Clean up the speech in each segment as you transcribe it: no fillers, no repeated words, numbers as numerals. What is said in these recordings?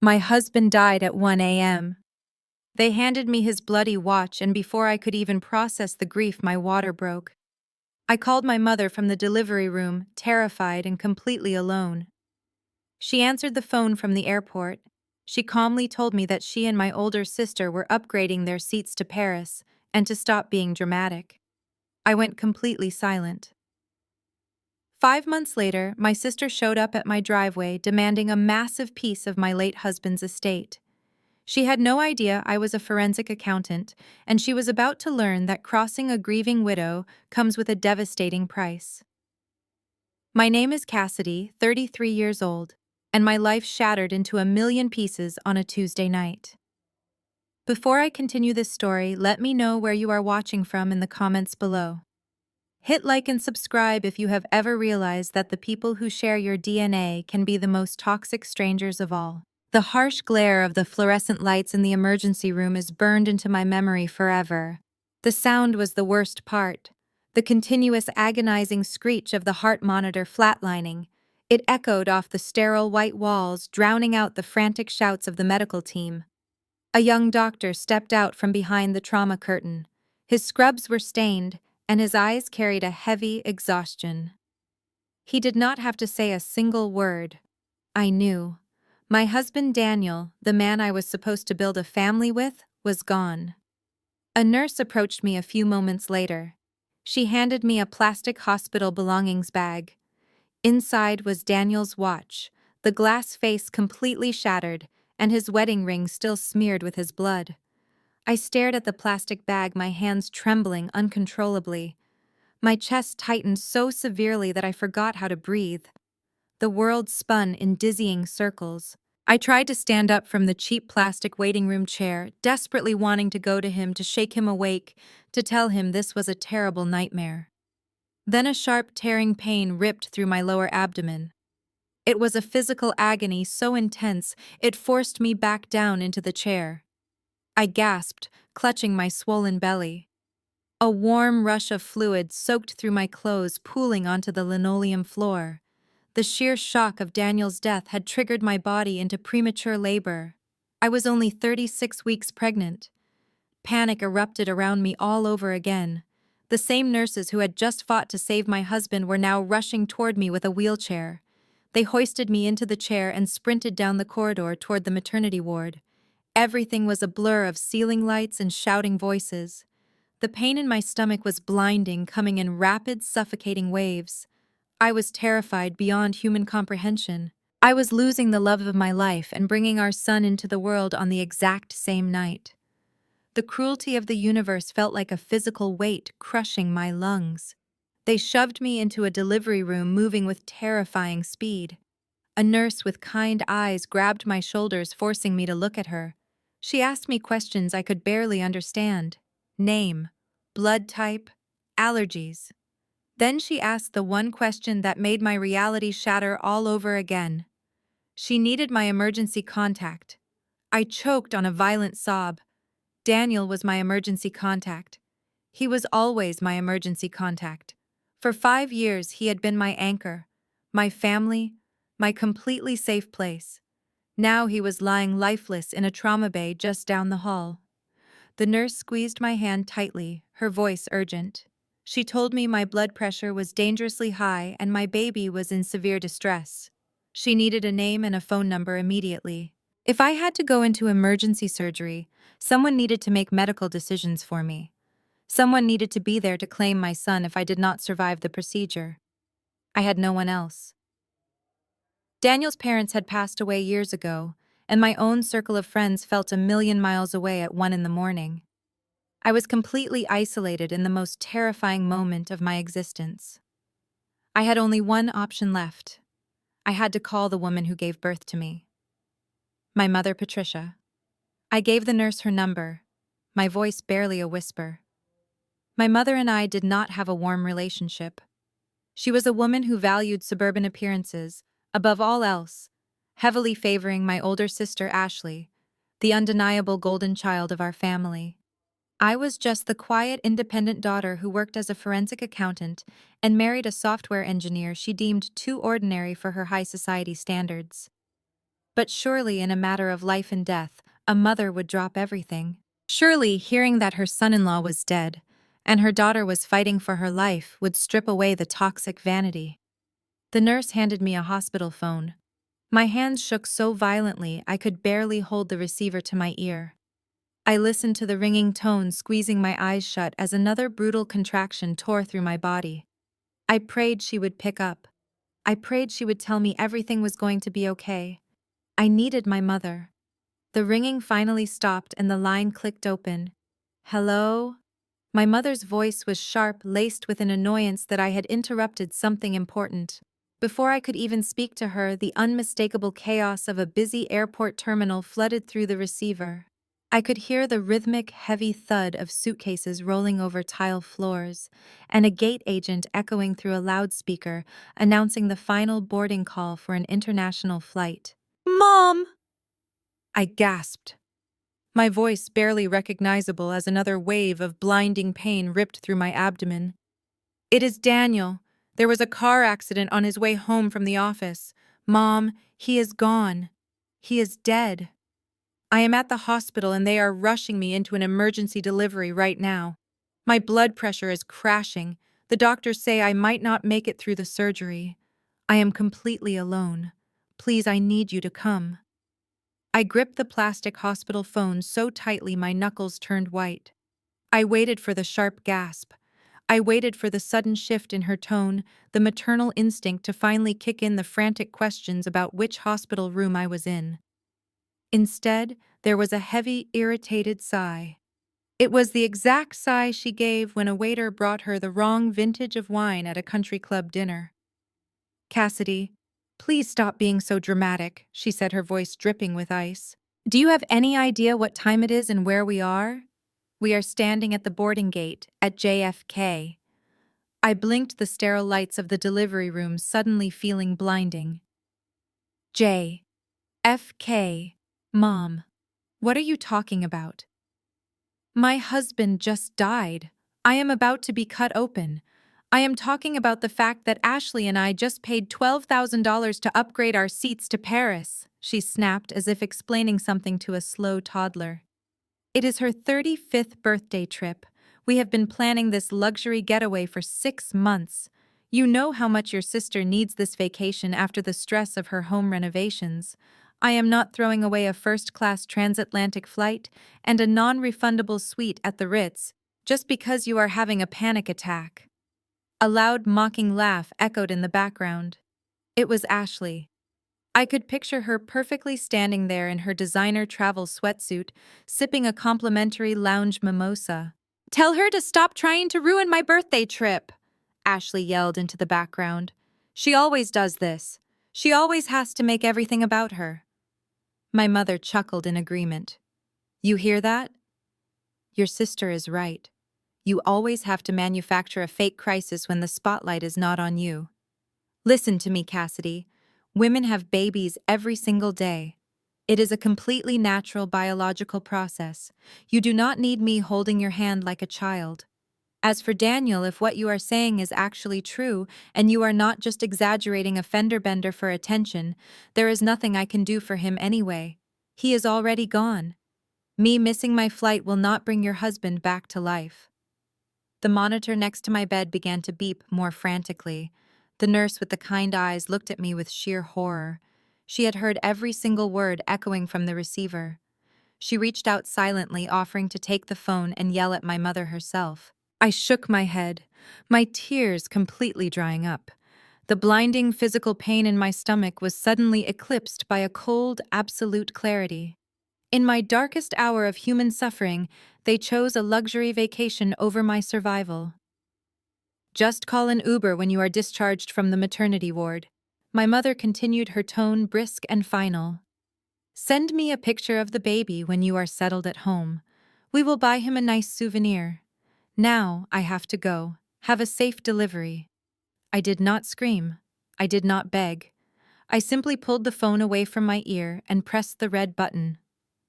My husband died at 1 a.m. They handed me his bloody watch, and before I could even process the grief, my water broke. I called my mother from the delivery room, terrified and completely alone. She answered the phone from the airport. She calmly told me that she and my older sister were upgrading their seats to Paris and to stop being dramatic. I went completely silent. 5 months later, my sister showed up at my driveway demanding a massive piece of my late husband's estate. She had no idea I was a forensic accountant, and she was about to learn that crossing a grieving widow comes with a devastating price. My name is Cassidy, 33 years old, and my life shattered into a million pieces on a Tuesday night. Before I continue this story, let me know where you are watching from in the comments below. Hit like and subscribe if you have ever realized that the people who share your DNA can be the most toxic strangers of all. The harsh glare of the fluorescent lights in the emergency room is burned into my memory forever. The sound was the worst part. The continuous agonizing screech of the heart monitor flatlining. It echoed off the sterile white walls, drowning out the frantic shouts of the medical team. A young doctor stepped out from behind the trauma curtain. His scrubs were stained, and his eyes carried a heavy exhaustion. He did not have to say a single word. I knew. My husband Daniel, the man I was supposed to build a family with, was gone. A nurse approached me a few moments later. She handed me a plastic hospital belongings bag. Inside was Daniel's watch, the glass face completely shattered, and his wedding ring still smeared with his blood. I stared at the plastic bag, my hands trembling uncontrollably. My chest tightened so severely that I forgot how to breathe. The world spun in dizzying circles. I tried to stand up from the cheap plastic waiting room chair, desperately wanting to go to him, to shake him awake, to tell him this was a terrible nightmare. Then a sharp, tearing pain ripped through my lower abdomen. It was a physical agony so intense it forced me back down into the chair. I gasped, clutching my swollen belly. A warm rush of fluid soaked through my clothes, pooling onto the linoleum floor. The sheer shock of Daniel's death had triggered my body into premature labor. I was only 36 weeks pregnant. Panic erupted around me all over again. The same nurses who had just fought to save my husband were now rushing toward me with a wheelchair. They hoisted me into the chair and sprinted down the corridor toward the maternity ward. Everything was a blur of ceiling lights and shouting voices. The pain in my stomach was blinding, coming in rapid, suffocating waves. I was terrified beyond human comprehension. I was losing the love of my life and bringing our son into the world on the exact same night. The cruelty of the universe felt like a physical weight crushing my lungs. They shoved me into a delivery room, moving with terrifying speed. A nurse with kind eyes grabbed my shoulders, forcing me to look at her. She asked me questions I could barely understand. Name, blood type, allergies. Then she asked the one question that made my reality shatter all over again. She needed my emergency contact. I choked on a violent sob. Daniel was my emergency contact. He was always my emergency contact. For 5 years, he had been my anchor, my family, my completely safe place. Now he was lying lifeless in a trauma bay just down the hall. The nurse squeezed my hand tightly, her voice urgent. She told me my blood pressure was dangerously high and my baby was in severe distress. She needed a name and a phone number immediately. If I had to go into emergency surgery, someone needed to make medical decisions for me. Someone needed to be there to claim my son if I did not survive the procedure. I had no one else. Daniel's parents had passed away years ago, and my own circle of friends felt a million miles away at 1 in the morning. I was completely isolated in the most terrifying moment of my existence. I had only one option left. I had to call the woman who gave birth to me. My mother, Patricia. I gave the nurse her number, my voice barely a whisper. My mother and I did not have a warm relationship. She was a woman who valued suburban appearances, above all else, heavily favoring my older sister Ashley, the undeniable golden child of our family. I was just the quiet, independent daughter who worked as a forensic accountant and married a software engineer she deemed too ordinary for her high society standards. But surely, in a matter of life and death, a mother would drop everything. Surely, hearing that her son-in-law was dead, and her daughter was fighting for her life, would strip away the toxic vanity. The nurse handed me a hospital phone. My hands shook so violently I could barely hold the receiver to my ear. I listened to the ringing tone, squeezing my eyes shut as another brutal contraction tore through my body. I prayed she would pick up. I prayed she would tell me everything was going to be okay. I needed my mother. The ringing finally stopped and the line clicked open. Hello? My mother's voice was sharp, laced with an annoyance that I had interrupted something important. Before I could even speak to her, the unmistakable chaos of a busy airport terminal flooded through the receiver. I could hear the rhythmic, heavy thud of suitcases rolling over tile floors, and a gate agent echoing through a loudspeaker, announcing the final boarding call for an international flight. "Mom!" I gasped. My voice barely recognizable as another wave of blinding pain ripped through my abdomen. "It is Daniel. There was a car accident on his way home from the office. Mom, he is gone. He is dead. I am at the hospital and they are rushing me into an emergency delivery right now. My blood pressure is crashing. The doctors say I might not make it through the surgery. I am completely alone. Please, I need you to come." I gripped the plastic hospital phone so tightly my knuckles turned white. I waited for the sharp gasp. I waited for the sudden shift in her tone, the maternal instinct to finally kick in the frantic questions about which hospital room I was in. Instead, there was a heavy, irritated sigh. It was the exact sigh she gave when a waiter brought her the wrong vintage of wine at a country club dinner. "Cassidy, please stop being so dramatic," she said, her voice dripping with ice. "Do you have any idea what time it is and where we are?" "We are standing at the boarding gate at JFK. I blinked, the sterile lights of the delivery room suddenly feeling blinding. JFK. Mom, what are you talking about? My husband just died. I am about to be cut open. I am talking about the fact that Ashley and I just paid $12,000 to upgrade our seats to Paris, she snapped as if explaining something to a slow toddler. It is her 35th birthday trip. We have been planning this luxury getaway for 6 months. You know how much your sister needs this vacation after the stress of her home renovations. I am not throwing away a first-class transatlantic flight and a non-refundable suite at the Ritz just because you are having a panic attack. A loud, mocking laugh echoed in the background. It was Ashley. I could picture her perfectly standing there in her designer travel sweatsuit, sipping a complimentary lounge mimosa. "Tell her to stop trying to ruin my birthday trip," Ashley yelled into the background. "She always does this. She always has to make everything about her." My mother chuckled in agreement. "You hear that? Your sister is right. You always have to manufacture a fake crisis when the spotlight is not on you. Listen to me, Cassidy. Women have babies every single day. It is a completely natural biological process. You do not need me holding your hand like a child. As for Daniel, if what you are saying is actually true, and you are not just exaggerating a fender bender for attention, there is nothing I can do for him anyway. He is already gone. Me missing my flight will not bring your husband back to life." The monitor next to my bed began to beep more frantically. The nurse with the kind eyes looked at me with sheer horror. She had heard every single word echoing from the receiver. She reached out silently, offering to take the phone and yell at my mother herself. I shook my head, my tears completely drying up. The blinding physical pain in my stomach was suddenly eclipsed by a cold, absolute clarity. In my darkest hour of human suffering, they chose a luxury vacation over my survival. "Just call an Uber when you are discharged from the maternity ward." My mother continued, her tone brisk and final. "Send me a picture of the baby when you are settled at home. We will buy him a nice souvenir. Now I have to go. Have a safe delivery." I did not scream. I did not beg. I simply pulled the phone away from my ear and pressed the red button.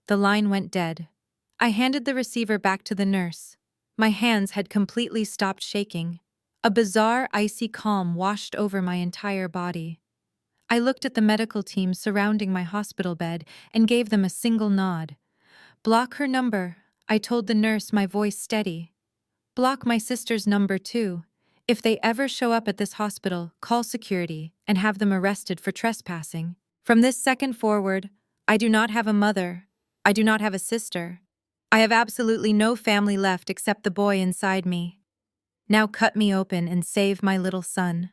The line went dead. I handed the receiver back to the nurse. My hands had completely stopped shaking. A bizarre, icy calm washed over my entire body. I looked at the medical team surrounding my hospital bed and gave them a single nod. "Block her number," I told the nurse, my voice steady. "Block my sister's number too. If they ever show up at this hospital, call security and have them arrested for trespassing. From this second forward, I do not have a mother. I do not have a sister. I have absolutely no family left except the boy inside me. Now cut me open and save my little son."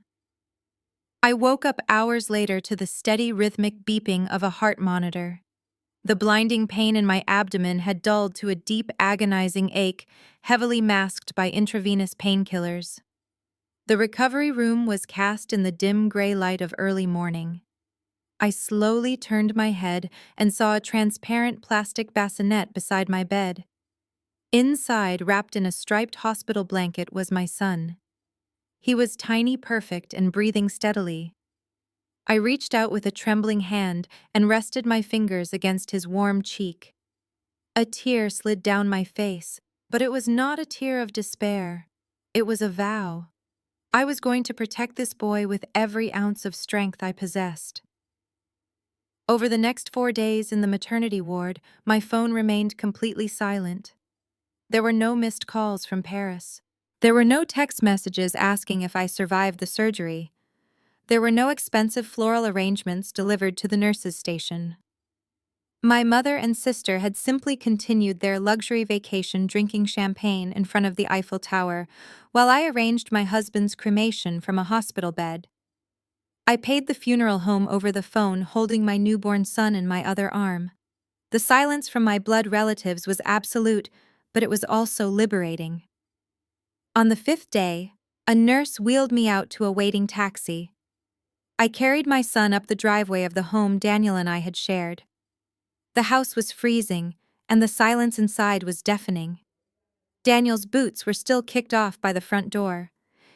I woke up hours later to the steady rhythmic beeping of a heart monitor. The blinding pain in my abdomen had dulled to a deep, agonizing ache, heavily masked by intravenous painkillers. The recovery room was cast in the dim gray light of early morning. I slowly turned my head and saw a transparent plastic bassinet beside my bed. Inside, wrapped in a striped hospital blanket, was my son. He was tiny, perfect, and breathing steadily. I reached out with a trembling hand and rested my fingers against his warm cheek. A tear slid down my face, but it was not a tear of despair. It was a vow. I was going to protect this boy with every ounce of strength I possessed. Over the next 4 days in the maternity ward, my phone remained completely silent. There were no missed calls from Paris. There were no text messages asking if I survived the surgery. There were no expensive floral arrangements delivered to the nurse's station. My mother and sister had simply continued their luxury vacation drinking champagne in front of the Eiffel Tower, while I arranged my husband's cremation from a hospital bed. I paid the funeral home over the phone, holding my newborn son in my other arm. The silence from my blood relatives was absolute, but it was also liberating. On the 5th day, a nurse wheeled me out to a waiting taxi. I carried my son up the driveway of the home Daniel and I had shared. The house was freezing, and the silence inside was deafening. Daniel's boots were still kicked off by the front door.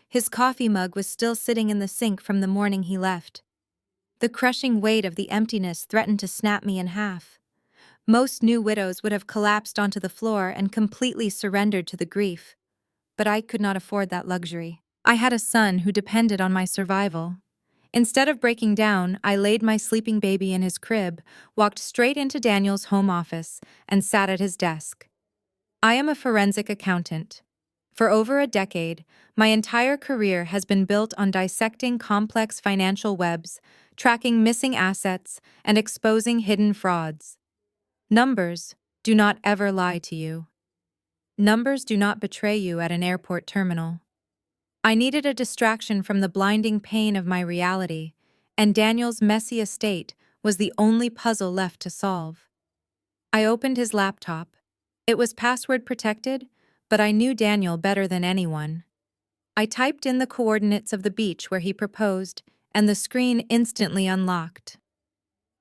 His coffee mug was still sitting in the sink from the morning he left. The crushing weight of the emptiness threatened to snap me in half. Most new widows would have collapsed onto the floor and completely surrendered to the grief. But I could not afford that luxury. I had a son who depended on my survival. Instead of breaking down, I laid my sleeping baby in his crib, walked straight into Daniel's home office, and sat at his desk. I am a forensic accountant. For over a decade, my entire career has been built on dissecting complex financial webs, tracking missing assets, and exposing hidden frauds. Numbers do not ever lie to you. Numbers do not betray you at an airport terminal. I needed a distraction from the blinding pain of my reality, and Daniel's messy estate was the only puzzle left to solve. I opened his laptop. It was password protected, but I knew Daniel better than anyone. I typed in the coordinates of the beach where he proposed, and the screen instantly unlocked.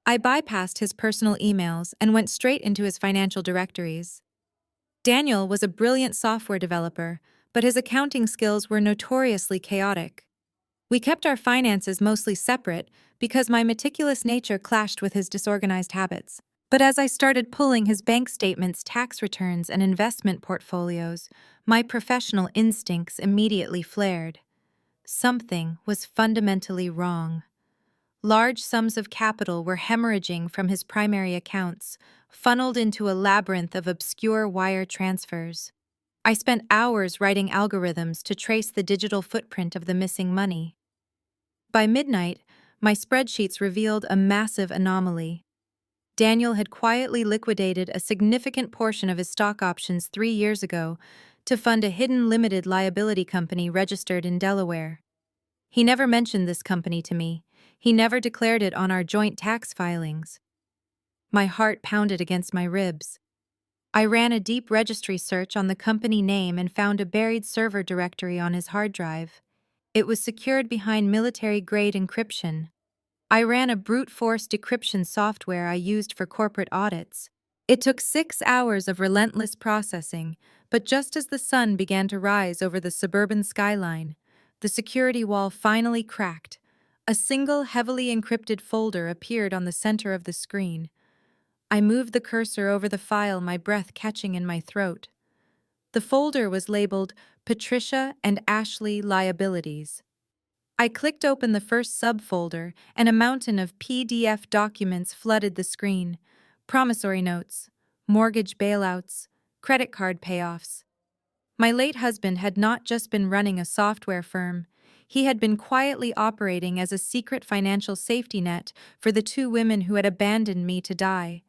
I bypassed his personal emails and went straight into his financial directories. Daniel was a brilliant software developer, but his accounting skills were notoriously chaotic. We kept our finances mostly separate because my meticulous nature clashed with his disorganized habits. But as I started pulling his bank statements, tax returns, and investment portfolios, my professional instincts immediately flared. Something was fundamentally wrong. Large sums of capital were hemorrhaging from his primary accounts, funneled into a labyrinth of obscure wire transfers. I spent hours writing algorithms to trace the digital footprint of the missing money. By midnight, my spreadsheets revealed a massive anomaly. Daniel had quietly liquidated a significant portion of his stock options 3 years ago to fund a hidden limited liability company registered in Delaware. He never mentioned this company to me. He never declared it on our joint tax filings. My heart pounded against my ribs. I ran a deep registry search on the company name and found a buried server directory on his hard drive. It was secured behind military-grade encryption. I ran a brute force decryption software I used for corporate audits. It took 6 hours of relentless processing, but just as the sun began to rise over the suburban skyline, the security wall finally cracked. A single heavily encrypted folder appeared on the center of the screen. I moved the cursor over the file, my breath catching in my throat. The folder was labeled Patricia and Ashley Liabilities. I clicked open the first subfolder, and a mountain of PDF documents flooded the screen. Promissory notes, mortgage bailouts, credit card payoffs. My late husband had not just been running a software firm, he had been quietly operating as a secret financial safety net for the two women who had abandoned me to die.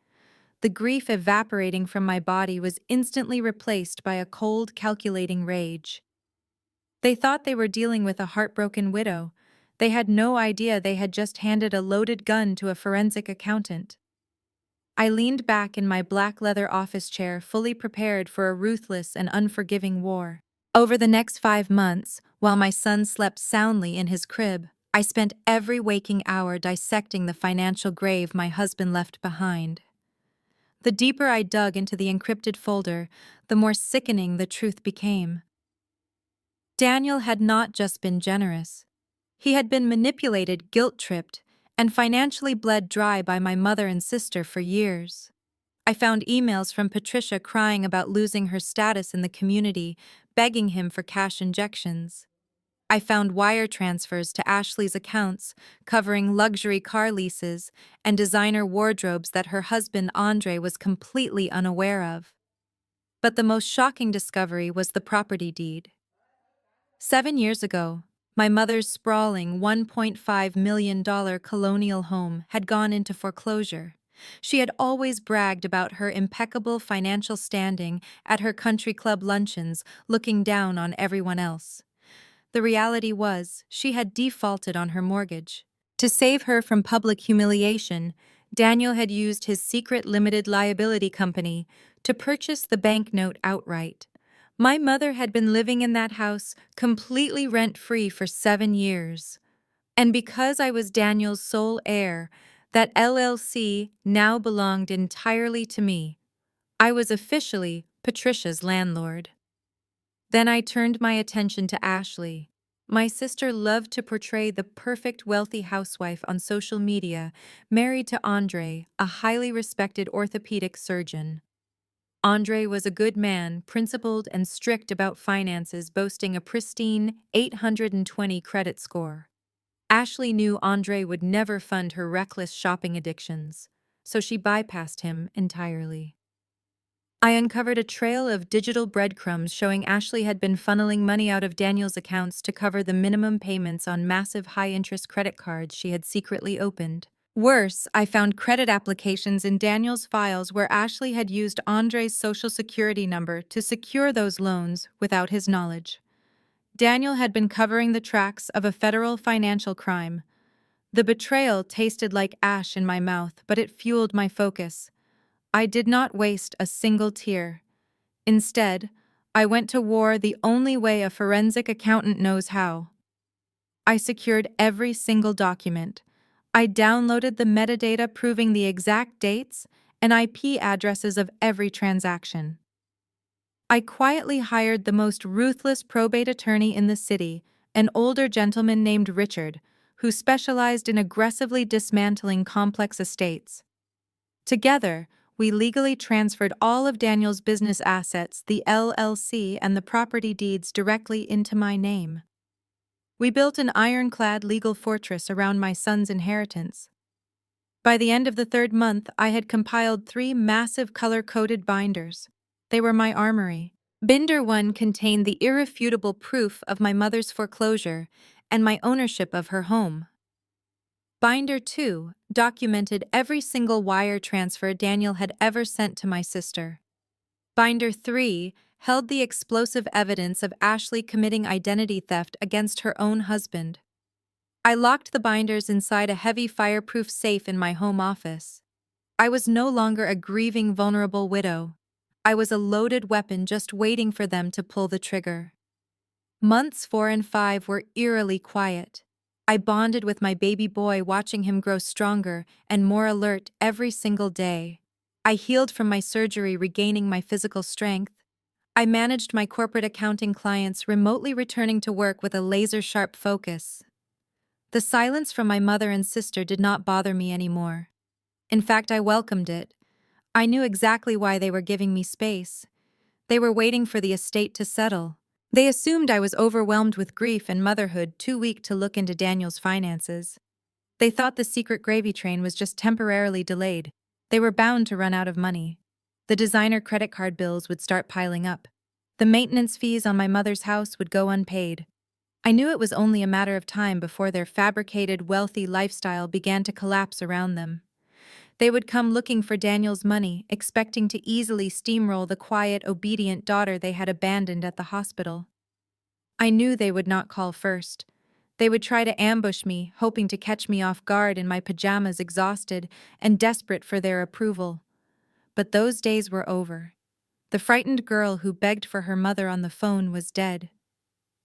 The grief evaporating from my body was instantly replaced by a cold, calculating rage. They thought they were dealing with a heartbroken widow. They had no idea they had just handed a loaded gun to a forensic accountant. I leaned back in my black leather office chair, fully prepared for a ruthless and unforgiving war. Over the next 5 months, while my son slept soundly in his crib, I spent every waking hour dissecting the financial grave my husband left behind. The deeper I dug into the encrypted folder, the more sickening the truth became. Daniel had not just been generous. He had been manipulated, guilt-tripped, and financially bled dry by my mother and sister for years. I found emails from Patricia crying about losing her status in the community, begging him for cash injections. I found wire transfers to Ashley's accounts, covering luxury car leases and designer wardrobes that her husband Andre was completely unaware of. But the most shocking discovery was the property deed. 7 years ago, my mother's sprawling $1.5 million colonial home had gone into foreclosure. She had always bragged about her impeccable financial standing at her country club luncheons, looking down on everyone else. The reality was, she had defaulted on her mortgage. To save her from public humiliation, Daniel had used his secret limited liability company to purchase the banknote outright. My mother had been living in that house completely rent-free for 7 years. And because I was Daniel's sole heir, that LLC now belonged entirely to me. I was officially Patricia's landlord. Then I turned my attention to Ashley. My sister loved to portray the perfect wealthy housewife on social media, married to Andre, a highly respected orthopedic surgeon. Andre was a good man, principled and strict about finances, boasting a pristine 820 credit score. Ashley knew Andre would never fund her reckless shopping addictions, so she bypassed him entirely. I uncovered a trail of digital breadcrumbs showing Ashley had been funneling money out of Daniel's accounts to cover the minimum payments on massive high-interest credit cards she had secretly opened. Worse, I found credit applications in Daniel's files where Ashley had used Andre's social security number to secure those loans without his knowledge. Daniel had been covering the tracks of a federal financial crime. The betrayal tasted like ash in my mouth, but it fueled my focus. I did not waste a single tear. Instead, I went to war the only way a forensic accountant knows how. I secured every single document. I downloaded the metadata proving the exact dates and IP addresses of every transaction. I quietly hired the most ruthless probate attorney in the city, an older gentleman named Richard, who specialized in aggressively dismantling complex estates. Together, we legally transferred all of Daniel's business assets, the LLC, and the property deeds directly into my name. We built an ironclad legal fortress around my son's inheritance. By the end of the 3rd month, I had compiled 3 massive color-coded binders. They were my armory. Binder 1 contained the irrefutable proof of my mother's foreclosure and my ownership of her home. Binder 2 documented every single wire transfer Daniel had ever sent to my sister. Binder 3 held the explosive evidence of Ashley committing identity theft against her own husband. I locked the binders inside a heavy fireproof safe in my home office. I was no longer a grieving, vulnerable widow. I was a loaded weapon just waiting for them to pull the trigger. Months 4 and 5 were eerily quiet. I bonded with my baby boy, watching him grow stronger and more alert every single day. I healed from my surgery, regaining my physical strength. I managed my corporate accounting clients, remotely returning to work with a laser-sharp focus. The silence from my mother and sister did not bother me anymore. In fact, I welcomed it. I knew exactly why they were giving me space. They were waiting for the estate to settle. They assumed I was overwhelmed with grief and motherhood, too weak to look into Daniel's finances. They thought the secret gravy train was just temporarily delayed. They were bound to run out of money. The designer credit card bills would start piling up. The maintenance fees on my mother's house would go unpaid. I knew it was only a matter of time before their fabricated, wealthy lifestyle began to collapse around them. They would come looking for Daniel's money, expecting to easily steamroll the quiet, obedient daughter they had abandoned at the hospital. I knew they would not call first. They would try to ambush me, hoping to catch me off guard in my pajamas, exhausted and desperate for their approval. But those days were over. The frightened girl who begged for her mother on the phone was dead.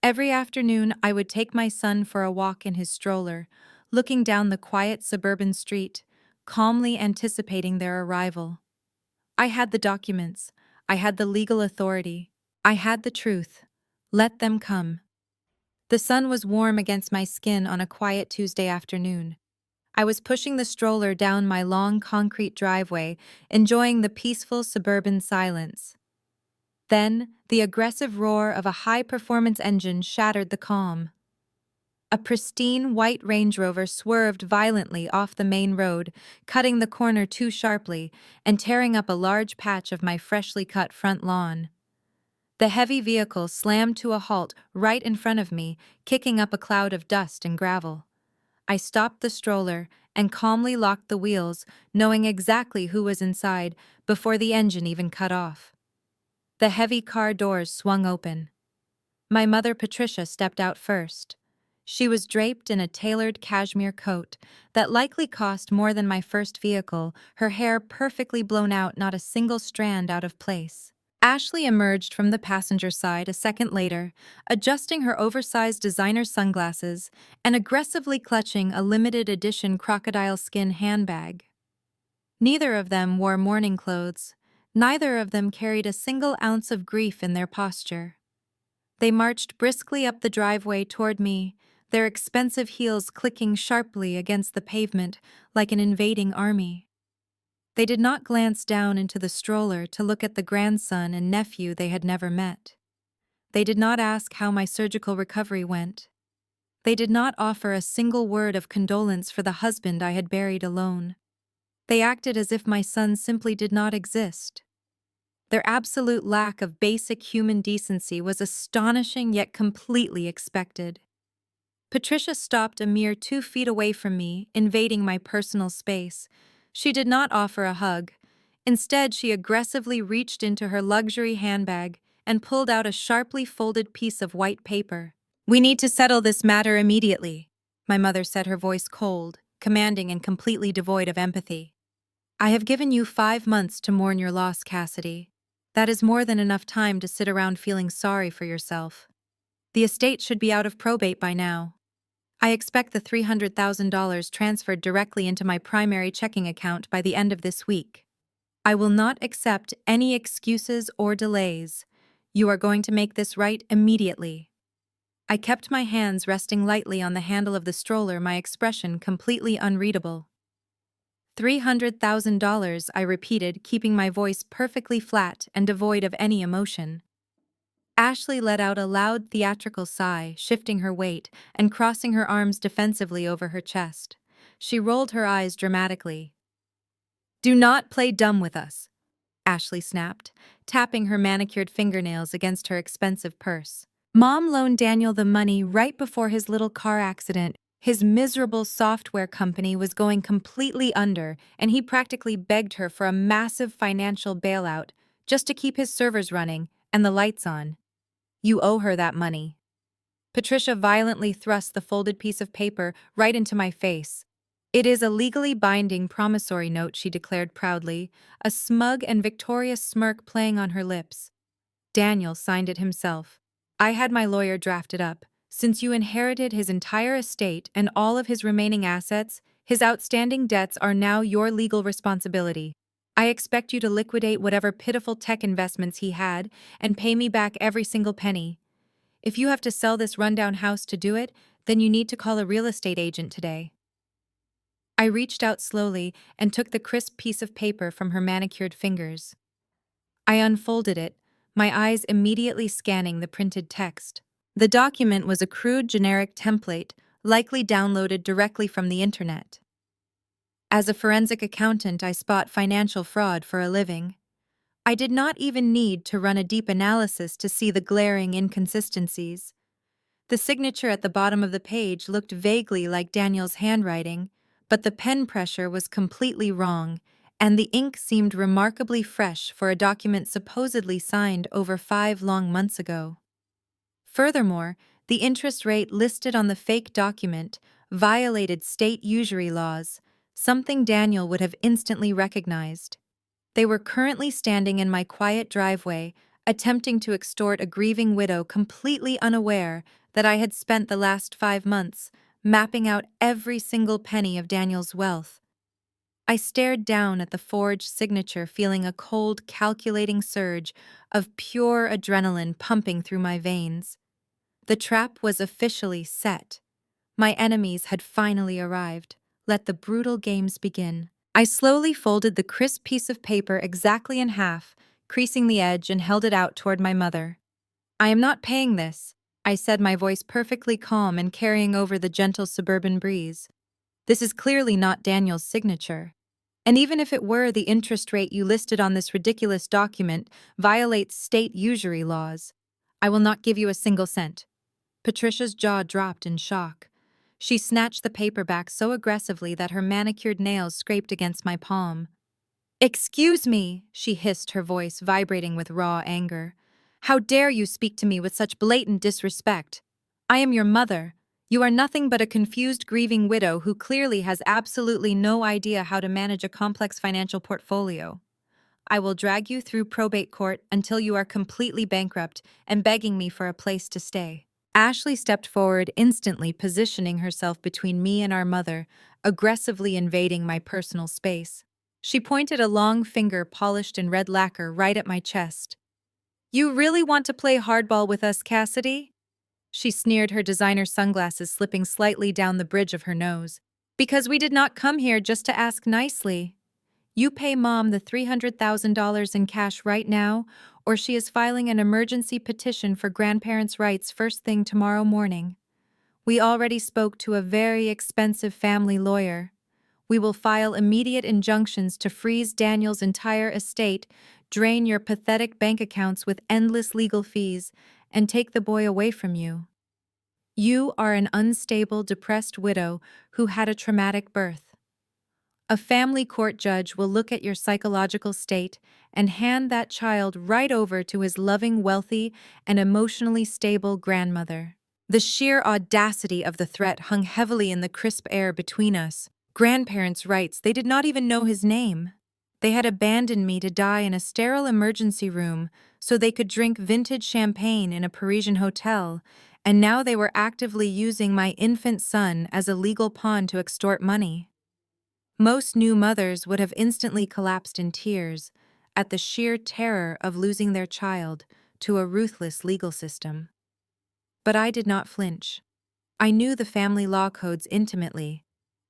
Every afternoon, I would take my son for a walk in his stroller, looking down the quiet suburban street, calmly anticipating their arrival. I had the documents. I had the legal authority. I had the truth. Let them come. The sun was warm against my skin on a quiet Tuesday afternoon. I was pushing the stroller down my long concrete driveway, enjoying the peaceful suburban silence. Then, the aggressive roar of a high-performance engine shattered the calm. A pristine white Range Rover swerved violently off the main road, cutting the corner too sharply and tearing up a large patch of my freshly cut front lawn. The heavy vehicle slammed to a halt right in front of me, kicking up a cloud of dust and gravel. I stopped the stroller and calmly locked the wheels, knowing exactly who was inside before the engine even cut off. The heavy car doors swung open. My mother Patricia stepped out first. She was draped in a tailored cashmere coat that likely cost more than my first vehicle, her hair perfectly blown out, not a single strand out of place. Ashley emerged from the passenger side a second later, adjusting her oversized designer sunglasses and aggressively clutching a limited edition crocodile skin handbag. Neither of them wore mourning clothes. Neither of them carried a single ounce of grief in their posture. They marched briskly up the driveway toward me, their expensive heels clicking sharply against the pavement like an invading army. They did not glance down into the stroller to look at the grandson and nephew they had never met. They did not ask how my surgical recovery went. They did not offer a single word of condolence for the husband I had buried alone. They acted as if my son simply did not exist. Their absolute lack of basic human decency was astonishing yet completely expected. Patricia stopped a mere 2 feet away from me, invading my personal space. She did not offer a hug. Instead, she aggressively reached into her luxury handbag and pulled out a sharply folded piece of white paper. "We need to settle this matter immediately," my mother said, her voice cold, commanding and completely devoid of empathy. "I have given you 5 months to mourn your loss, Cassidy. That is more than enough time to sit around feeling sorry for yourself. The estate should be out of probate by now. I expect the $300,000 transferred directly into my primary checking account by the end of this week. I will not accept any excuses or delays. You are going to make this right immediately." I kept my hands resting lightly on the handle of the stroller, my expression completely unreadable. $300,000, I repeated, keeping my voice perfectly flat and devoid of any emotion. Ashley let out a loud theatrical sigh, shifting her weight and crossing her arms defensively over her chest. She rolled her eyes dramatically. "Do not play dumb with us," Ashley snapped, tapping her manicured fingernails against her expensive purse. "Mom loaned Daniel the money right before his little car accident. His miserable software company was going completely under, and he practically begged her for a massive financial bailout just to keep his servers running and the lights on. You owe her that money." Patricia violently thrust the folded piece of paper right into my face. "It is a legally binding promissory note," she declared proudly, a smug and victorious smirk playing on her lips. "Daniel signed it himself. I had my lawyer draft it up. Since you inherited his entire estate and all of his remaining assets, his outstanding debts are now your legal responsibility. I expect you to liquidate whatever pitiful tech investments he had and pay me back every single penny. If you have to sell this rundown house to do it, then you need to call a real estate agent today." I reached out slowly and took the crisp piece of paper from her manicured fingers. I unfolded it, my eyes immediately scanning the printed text. The document was a crude generic template, likely downloaded directly from the internet. As a forensic accountant, I spot financial fraud for a living. I did not even need to run a deep analysis to see the glaring inconsistencies. The signature at the bottom of the page looked vaguely like Daniel's handwriting, but the pen pressure was completely wrong, and the ink seemed remarkably fresh for a document supposedly signed over 5 long months ago. Furthermore, the interest rate listed on the fake document violated state usury laws, something Daniel would have instantly recognized. They were currently standing in my quiet driveway, attempting to extort a grieving widow completely unaware that I had spent the last 5 months mapping out every single penny of Daniel's wealth. I stared down at the forged signature, feeling a cold, calculating surge of pure adrenaline pumping through my veins. The trap was officially set. My enemies had finally arrived. Let the brutal games begin. I slowly folded the crisp piece of paper exactly in half, creasing the edge, and held it out toward my mother. "I am not paying this," I said, my voice perfectly calm and carrying over the gentle suburban breeze. "This is clearly not Daniel's signature. And even if it were, the interest rate you listed on this ridiculous document violates state usury laws. I will not give you a single cent." Patricia's jaw dropped in shock. She snatched the paper back so aggressively that her manicured nails scraped against my palm. "Excuse me," she hissed, her voice vibrating with raw anger. "How dare you speak to me with such blatant disrespect? I am your mother. You are nothing but a confused, grieving widow who clearly has absolutely no idea how to manage a complex financial portfolio. I will drag you through probate court until you are completely bankrupt and begging me for a place to stay." Ashley stepped forward instantly, positioning herself between me and our mother, aggressively invading my personal space. She pointed a long finger polished in red lacquer right at my chest. "You really want to play hardball with us, Cassidy?" She sneered, her designer sunglasses slipping slightly down the bridge of her nose. "Because we did not come here just to ask nicely. You pay Mom the $300,000 in cash right now, or she is filing an emergency petition for grandparents' rights first thing tomorrow morning. We already spoke to a very expensive family lawyer. We will file immediate injunctions to freeze Daniel's entire estate, drain your pathetic bank accounts with endless legal fees, and take the boy away from you. You are an unstable, depressed widow who had a traumatic birth. A family court judge will look at your psychological state and hand that child right over to his loving, wealthy, and emotionally stable grandmother." The sheer audacity of the threat hung heavily in the crisp air between us. Grandparents' rights, they did not even know his name. They had abandoned me to die in a sterile emergency room so they could drink vintage champagne in a Parisian hotel, and now they were actively using my infant son as a legal pawn to extort money. Most new mothers would have instantly collapsed in tears at the sheer terror of losing their child to a ruthless legal system. But I did not flinch. I knew the family law codes intimately.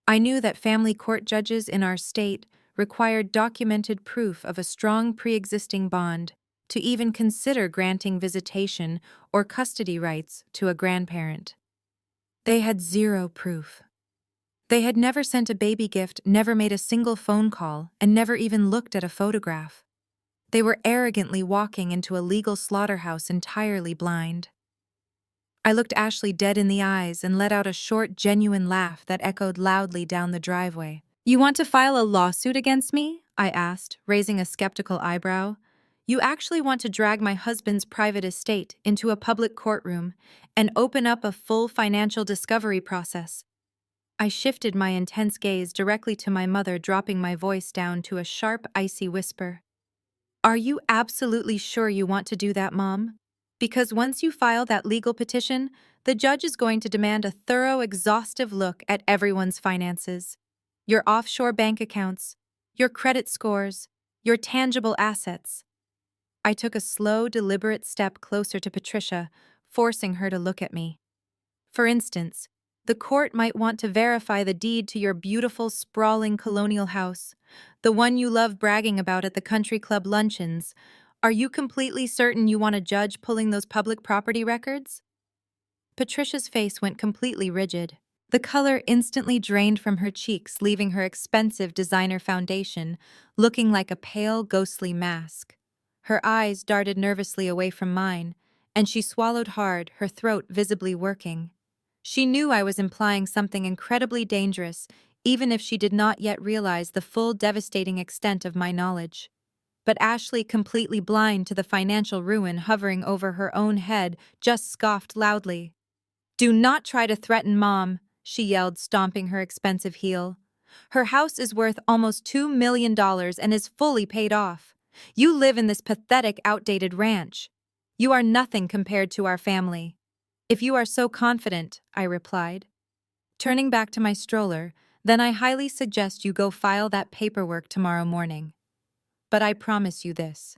I knew that family court judges in our state required documented proof of a strong pre-existing bond to even consider granting visitation or custody rights to a grandparent. They had zero proof. They had never sent a baby gift, never made a single phone call, and never even looked at a photograph. They were arrogantly walking into a legal slaughterhouse entirely blind. I looked Ashley dead in the eyes and let out a short, genuine laugh that echoed loudly down the driveway. "You want to file a lawsuit against me?" I asked, raising a skeptical eyebrow. "You actually want to drag my husband's private estate into a public courtroom and open up a full financial discovery process?" I shifted my intense gaze directly to my mother, dropping my voice down to a sharp, icy whisper. "Are you absolutely sure you want to do that, Mom? Because once you file that legal petition, the judge is going to demand a thorough, exhaustive look at everyone's finances. Your offshore bank accounts, your credit scores, your tangible assets." I took a slow, deliberate step closer to Patricia, forcing her to look at me. "For instance, the court might want to verify the deed to your beautiful, sprawling colonial house, the one you love bragging about at the country club luncheons. Are you completely certain you want a judge pulling those public property records? Patricia's face went completely rigid. The color instantly drained from her cheeks, leaving her expensive designer foundation looking like a pale, ghostly mask. Her eyes darted nervously away from mine, and she swallowed hard, her throat visibly working. She knew I was implying something incredibly dangerous, even if she did not yet realize the full devastating extent of my knowledge. But Ashley, completely blind to the financial ruin hovering over her own head, just scoffed loudly. "Do not try to threaten Mom," she yelled, stomping her expensive heel. "Her house is worth almost $2 million and is fully paid off. You live in this pathetic, outdated ranch. You are nothing compared to our family." "If you are so confident," I replied. Turning back to my stroller, "Then I highly suggest you go file that paperwork tomorrow morning. But I promise you this.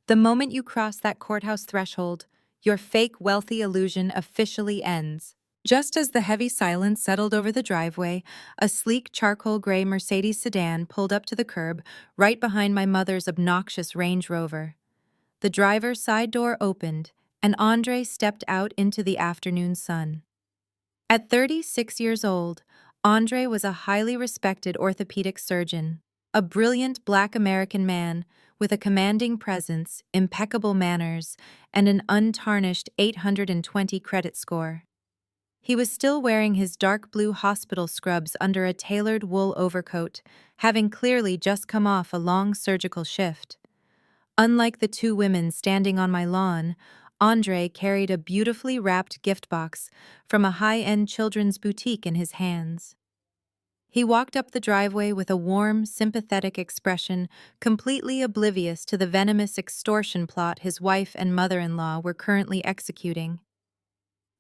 The moment you cross that courthouse threshold, your fake wealthy illusion officially ends." Just as the heavy silence settled over the driveway, a sleek charcoal gray Mercedes sedan pulled up to the curb right behind my mother's obnoxious Range Rover. The driver's side door opened, and Andre stepped out into the afternoon sun. At 36 years old, Andre was a highly respected orthopedic surgeon, a brilliant Black American man with a commanding presence, impeccable manners, and an untarnished 820 credit score. He was still wearing his dark blue hospital scrubs under a tailored wool overcoat, having clearly just come off a long surgical shift. Unlike the two women standing on my lawn, Andre carried a beautifully wrapped gift box from a high-end children's boutique in his hands. He walked up the driveway with a warm, sympathetic expression, completely oblivious to the venomous extortion plot his wife and mother-in-law were currently executing.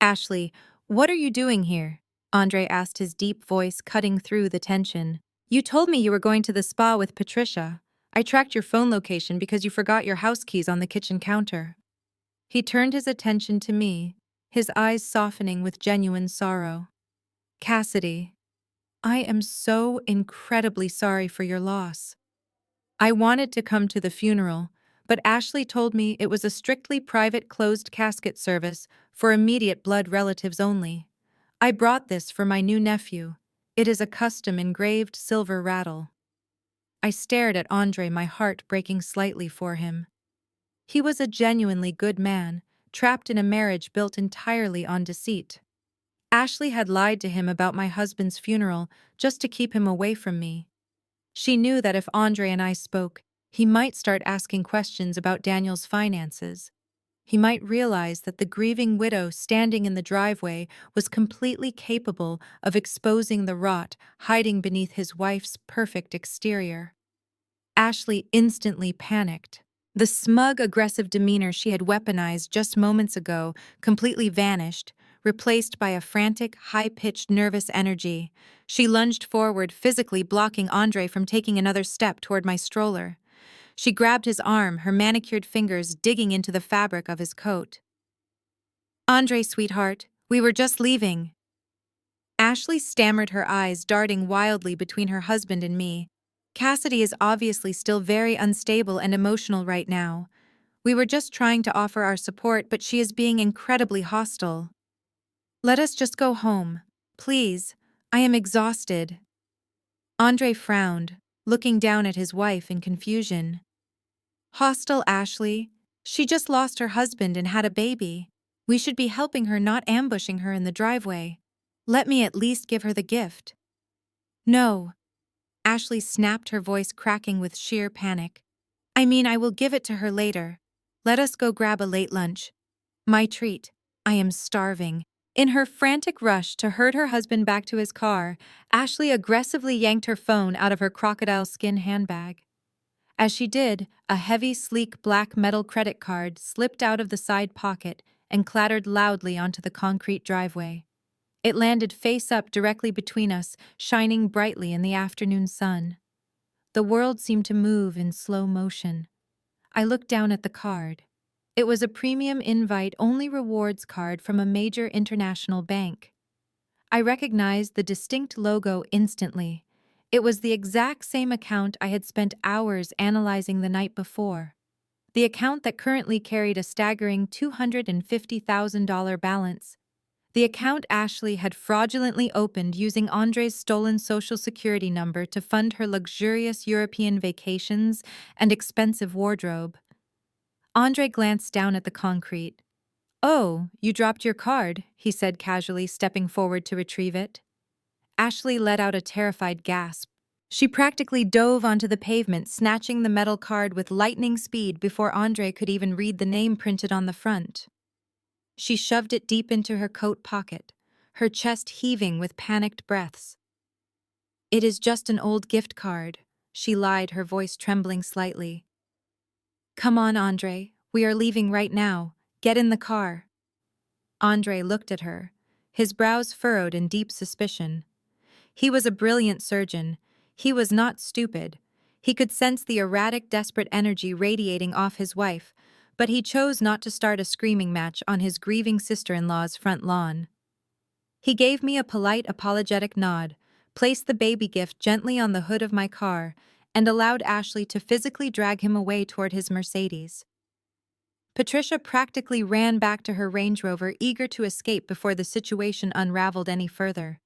"Ashley, what are you doing here?" Andre asked, his deep voice cutting through the tension. "You told me you were going to the spa with Patricia. I tracked your phone location because you forgot your house keys on the kitchen counter." He turned his attention to me, his eyes softening with genuine sorrow. "Cassidy, I am so incredibly sorry for your loss. I wanted to come to the funeral, but Ashley told me it was a strictly private closed casket service for immediate blood relatives only. I brought this for my new nephew. It is a custom engraved silver rattle." I stared at Andre, my heart breaking slightly for him. He was a genuinely good man, trapped in a marriage built entirely on deceit. Ashley had lied to him about my husband's funeral just to keep him away from me. She knew that if Andre and I spoke, he might start asking questions about Daniel's finances. He might realize that the grieving widow standing in the driveway was completely capable of exposing the rot hiding beneath his wife's perfect exterior. Ashley instantly panicked. The smug, aggressive demeanor she had weaponized just moments ago completely vanished, replaced by a frantic, high-pitched, nervous energy. She lunged forward, physically blocking Andre from taking another step toward my stroller. She grabbed his arm, her manicured fingers digging into the fabric of his coat. "Andre, sweetheart, we were just leaving." Ashley stammered, her eyes darting wildly between her husband and me. "Cassidy is obviously still very unstable and emotional right now. We were just trying to offer our support, but she is being incredibly hostile. Let us just go home. Please, I am exhausted." Andre frowned, looking down at his wife in confusion. "Hostile, Ashley? She just lost her husband and had a baby. We should be helping her, not ambushing her in the driveway. Let me at least give her the gift." "No." Ashley snapped, her voice cracking with sheer panic. "I mean, I will give it to her later. Let us go grab a late lunch. My treat. I am starving." In her frantic rush to herd her husband back to his car, Ashley aggressively yanked her phone out of her crocodile skin handbag. As she did, a heavy, sleek black metal credit card slipped out of the side pocket and clattered loudly onto the concrete driveway. It landed face up directly between us, shining brightly in the afternoon sun. The world seemed to move in slow motion. I looked down at the card. It was a premium invite-only rewards card from a major international bank. I recognized the distinct logo instantly. It was the exact same account I had spent hours analyzing the night before. the account that currently carried a staggering $250,000 balance. The account Ashley had fraudulently opened using Andre's stolen social security number to fund her luxurious European vacations and expensive wardrobe. Andre glanced down at the concrete. "Oh, you dropped your card," he said casually, stepping forward to retrieve it. Ashley let out a terrified gasp. She practically dove onto the pavement, snatching the metal card with lightning speed before Andre could even read the name printed on the front. She shoved it deep into her coat pocket, her chest heaving with panicked breaths. "It is just an old gift card," she lied, her voice trembling slightly. "Come on, Andre, we are leaving right now. Get in the car." Andre looked at her, his brows furrowed in deep suspicion. He was a brilliant surgeon. He was not stupid. He could sense the erratic, desperate energy radiating off his wife, but he chose not to start a screaming match on his grieving sister-in-law's front lawn. He gave me a polite, apologetic nod, placed the baby gift gently on the hood of my car, and allowed Ashley to physically drag him away toward his Mercedes. Patricia practically ran back to her Range Rover, eager to escape before the situation unraveled any further.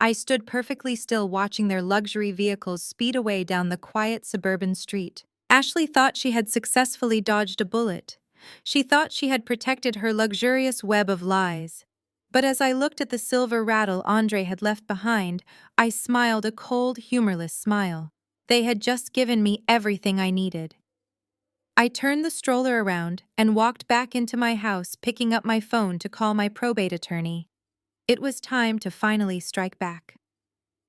I stood perfectly still, watching their luxury vehicles speed away down the quiet suburban street. Ashley thought she had successfully dodged a bullet. She thought she had protected her luxurious web of lies. But as I looked at the silver rattle Andre had left behind, I smiled a cold, humorless smile. They had just given me everything I needed. I turned the stroller around and walked back into my house, picking up my phone to call my probate attorney. It was time to finally strike back.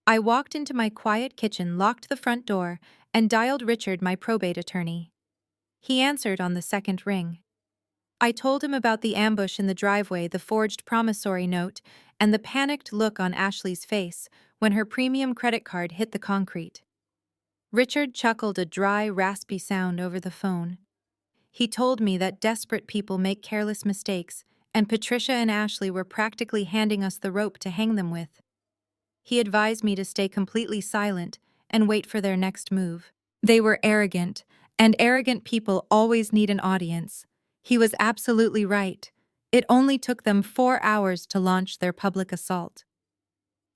I walked into my quiet kitchen, locked the front door, and dialed Richard, my probate attorney. He answered on the second ring. I told him about the ambush in the driveway, the forged promissory note, and the panicked look on Ashley's face when her premium credit card hit the concrete. Richard chuckled a dry, raspy sound over the phone. He told me that desperate people make careless mistakes, and Patricia and Ashley were practically handing us the rope to hang them with. He advised me to stay completely silent and wait for their next move. They were arrogant, and arrogant people always need an audience. He was absolutely right. It only took them 4 hours to launch their public assault.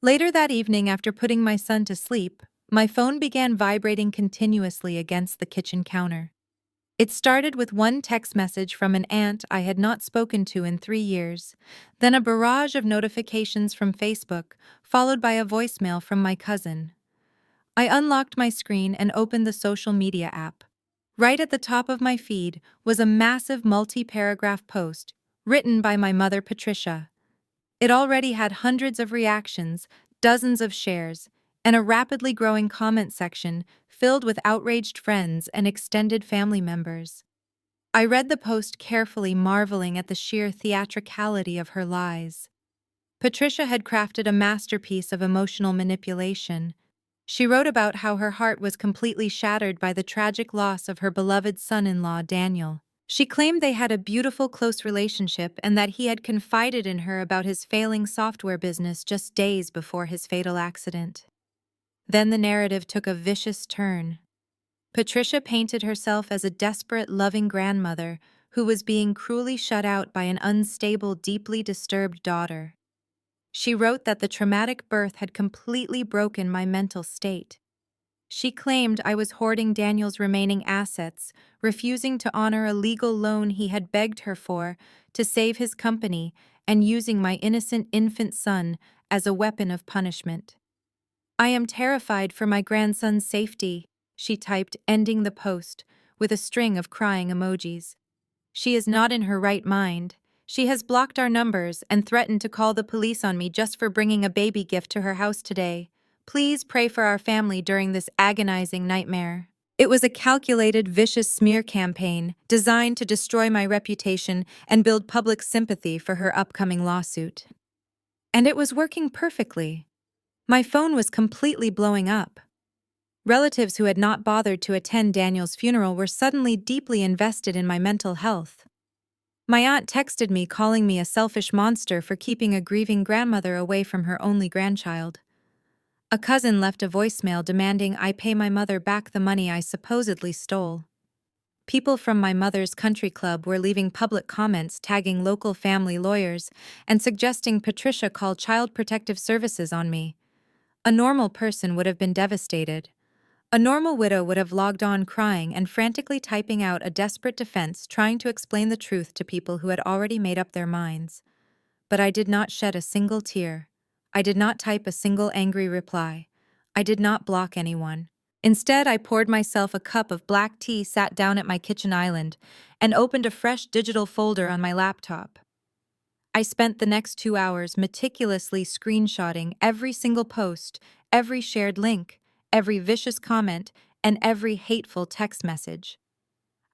Later that evening, after putting my son to sleep, my phone began vibrating continuously against the kitchen counter. It started with one text message from an aunt I had not spoken to in 3 years, then a barrage of notifications from Facebook, followed by a voicemail from my cousin. I unlocked my screen and opened the social media app. Right at the top of my feed was a massive multi-paragraph post, written by my mother Patricia. It already had hundreds of reactions, dozens of shares, and a rapidly growing comment section filled with outraged friends and extended family members. I read the post carefully, marveling at the sheer theatricality of her lies. Patricia had crafted a masterpiece of emotional manipulation. She wrote about how her heart was completely shattered by the tragic loss of her beloved son-in-law, Daniel. She claimed they had a beautiful, close relationship and that he had confided in her about his failing software business just days before his fatal accident. Then the narrative took a vicious turn. Patricia painted herself as a desperate, loving grandmother who was being cruelly shut out by an unstable, deeply disturbed daughter. She wrote that the traumatic birth had completely broken my mental state. She claimed I was hoarding Daniel's remaining assets, refusing to honor a legal loan he had begged her for to save his company, and using my innocent infant son as a weapon of punishment. "I am terrified for my grandson's safety," she typed, ending the post with a string of crying emojis. "She is not in her right mind. She has blocked our numbers and threatened to call the police on me just for bringing a baby gift to her house today. Please pray for our family during this agonizing nightmare." It was a calculated, vicious smear campaign designed to destroy my reputation and build public sympathy for her upcoming lawsuit. And it was working perfectly. My phone was completely blowing up. Relatives who had not bothered to attend Daniel's funeral were suddenly deeply invested in my mental health. My aunt texted me, calling me a selfish monster for keeping a grieving grandmother away from her only grandchild. A cousin left a voicemail demanding I pay my mother back the money I supposedly stole. People from my mother's country club were leaving public comments tagging local family lawyers and suggesting Patricia call Child Protective Services on me. A normal person would have been devastated. A normal widow would have logged on crying and frantically typing out a desperate defense trying to explain the truth to people who had already made up their minds. But I did not shed a single tear. I did not type a single angry reply. I did not block anyone. Instead, I poured myself a cup of black tea, sat down at my kitchen island, and opened a fresh digital folder on my laptop. I spent the next 2 hours meticulously screenshotting every single post, every shared link, every vicious comment, and every hateful text message.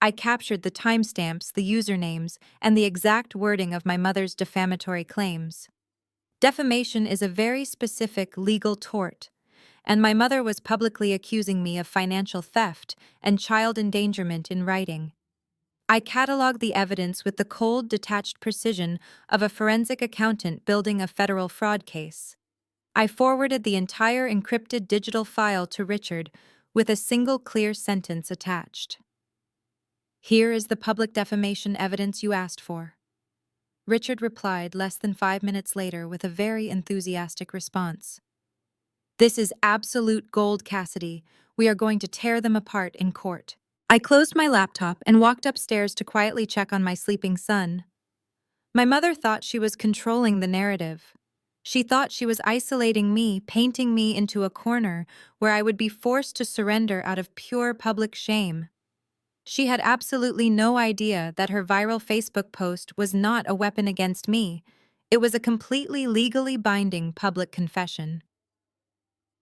I captured the timestamps, the usernames, and the exact wording of my mother's defamatory claims. Defamation is a very specific legal tort, and my mother was publicly accusing me of financial theft and child endangerment in writing. I cataloged the evidence with the cold, detached precision of a forensic accountant building a federal fraud case. I forwarded the entire encrypted digital file to Richard with a single clear sentence attached. "Here is the public defamation evidence you asked for." Richard replied less than 5 minutes later with a very enthusiastic response. "This is absolute gold, Cassidy. We are going to tear them apart in court." I closed my laptop and walked upstairs to quietly check on my sleeping son. My mother thought she was controlling the narrative. She thought she was isolating me, painting me into a corner where I would be forced to surrender out of pure public shame. She had absolutely no idea that her viral Facebook post was not a weapon against me. It was a completely legally binding public confession.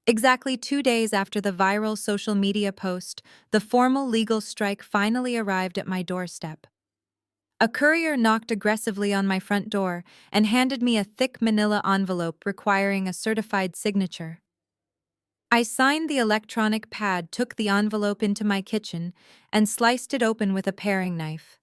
Exactly 2 days after the viral social media post, the formal legal strike finally arrived at my doorstep. A courier knocked aggressively on my front door and handed me a thick manila envelope requiring a certified signature. I signed the electronic pad, took the envelope into my kitchen, and sliced it open with a paring knife.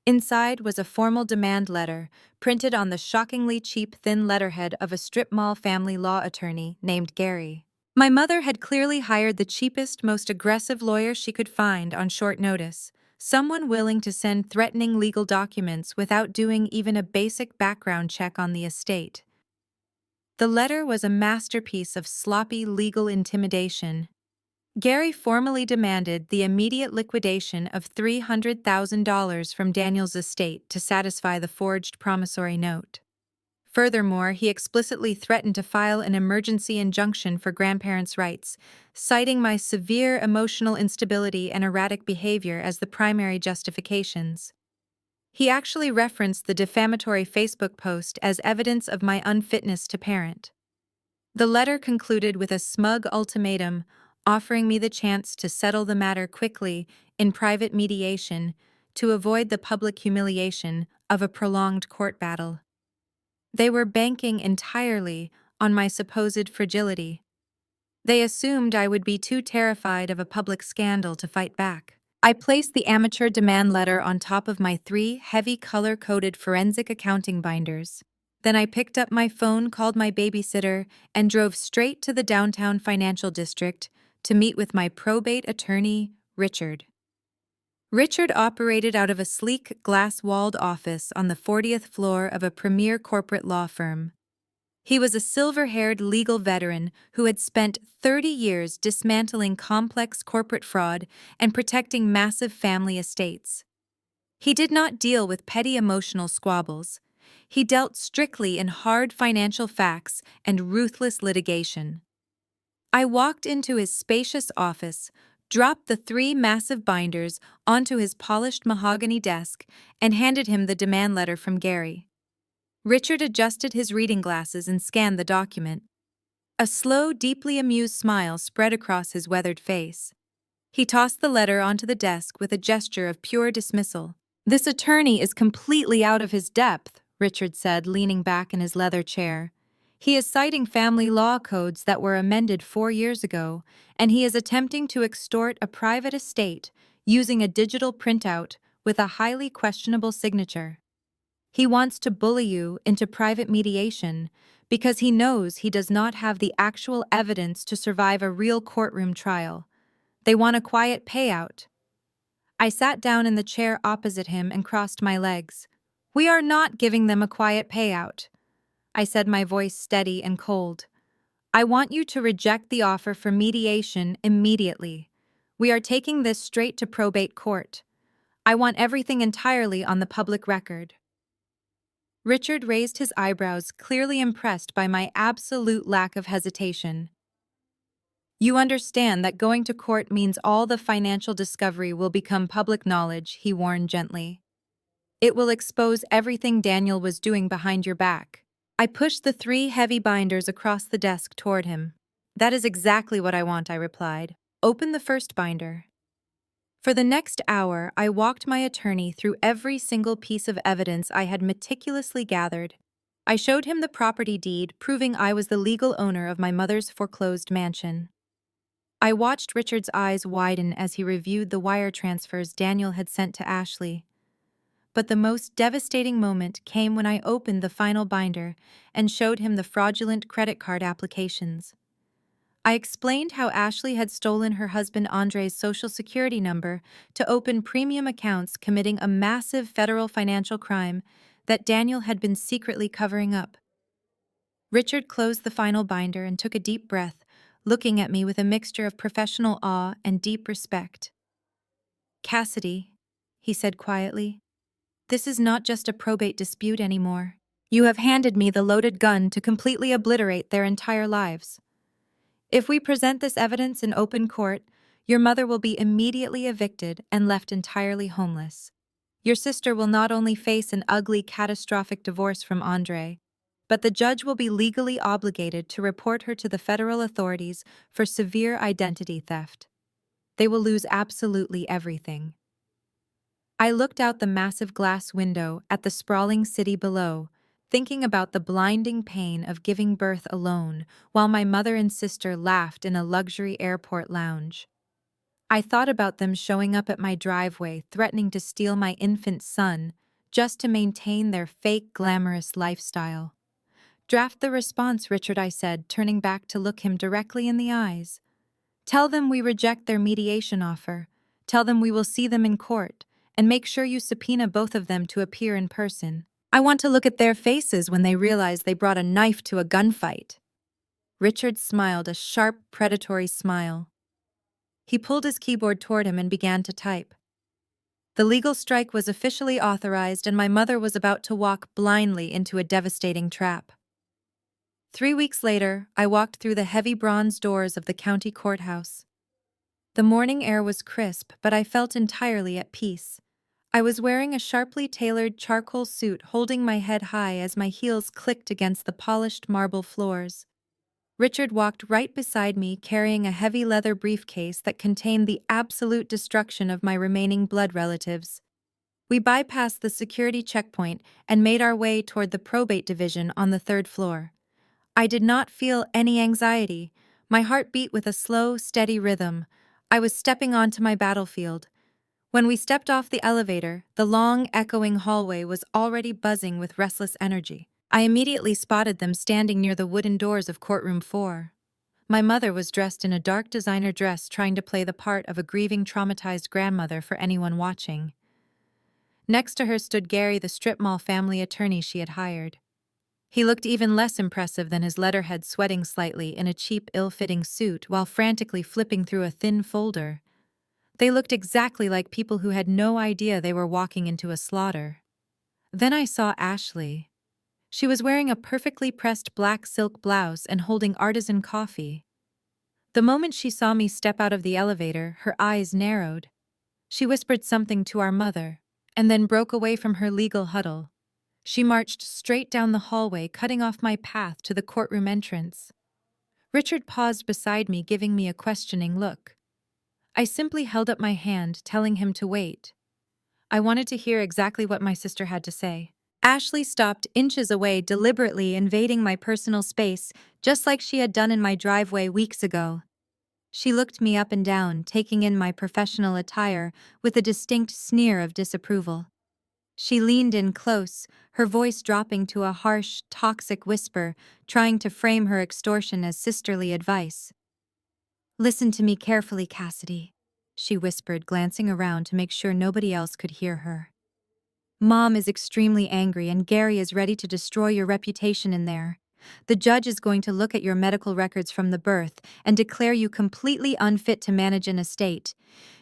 Inside was a formal demand letter, printed on the shockingly cheap thin letterhead of a strip mall family law attorney named Gary. My mother had clearly hired the cheapest, most aggressive lawyer she could find on short notice, someone willing to send threatening legal documents without doing even a basic background check on the estate. The letter was a masterpiece of sloppy legal intimidation. Gary formally demanded the immediate liquidation of $300,000 from Daniel's estate to satisfy the forged promissory note. Furthermore, he explicitly threatened to file an emergency injunction for grandparents' rights, citing my severe emotional instability and erratic behavior as the primary justifications. He actually referenced the defamatory Facebook post as evidence of my unfitness to parent. The letter concluded with a smug ultimatum, offering me the chance to settle the matter quickly in private mediation to avoid the public humiliation of a prolonged court battle. They were banking entirely on my supposed fragility. They assumed I would be too terrified of a public scandal to fight back. I placed the amateur demand letter on top of my 3 heavy color-coded forensic accounting binders. Then I picked up my phone, called my babysitter, and drove straight to the downtown financial district to meet with my probate attorney, Richard. Richard operated out of a sleek, glass-walled office on the 40th floor of a premier corporate law firm. He was a silver-haired legal veteran who had spent 30 years dismantling complex corporate fraud and protecting massive family estates. He did not deal with petty emotional squabbles. He dealt strictly in hard financial facts and ruthless litigation. I walked into his spacious office, dropped the 3 massive binders onto his polished mahogany desk, and handed him the demand letter from Gary. Richard adjusted his reading glasses and scanned the document. A slow, deeply amused smile spread across his weathered face. He tossed the letter onto the desk with a gesture of pure dismissal. "This attorney is completely out of his depth," Richard said, leaning back in his leather chair. "He is citing family law codes that were amended 4 years ago, and he is attempting to extort a private estate using a digital printout with a highly questionable signature. He wants to bully you into private mediation because he knows he does not have the actual evidence to survive a real courtroom trial. They want a quiet payout." I sat down in the chair opposite him and crossed my legs. "We are not giving them a quiet payout," I said, my voice steady and cold. "I want you to reject the offer for mediation immediately. We are taking this straight to probate court. I want everything entirely on the public record." Richard raised his eyebrows, clearly impressed by my absolute lack of hesitation. "You understand that going to court means all the financial discovery will become public knowledge," he warned gently. "It will expose everything Daniel was doing behind your back." I pushed the 3 heavy binders across the desk toward him. "That is exactly what I want," I replied. "Open the first binder." For the next hour, I walked my attorney through every single piece of evidence I had meticulously gathered. I showed him the property deed, proving I was the legal owner of my mother's foreclosed mansion. I watched Richard's eyes widen as he reviewed the wire transfers Daniel had sent to Ashley. But the most devastating moment came when I opened the final binder and showed him the fraudulent credit card applications. I explained how Ashley had stolen her husband Andre's social security number to open premium accounts, committing a massive federal financial crime that Daniel had been secretly covering up. Richard closed the final binder and took a deep breath, looking at me with a mixture of professional awe and deep respect. "Cassidy," he said quietly, "this is not just a probate dispute anymore. You have handed me the loaded gun to completely obliterate their entire lives. If we present this evidence in open court, your mother will be immediately evicted and left entirely homeless. Your sister will not only face an ugly, catastrophic divorce from Andre, but the judge will be legally obligated to report her to the federal authorities for severe identity theft. They will lose absolutely everything." I looked out the massive glass window at the sprawling city below, thinking about the blinding pain of giving birth alone, while my mother and sister laughed in a luxury airport lounge. I thought about them showing up at my driveway, threatening to steal my infant son, just to maintain their fake glamorous lifestyle. "Draft the response, Richard," I said, turning back to look him directly in the eyes. "Tell them we reject their mediation offer. Tell them we will see them in court, and make sure you subpoena both of them to appear in person. I want to look at their faces when they realize they brought a knife to a gunfight." Richard smiled, a sharp, predatory smile. He pulled his keyboard toward him and began to type. The legal strike was officially authorized, and my mother was about to walk blindly into a devastating trap. 3 weeks later, I walked through the heavy bronze doors of the county courthouse. The morning air was crisp, but I felt entirely at peace. I was wearing a sharply tailored charcoal suit, holding my head high as my heels clicked against the polished marble floors. Richard walked right beside me, carrying a heavy leather briefcase that contained the absolute destruction of my remaining blood relatives. We bypassed the security checkpoint and made our way toward the probate division on the 3rd floor. I did not feel any anxiety. My heart beat with a slow, steady rhythm. I was stepping onto my battlefield. When we stepped off the elevator, the long, echoing hallway was already buzzing with restless energy. I immediately spotted them standing near the wooden doors of courtroom 4. My mother was dressed in a dark designer dress, trying to play the part of a grieving, traumatized grandmother for anyone watching. Next to her stood Gary, the strip mall family attorney she had hired. He looked even less impressive than his letterhead, sweating slightly in a cheap, ill-fitting suit while frantically flipping through a thin folder. They looked exactly like people who had no idea they were walking into a slaughter. Then I saw Ashley. She was wearing a perfectly pressed black silk blouse and holding artisan coffee. The moment she saw me step out of the elevator, her eyes narrowed. She whispered something to our mother, and then broke away from her legal huddle. She marched straight down the hallway, cutting off my path to the courtroom entrance. Richard paused beside me, giving me a questioning look. I simply held up my hand, telling him to wait. I wanted to hear exactly what my sister had to say. Ashley stopped inches away, deliberately invading my personal space, just like she had done in my driveway weeks ago. She looked me up and down, taking in my professional attire with a distinct sneer of disapproval. She leaned in close, her voice dropping to a harsh, toxic whisper, trying to frame her extortion as sisterly advice. "Listen to me carefully, Cassidy," she whispered, glancing around to make sure nobody else could hear her. Mom is extremely angry and Gary is ready to destroy your reputation in there. The judge is going to look at your medical records from the birth and declare you completely unfit to manage an estate.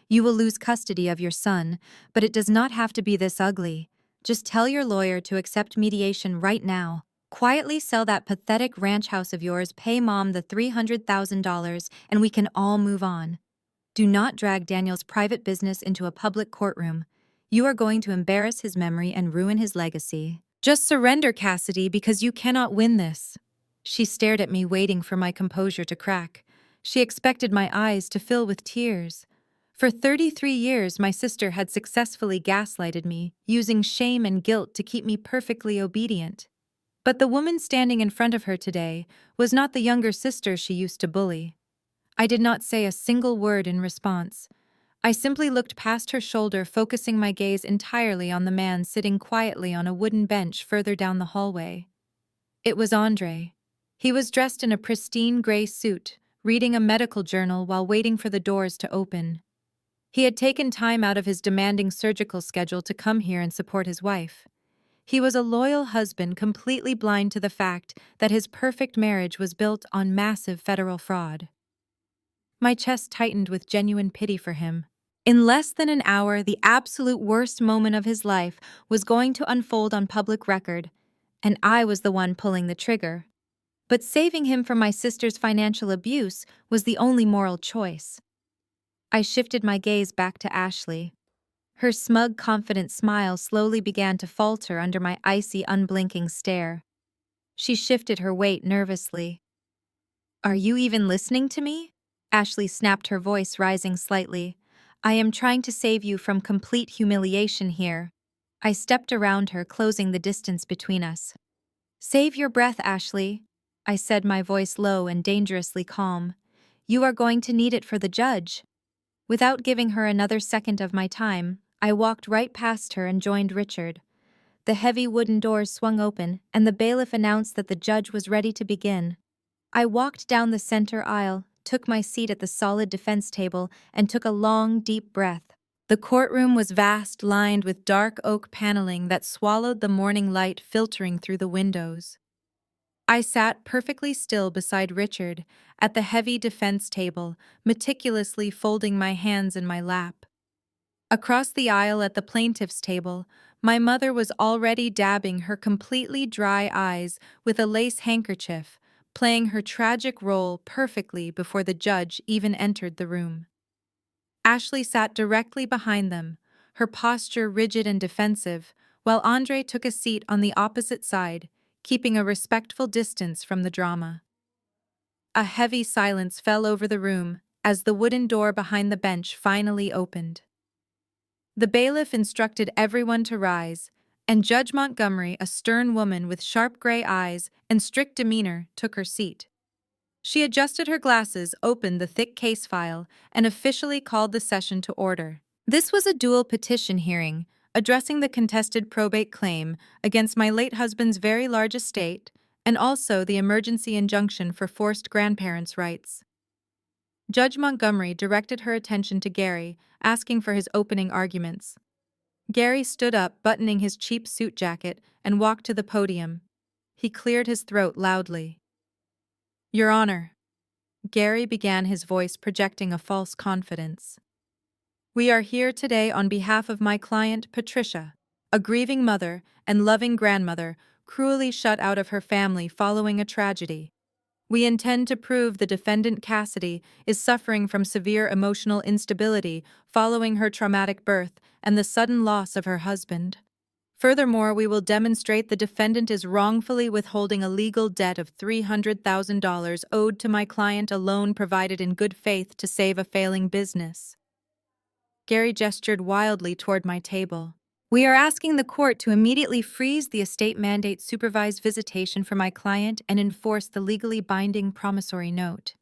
You will lose custody of your son, but it does not have to be this ugly. Just tell your lawyer to accept mediation right now. Quietly sell that pathetic ranch house of yours, pay Mom the $300,000, and we can all move on. Do not drag Daniel's private business into a public courtroom. You are going to embarrass his memory and ruin his legacy. Just surrender, Cassidy, because you cannot win this. She stared at me, waiting for my composure to crack. She expected my eyes to fill with tears. For 33 years, my sister had successfully gaslighted me, using shame and guilt to keep me perfectly obedient. But the woman standing in front of her today was not the younger sister she used to bully. I did not say a single word in response. I simply looked past her shoulder, focusing my gaze entirely on the man sitting quietly on a wooden bench further down the hallway. It was Andre. He was dressed in a pristine gray suit, reading a medical journal while waiting for the doors to open. He had taken time out of his demanding surgical schedule to come here and support his wife. He was a loyal husband, completely blind to the fact that his perfect marriage was built on massive federal fraud. My chest tightened with genuine pity for him. In less than an hour, the absolute worst moment of his life was going to unfold on public record, and I was the one pulling the trigger. But saving him from my sister's financial abuse was the only moral choice. I shifted my gaze back to Ashley. Her smug, confident smile slowly began to falter under my icy, unblinking stare. She shifted her weight nervously. "Are you even listening to me?" Ashley snapped, her voice rising slightly. "I am trying to save you from complete humiliation here." I stepped around her, closing the distance between us. "Save your breath, Ashley," I said, my voice low and dangerously calm. "You are going to need it for the judge." Without giving her another second of my time, I walked right past her and joined Richard. The heavy wooden doors swung open, and the bailiff announced that the judge was ready to begin. I walked down the center aisle, took my seat at the solid defense table, and took a long, deep breath. The courtroom was vast, lined with dark oak paneling that swallowed the morning light filtering through the windows. I sat perfectly still beside Richard at the heavy defense table, meticulously folding my hands in my lap. Across the aisle at the plaintiff's table, my mother was already dabbing her completely dry eyes with a lace handkerchief, playing her tragic role perfectly before the judge even entered the room. Ashley sat directly behind them, her posture rigid and defensive, while Andre took a seat on the opposite side, keeping a respectful distance from the drama. A heavy silence fell over the room as the wooden door behind the bench finally opened. The bailiff instructed everyone to rise, and Judge Montgomery, a stern woman with sharp gray eyes and strict demeanor, took her seat. She adjusted her glasses, opened the thick case file, and officially called the session to order. This was a dual petition hearing, addressing the contested probate claim against my late husband's very large estate, and also the emergency injunction for forced grandparents' rights. Judge Montgomery directed her attention to Gary, asking for his opening arguments. Gary stood up, buttoning his cheap suit jacket, and walked to the podium. He cleared his throat loudly. "Your Honor," Gary began, his voice projecting a false confidence. "We are here today on behalf of my client, Patricia, a grieving mother and loving grandmother cruelly shut out of her family following a tragedy. We intend to prove the defendant, Cassidy, is suffering from severe emotional instability following her traumatic birth and the sudden loss of her husband. Furthermore, we will demonstrate the defendant is wrongfully withholding a legal debt of $300,000 owed to my client, a loan provided in good faith to save a failing business." Gary gestured wildly toward my table. "We are asking the court to immediately freeze the estate mandate supervised visitation for my client and enforce the legally binding promissory note."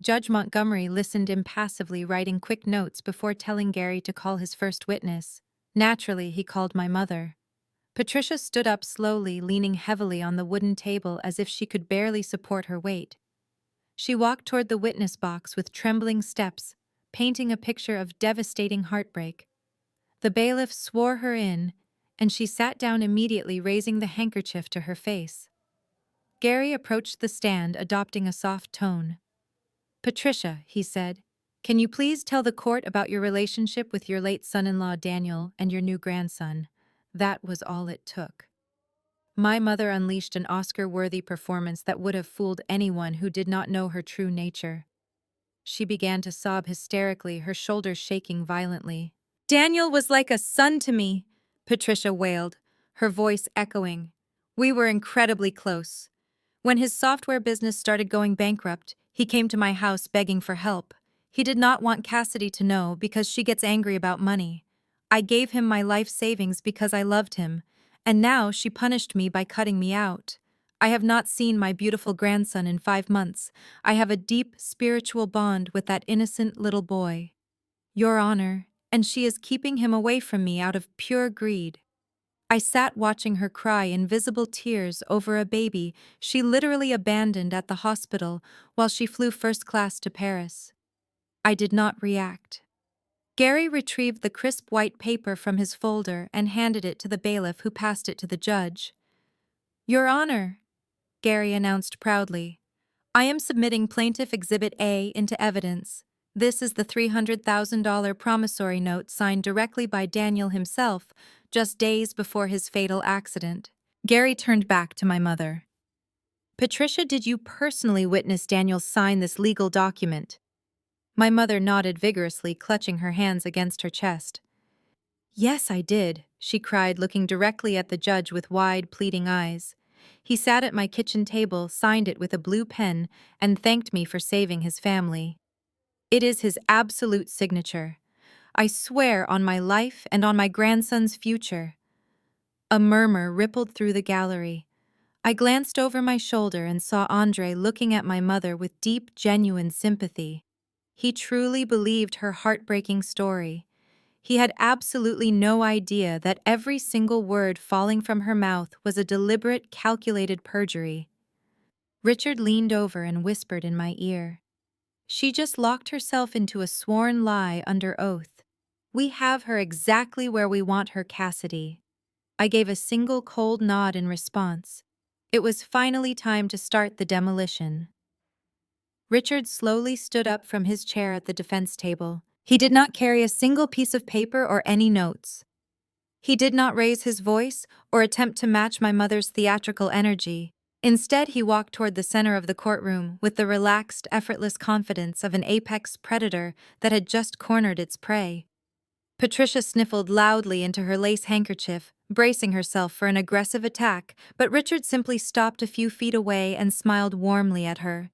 Judge Montgomery listened impassively, writing quick notes before telling Gary to call his first witness. Naturally, he called my mother. Patricia stood up slowly, leaning heavily on the wooden table as if she could barely support her weight. She walked toward the witness box with trembling steps, painting a picture of devastating heartbreak. The bailiff swore her in, and she sat down immediately, raising the handkerchief to her face. Gary approached the stand, adopting a soft tone. "Patricia," he said, "can you please tell the court about your relationship with your late son-in-law Daniel and your new grandson?" That was all it took. My mother unleashed an Oscar-worthy performance that would have fooled anyone who did not know her true nature. She began to sob hysterically, her shoulders shaking violently. "Daniel was like a son to me," Patricia wailed, her voice echoing. "We were incredibly close. When his software business started going bankrupt, he came to my house begging for help. He did not want Cassidy to know because she gets angry about money. I gave him my life savings because I loved him, and now she punished me by cutting me out. I have not seen my beautiful grandson in 5 months. I have a deep spiritual bond with that innocent little boy, Your Honor, and she is keeping him away from me out of pure greed." I sat watching her cry invisible tears over a baby she literally abandoned at the hospital while she flew first class to Paris. I did not react. Gary retrieved the crisp white paper from his folder and handed it to the bailiff, who passed it to the judge. "Your Honor," Gary announced proudly, "I am submitting Plaintiff Exhibit A into evidence. This is the $300,000 promissory note signed directly by Daniel himself just days before his fatal accident." Gary turned back to my mother. "Patricia, did you personally witness Daniel sign this legal document?" My mother nodded vigorously, clutching her hands against her chest. "Yes, I did," she cried, looking directly at the judge with wide, pleading eyes. "He sat at my kitchen table, signed it with a blue pen, and thanked me for saving his family. It is his absolute signature. I swear on my life and on my grandson's future." A murmur rippled through the gallery. I glanced over my shoulder and saw Andre looking at my mother with deep, genuine sympathy. He truly believed her heartbreaking story. He had absolutely no idea that every single word falling from her mouth was a deliberate, calculated perjury. Richard leaned over and whispered in my ear, "She just locked herself into a sworn lie under oath. We have her exactly where we want her, Cassidy." I gave a single cold nod in response. It was finally time to start the demolition. Richard slowly stood up from his chair at the defense table. He did not carry a single piece of paper or any notes. He did not raise his voice or attempt to match my mother's theatrical energy. Instead, he walked toward the center of the courtroom with the relaxed, effortless confidence of an apex predator that had just cornered its prey. Patricia sniffled loudly into her lace handkerchief, bracing herself for an aggressive attack, but Richard simply stopped a few feet away and smiled warmly at her.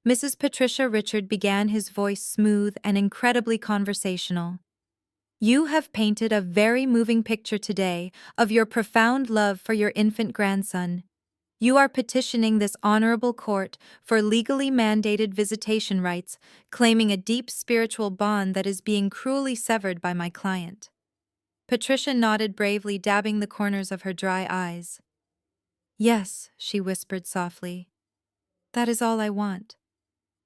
"Mrs. Patricia," Richard began, his voice smooth and incredibly conversational, "you have painted a very moving picture today of your profound love for your infant grandson. You are petitioning this honorable court for legally mandated visitation rights, claiming a deep spiritual bond that is being cruelly severed by my client." Patricia nodded bravely, dabbing the corners of her dry eyes. "Yes," she whispered softly. "That is all I want.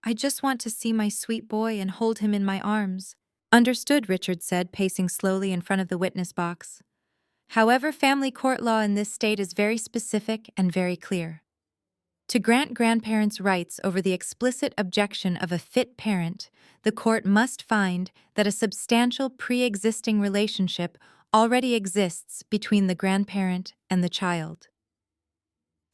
I just want to see my sweet boy and hold him in my arms." "Understood," Richard said, pacing slowly in front of the witness box. "However, family court law in this state is very specific and very clear. To grant grandparents rights over the explicit objection of a fit parent, the court must find that a substantial pre-existing relationship already exists between the grandparent and the child.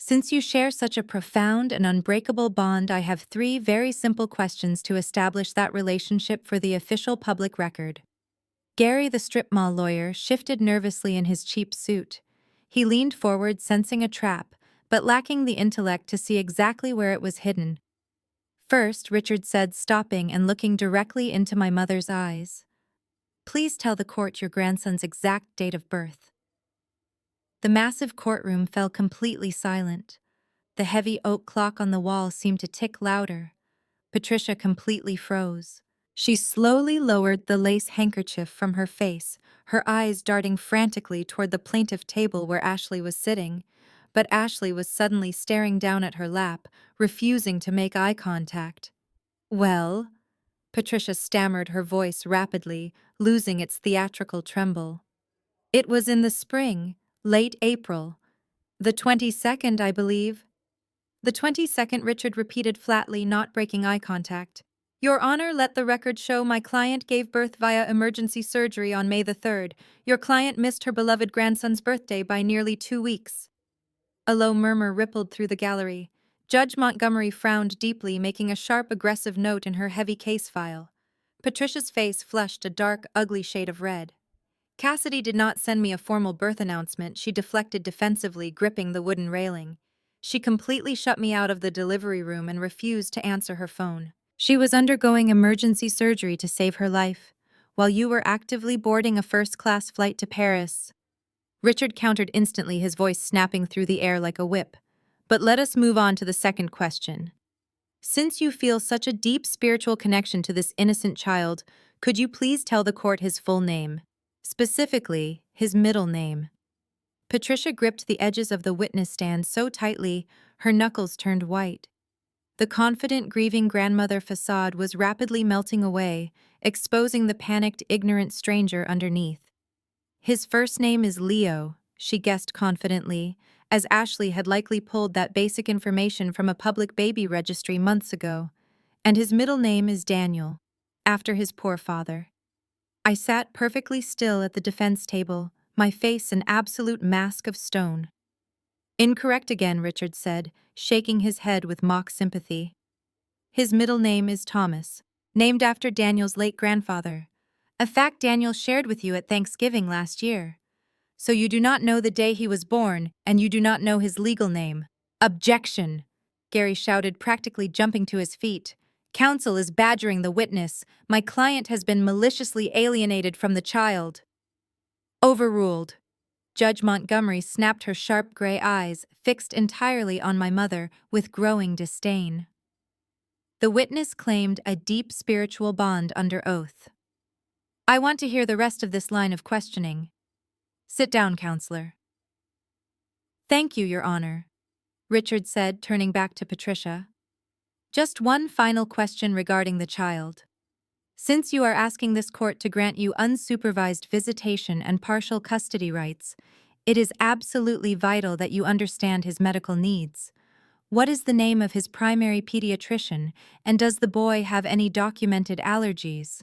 Since you share such a profound and unbreakable bond, I have 3 very simple questions to establish that relationship for the official public record." Gary, the strip mall lawyer, shifted nervously in his cheap suit. He leaned forward, sensing a trap, but lacking the intellect to see exactly where it was hidden. "First," Richard said, stopping and looking directly into my mother's eyes, "please tell the court your grandson's exact date of birth." The massive courtroom fell completely silent. The heavy oak clock on the wall seemed to tick louder. Patricia completely froze. She slowly lowered the lace handkerchief from her face, her eyes darting frantically toward the plaintiff table where Ashley was sitting. But Ashley was suddenly staring down at her lap, refusing to make eye contact. "Well?" Patricia stammered, her voice rapidly, losing its theatrical tremble. It was in the spring, late April. The 22nd, I believe. The 22nd, Richard repeated flatly, not breaking eye contact. Your Honor, let the record show my client gave birth via emergency surgery on May the 3rd. Your client missed her beloved grandson's birthday by nearly 2 weeks. A low murmur rippled through the gallery. Judge Montgomery frowned deeply, making a sharp, aggressive note in her heavy case file. Patricia's face flushed a dark, ugly shade of red. Cassidy did not send me a formal birth announcement, she deflected defensively, gripping the wooden railing. She completely shut me out of the delivery room and refused to answer her phone. She was undergoing emergency surgery to save her life, while you were actively boarding a first-class flight to Paris. Richard countered instantly, his voice snapping through the air like a whip. But let us move on to the second question. Since you feel such a deep spiritual connection to this innocent child, could you please tell the court his full name? Specifically, his middle name. Patricia gripped the edges of the witness stand so tightly, her knuckles turned white. The confident, grieving grandmother facade was rapidly melting away, exposing the panicked, ignorant stranger underneath. His first name is Leo, she guessed confidently, as Ashley had likely pulled that basic information from a public baby registry months ago. And his middle name is Daniel, after his poor father. I sat perfectly still at the defense table, my face an absolute mask of stone. Incorrect again, Richard said, shaking his head with mock sympathy. His middle name is Thomas, named after Daniel's late grandfather, a fact Daniel shared with you at Thanksgiving last year. So you do not know the day he was born, and you do not know his legal name. Objection! Gary shouted, practically jumping to his feet. Counsel is badgering the witness. My client has been maliciously alienated from the child. Overruled. Judge Montgomery snapped, her sharp gray eyes fixed entirely on my mother with growing disdain. The witness claimed a deep spiritual bond under oath. I want to hear the rest of this line of questioning. Sit down, counselor. Thank you, Your Honor, Richard said, turning back to Patricia. Just one final question regarding the child. Since you are asking this court to grant you unsupervised visitation and partial custody rights, it is absolutely vital that you understand his medical needs. What is the name of his primary pediatrician, and does the boy have any documented allergies?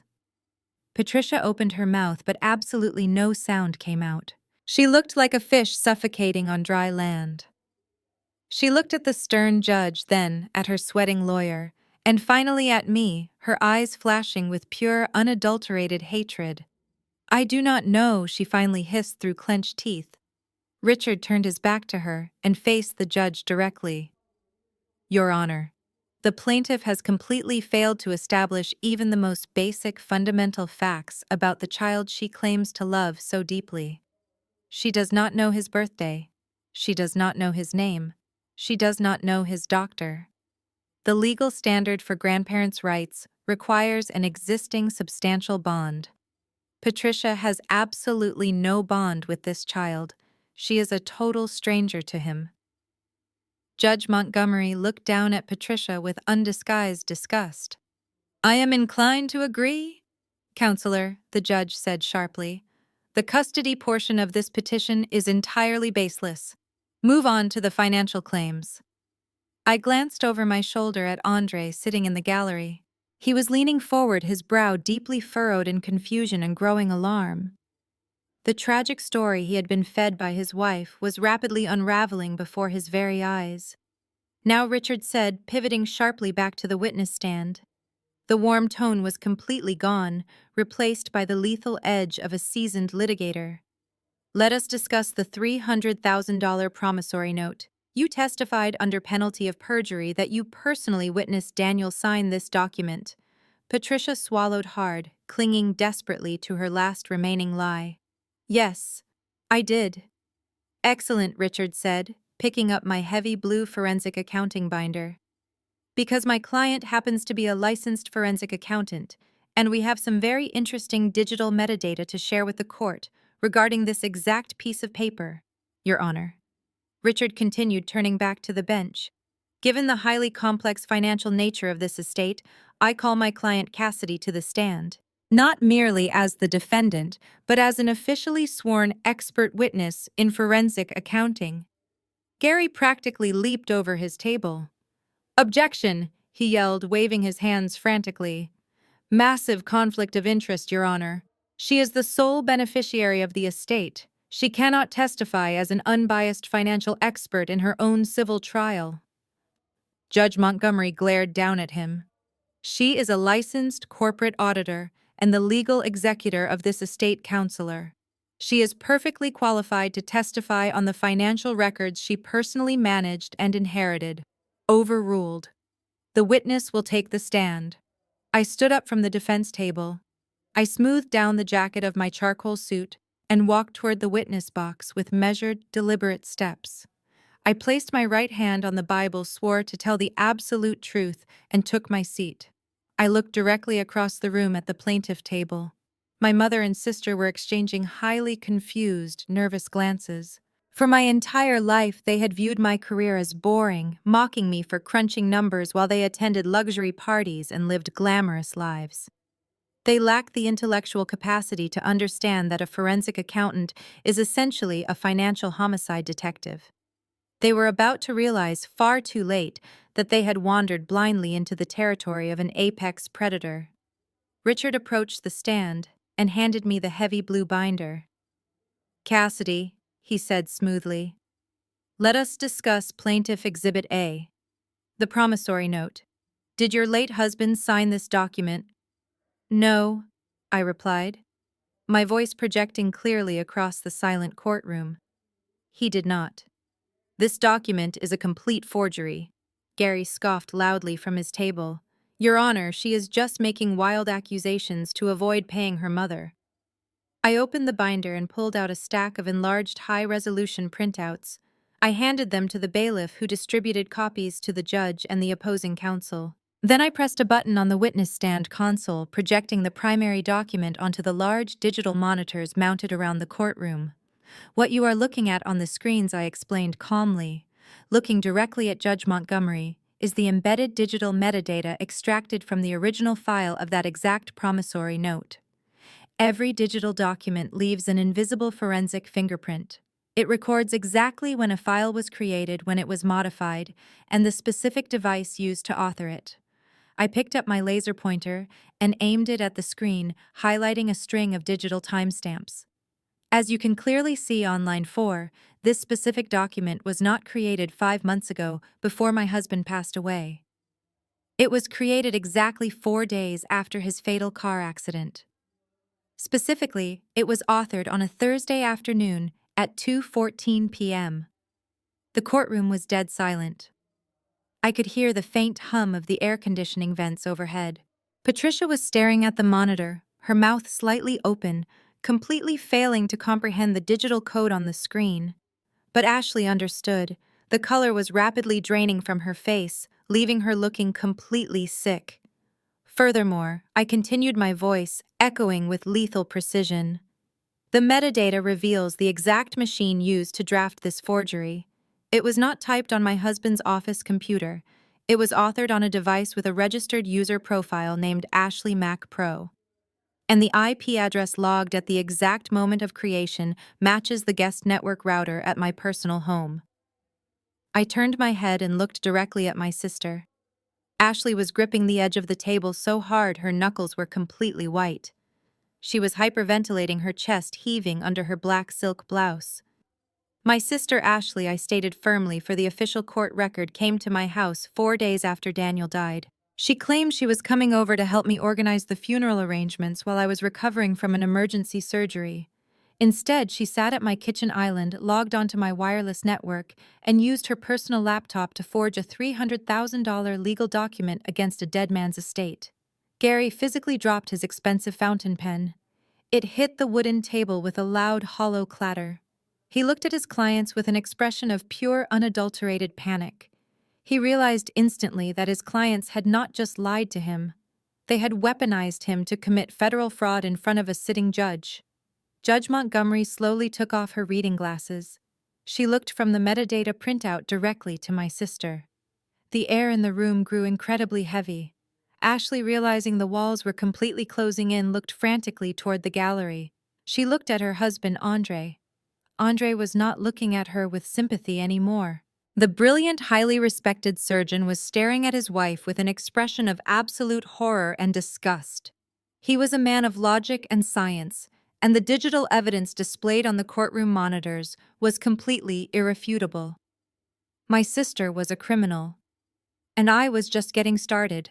Patricia opened her mouth, but absolutely no sound came out. She looked like a fish suffocating on dry land. She looked at the stern judge, then at her sweating lawyer, and finally at me, her eyes flashing with pure, unadulterated hatred. I do not know, she finally hissed through clenched teeth. Richard turned his back to her and faced the judge directly. Your Honor, the plaintiff has completely failed to establish even the most basic fundamental facts about the child she claims to love so deeply. She does not know his birthday. She does not know his name. She does not know his doctor. The legal standard for grandparents' rights requires an existing substantial bond. Patricia has absolutely no bond with this child. She is a total stranger to him. Judge Montgomery looked down at Patricia with undisguised disgust. I am inclined to agree, Counselor, the judge said sharply. The custody portion of this petition is entirely baseless. Move on to the financial claims. I glanced over my shoulder at Andre sitting in the gallery. He was leaning forward, his brow deeply furrowed in confusion and growing alarm. The tragic story he had been fed by his wife was rapidly unraveling before his very eyes. Now, Richard said, pivoting sharply back to the witness stand. The warm tone was completely gone, replaced by the lethal edge of a seasoned litigator. Let us discuss the $300,000 promissory note. You testified under penalty of perjury that you personally witnessed Daniel sign this document. Patricia swallowed hard, clinging desperately to her last remaining lie. Yes, I did. Excellent, Richard said, picking up my heavy blue forensic accounting binder. Because my client happens to be a licensed forensic accountant, and we have some very interesting digital metadata to share with the court regarding this exact piece of paper, Your Honor. Richard continued, turning back to the bench. Given the highly complex financial nature of this estate, I call my client Cassidy to the stand, not merely as the defendant, but as an officially sworn expert witness in forensic accounting. Gary practically leaped over his table. "Objection!" he yelled, waving his hands frantically. "Massive conflict of interest, Your Honor. She is the sole beneficiary of the estate. She cannot testify as an unbiased financial expert in her own civil trial." Judge Montgomery glared down at him. "She is a licensed corporate auditor and the legal executor of this estate counselor. She is perfectly qualified to testify on the financial records she personally managed and inherited." Overruled. "The witness will take the stand." I stood up from the defense table. I smoothed down the jacket of my charcoal suit and walked toward the witness box with measured, deliberate steps. I placed my right hand on the Bible, swore to tell the absolute truth, and took my seat. I looked directly across the room at the plaintiff table. My mother and sister were exchanging highly confused, nervous glances. For my entire life, they had viewed my career as boring, mocking me for crunching numbers while they attended luxury parties and lived glamorous lives. They lacked the intellectual capacity to understand that a forensic accountant is essentially a financial homicide detective. They were about to realize far too late that they had wandered blindly into the territory of an apex predator. Richard approached the stand and handed me the heavy blue binder. "Cassidy," he said smoothly, "let us discuss Plaintiff Exhibit A, the promissory note. Did your late husband sign this document?" "No," I replied, my voice projecting clearly across the silent courtroom. "He did not." "This document is a complete forgery." Gary scoffed loudly from his table. "Your Honor, she is just making wild accusations to avoid paying her mother." I opened the binder and pulled out a stack of enlarged high-resolution printouts. I handed them to the bailiff, who distributed copies to the judge and the opposing counsel. Then I pressed a button on the witness stand console, projecting the primary document onto the large digital monitors mounted around the courtroom. "What you are looking at on the screens," I explained calmly, looking directly at Judge Montgomery, "is the embedded digital metadata extracted from the original file of that exact promissory note. Every digital document leaves an invisible forensic fingerprint. It records exactly when a file was created, when it was modified, and the specific device used to author it." I picked up my laser pointer and aimed it at the screen, highlighting a string of digital timestamps. "As you can clearly see on line 4, this specific document was not created 5 months ago, before my husband passed away. It was created exactly 4 days after his fatal car accident. Specifically, it was authored on a Thursday afternoon at 2:14 p.m. The courtroom was dead silent. I could hear the faint hum of the air conditioning vents overhead. Patricia was staring at the monitor, her mouth slightly open, completely failing to comprehend the digital code on the screen. But Ashley understood. The color was rapidly draining from her face, leaving her looking completely sick. Furthermore, I continued, my voice echoing with lethal precision. "The metadata reveals the exact machine used to draft this forgery. It was not typed on my husband's office computer. It was authored on a device with a registered user profile named Ashley Mac Pro. And the IP address logged at the exact moment of creation matches the guest network router at my personal home." I turned my head and looked directly at my sister. Ashley was gripping the edge of the table so hard her knuckles were completely white. She was hyperventilating, her chest heaving under her black silk blouse. "My sister Ashley," I stated firmly, "for the official court record, came to my house 4 days after Daniel died. She claimed she was coming over to help me organize the funeral arrangements while I was recovering from an emergency surgery. Instead, she sat at my kitchen island, logged onto my wireless network, and used her personal laptop to forge a $300,000 legal document against a dead man's estate." Gary physically dropped his expensive fountain pen. It hit the wooden table with a loud, hollow clatter. He looked at his clients with an expression of pure, unadulterated panic. He realized instantly that his clients had not just lied to him. They had weaponized him to commit federal fraud in front of a sitting judge. Judge Montgomery slowly took off her reading glasses. She looked from the metadata printout directly to my sister. The air in the room grew incredibly heavy. Ashley, realizing the walls were completely closing in, looked frantically toward the gallery. She looked at her husband, Andre. Andre was not looking at her with sympathy anymore. The brilliant, highly respected surgeon was staring at his wife with an expression of absolute horror and disgust. He was a man of logic and science, and the digital evidence displayed on the courtroom monitors was completely irrefutable. My sister was a criminal, and I was just getting started.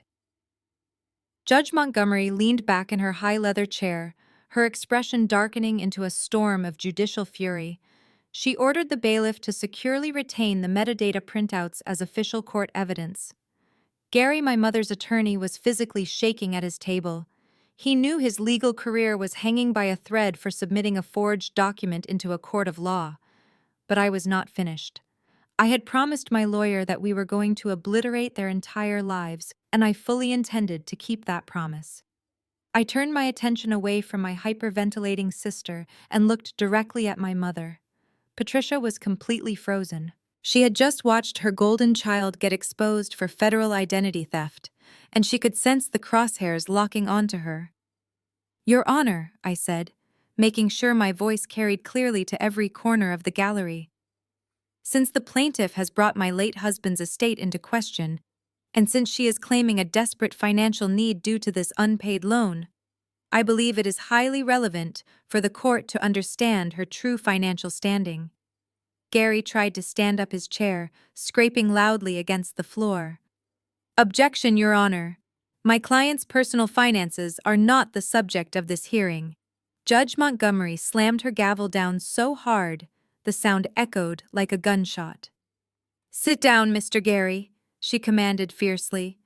Judge Montgomery leaned back in her high leather chair, her expression darkening into a storm of judicial fury. She ordered the bailiff to securely retain the metadata printouts as official court evidence. Gary, my mother's attorney, was physically shaking at his table. He knew his legal career was hanging by a thread for submitting a forged document into a court of law. But I was not finished. I had promised my lawyer that we were going to obliterate their entire lives, and I fully intended to keep that promise. I turned my attention away from my hyperventilating sister and looked directly at my mother. Patricia was completely frozen. She had just watched her golden child get exposed for federal identity theft, and she could sense the crosshairs locking onto her. "Your Honor," I said, making sure my voice carried clearly to every corner of the gallery. "Since the plaintiff has brought my late husband's estate into question, and since she is claiming a desperate financial need due to this unpaid loan, I believe it is highly relevant for the court to understand her true financial standing." Gary tried to stand up his chair, scraping loudly against the floor. "Objection, Your Honor. My client's personal finances are not the subject of this hearing." Judge Montgomery slammed her gavel down so hard, the sound echoed like a gunshot. "Sit down, Mr. Gary," she commanded fiercely.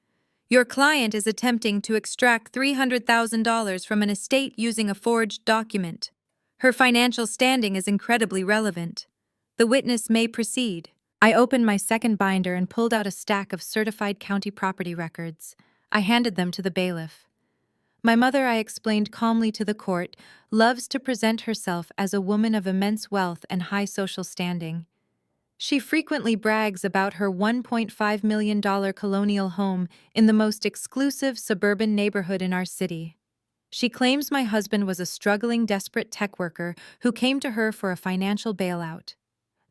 "Your client is attempting to extract $300,000 from an estate using a forged document. Her financial standing is incredibly relevant. The witness may proceed." I opened my second binder and pulled out a stack of certified county property records. I handed them to the bailiff. "My mother," I explained calmly to the court, "loves to present herself as a woman of immense wealth and high social standing. She frequently brags about her $1.5 million colonial home in the most exclusive suburban neighborhood in our city. She claims my husband was a struggling, desperate tech worker who came to her for a financial bailout.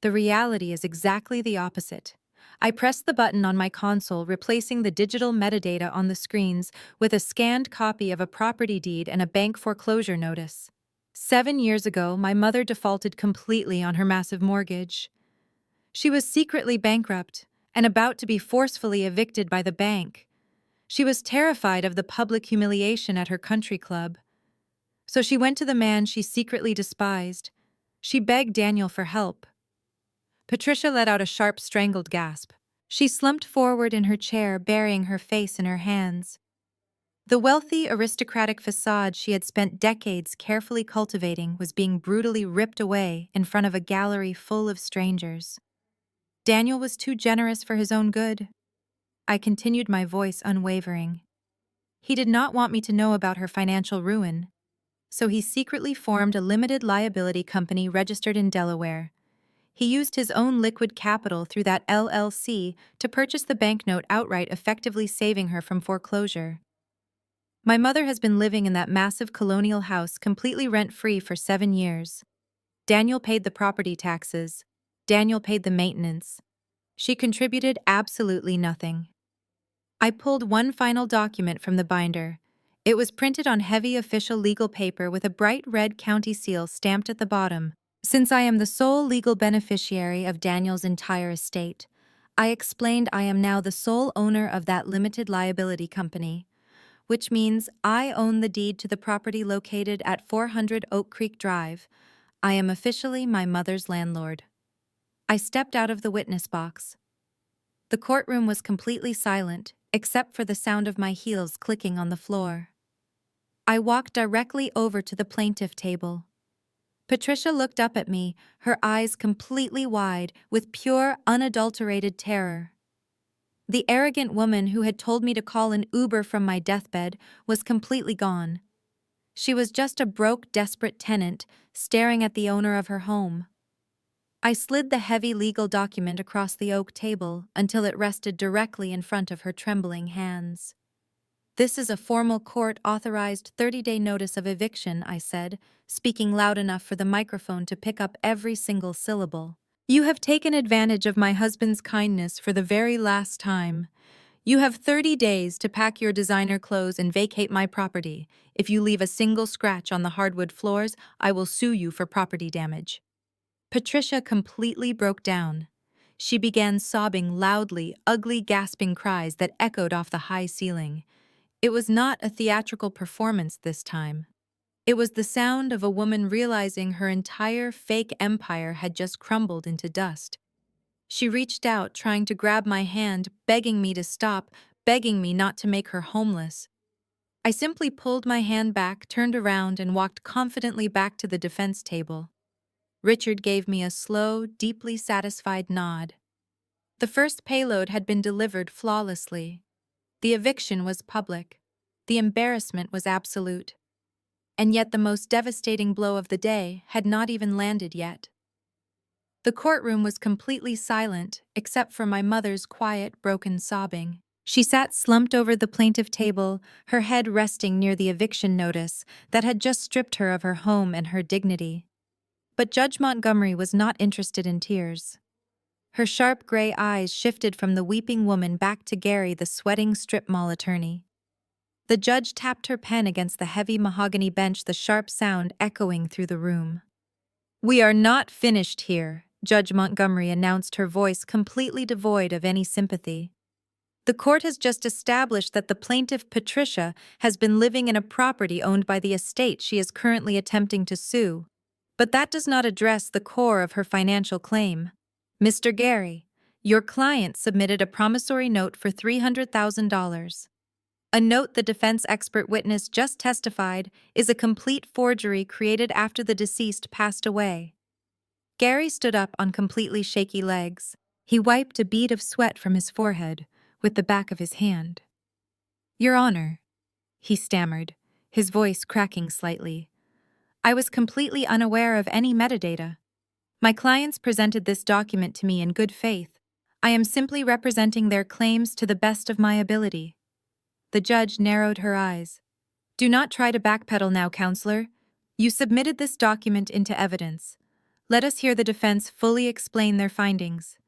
The reality is exactly the opposite." I pressed the button on my console, replacing the digital metadata on the screens with a scanned copy of a property deed and a bank foreclosure notice. 7 years ago, my mother defaulted completely on her massive mortgage. She was secretly bankrupt and about to be forcefully evicted by the bank. She was terrified of the public humiliation at her country club. So she went to the man she secretly despised. She begged Daniel for help. Patricia let out a sharp, strangled gasp. She slumped forward in her chair, burying her face in her hands. The wealthy, aristocratic facade she had spent decades carefully cultivating was being brutally ripped away in front of a gallery full of strangers. Daniel was too generous for his own good. I continued, my voice unwavering. He did not want me to know about her financial ruin, so he secretly formed a limited liability company registered in Delaware. He used his own liquid capital through that LLC to purchase the banknote outright, effectively saving her from foreclosure. My mother has been living in that massive colonial house completely rent-free for 7 years. Daniel paid the property taxes. Daniel paid the maintenance. She contributed absolutely nothing. I pulled one final document from the binder. It was printed on heavy official legal paper with a bright red county seal stamped at the bottom. "Since I am the sole legal beneficiary of Daniel's entire estate," I explained, "I am now the sole owner of that limited liability company, which means I own the deed to the property located at 400 Oak Creek Drive. I am officially my mother's landlord." I stepped out of the witness box. The courtroom was completely silent, except for the sound of my heels clicking on the floor. I walked directly over to the plaintiff table. Patricia looked up at me, her eyes completely wide with pure, unadulterated terror. The arrogant woman who had told me to call an Uber from my deathbed was completely gone. She was just a broke, desperate tenant staring at the owner of her home. I slid the heavy legal document across the oak table until it rested directly in front of her trembling hands. This is a formal court-authorized 30-day notice of eviction, I said, speaking loud enough for the microphone to pick up every single syllable. You have taken advantage of my husband's kindness for the very last time. You have 30 days to pack your designer clothes and vacate my property. If you leave a single scratch on the hardwood floors, I will sue you for property damage. Patricia completely broke down. She began sobbing loudly, ugly, gasping cries that echoed off the high ceiling. It was not a theatrical performance this time. It was the sound of a woman realizing her entire fake empire had just crumbled into dust. She reached out, trying to grab my hand, begging me to stop, begging me not to make her homeless. I simply pulled my hand back, turned around, and walked confidently back to the defense table. Richard gave me a slow, deeply satisfied nod. The first payload had been delivered flawlessly. The eviction was public. The embarrassment was absolute. And yet the most devastating blow of the day had not even landed yet. The courtroom was completely silent, except for my mother's quiet, broken sobbing. She sat slumped over the plaintiff table, her head resting near the eviction notice that had just stripped her of her home and her dignity. But Judge Montgomery was not interested in tears. Her sharp gray eyes shifted from the weeping woman back to Gary, the sweating strip mall attorney. The judge tapped her pen against the heavy mahogany bench, the sharp sound echoing through the room. "We are not finished here," Judge Montgomery announced, her voice completely devoid of any sympathy. "The court has just established that the plaintiff, Patricia, has been living in a property owned by the estate she is currently attempting to sue. But that does not address the core of her financial claim. Mr. Gary, your client submitted a promissory note for $300,000. A note the defense expert witness just testified is a complete forgery created after the deceased passed away." Gary stood up on completely shaky legs. He wiped a bead of sweat from his forehead with the back of his hand. "Your Honor," he stammered, his voice cracking slightly, "I was completely unaware of any metadata. My clients presented this document to me in good faith. I am simply representing their claims to the best of my ability." The judge narrowed her eyes. "Do not try to backpedal now, counselor. You submitted this document into evidence. Let us hear the defense fully explain their findings.